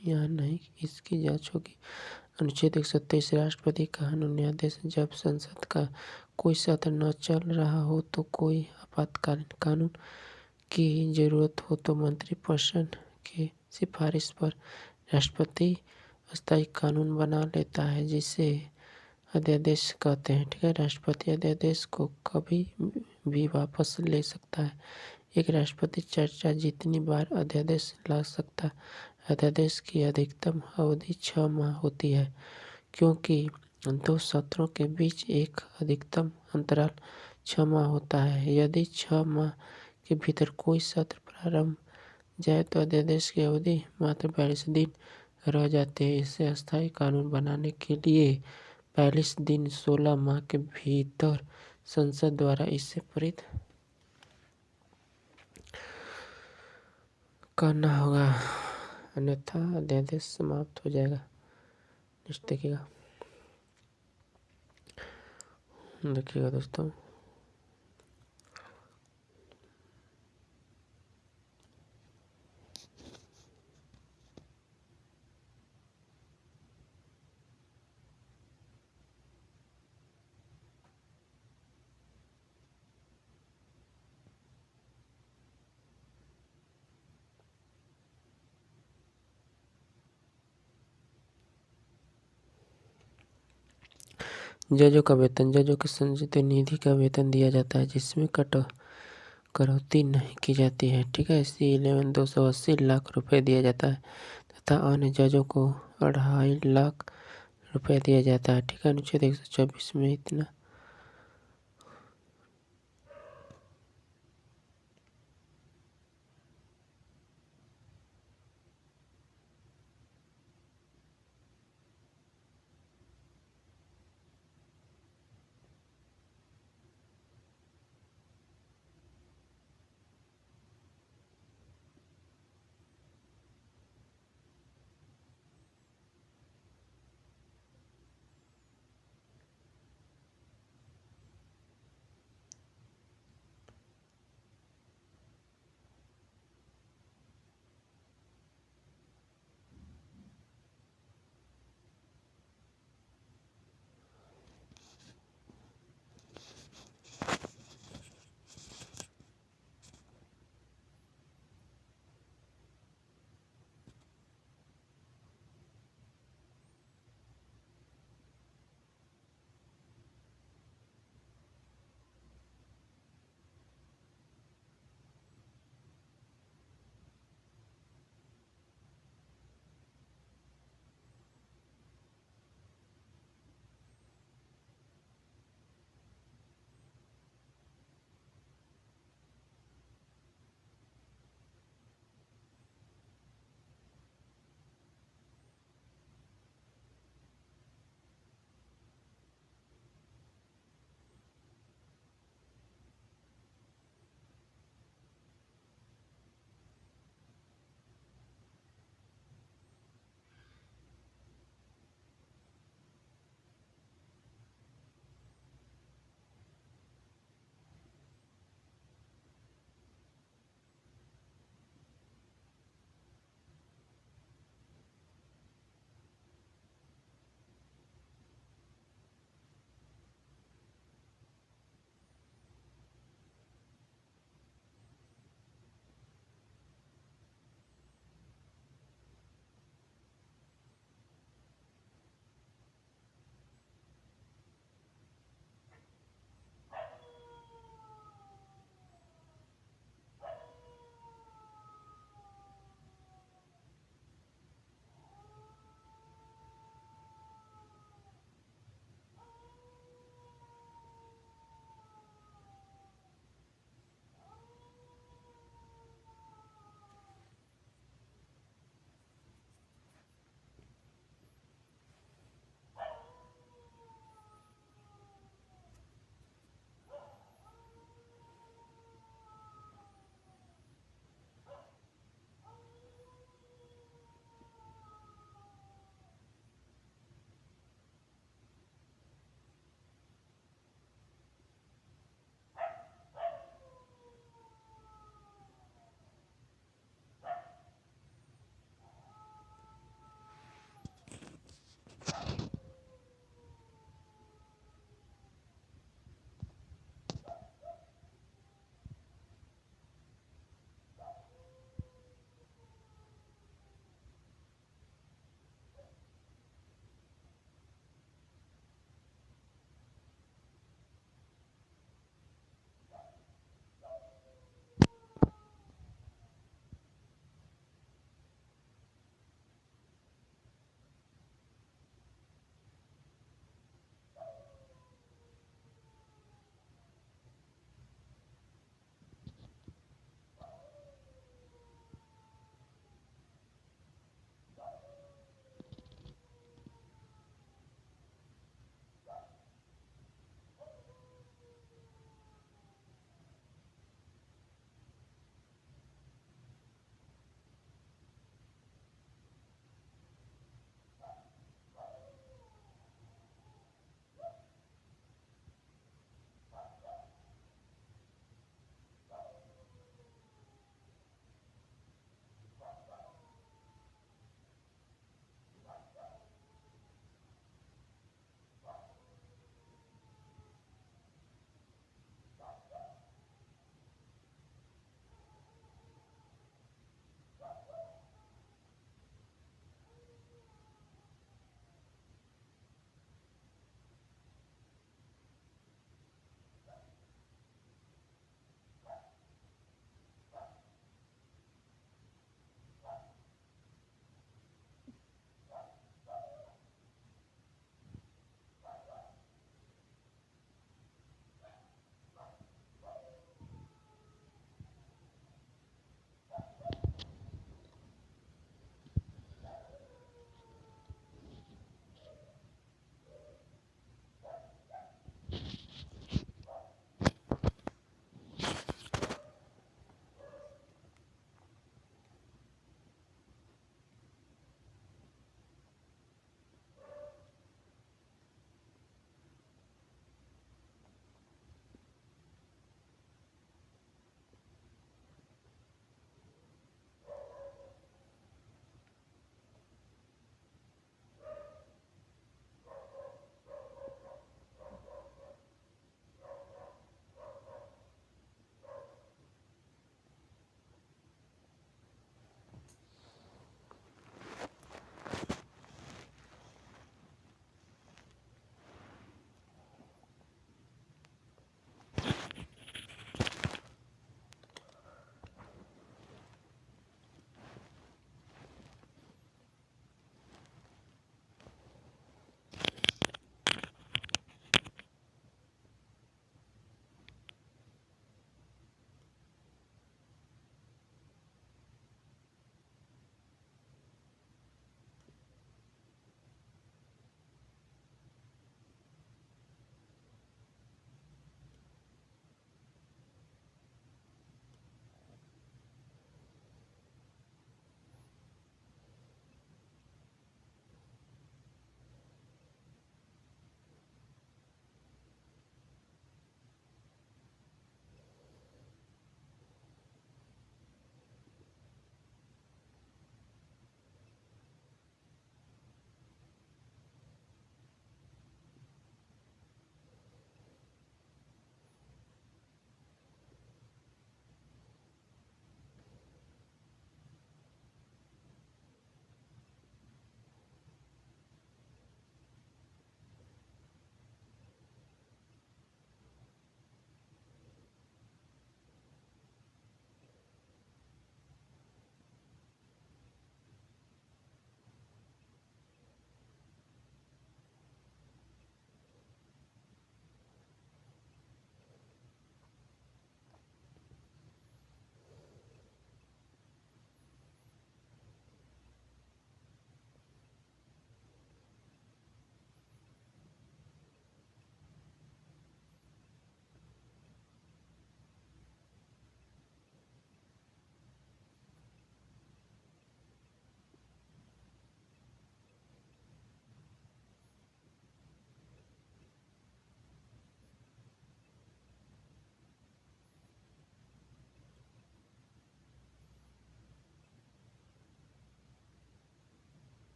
यहाँ नहीं इसकी जांच होगी। अनुच्छेद 123 राष्ट्रपति का अनुज्ञादेश, जब संसद का कोई सत्र न चल रहा हो तो कोई आपातकालीन कानून की जरूरत हो तो मंत्रिपरिषद के सिफारिश पर राष्ट्रपति अस्थायी कानून बना लेता है, जिसे अध्यादेश कहते हैं। ठीक है, राष्ट्रपति अध्यादेश को कभी भी वापस ले सकता है। एक राष्ट्रपति चर्चा जितनी बार अध्यादेश ला सकता है। अध्यादेश की अधिकतम अवधि 6 माह होती है, क्योंकि 2 सत्रों के बीच एक अधिकतम अंतराल 6 माह होता है। यदि 6 माह के भीतर कोई सत्र प्रारंभ जाए तो अध्यादेश की अवधि मात्र 42 दिन रह जाते हैं। इसे अस्थायी कानून बनाने के लिए 42 दिन 16 माह के भीतर संसद द्वारा इसे पारित करना होगा, अन्यथा अध्यादेश समाप्त हो जाएगा। नेक्स्ट देखिएगा दोस्तों, जजों का वेतन। जजों के संचित निधि का वेतन दिया जाता है, जिसमें कटौती नहीं की जाती है। ठीक है, C11 280 लाख रुपए दिया जाता है तथा अन्य जजों को 2.5 लाख रुपए दिया जाता है। ठीक है, अनुच्छेद 124 में इतना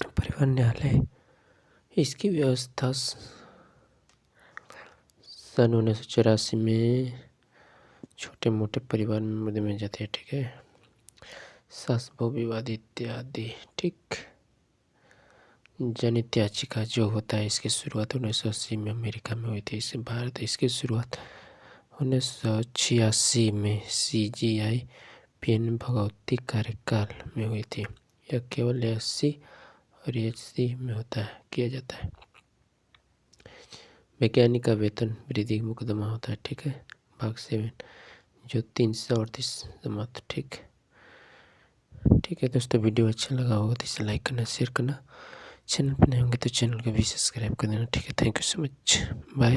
परिवहन न्यायालय इसकी व्यवस्था सन 1984 में छोटे मोटे परिवहन मुद्दे में जाते हैं, ठीक है। शासभोग विवाद इत्यादि, ठीक। जनहित याचिका जो होता है इसकी शुरुआत 1980 में अमेरिका में हुई थी। इससे भारत इसकी शुरुआत 1986 में CGI PN भगवती कार्यकाल में हुई थी। यह केवल 80 और 80 में किया जाता है। वैज्ञानिक का वेतन वृद्धि मुकदमा होता है, ठीक है। भाग 7 जो 338 समाप्त, ठीक है दोस्तों। वीडियो अच्छा लगा होगा तो इसे लाइक करना, शेयर करना। चैनल पर नए होंगे तो चैनल को भी सब्सक्राइब कर देना, ठीक है। Thank you so much, bye.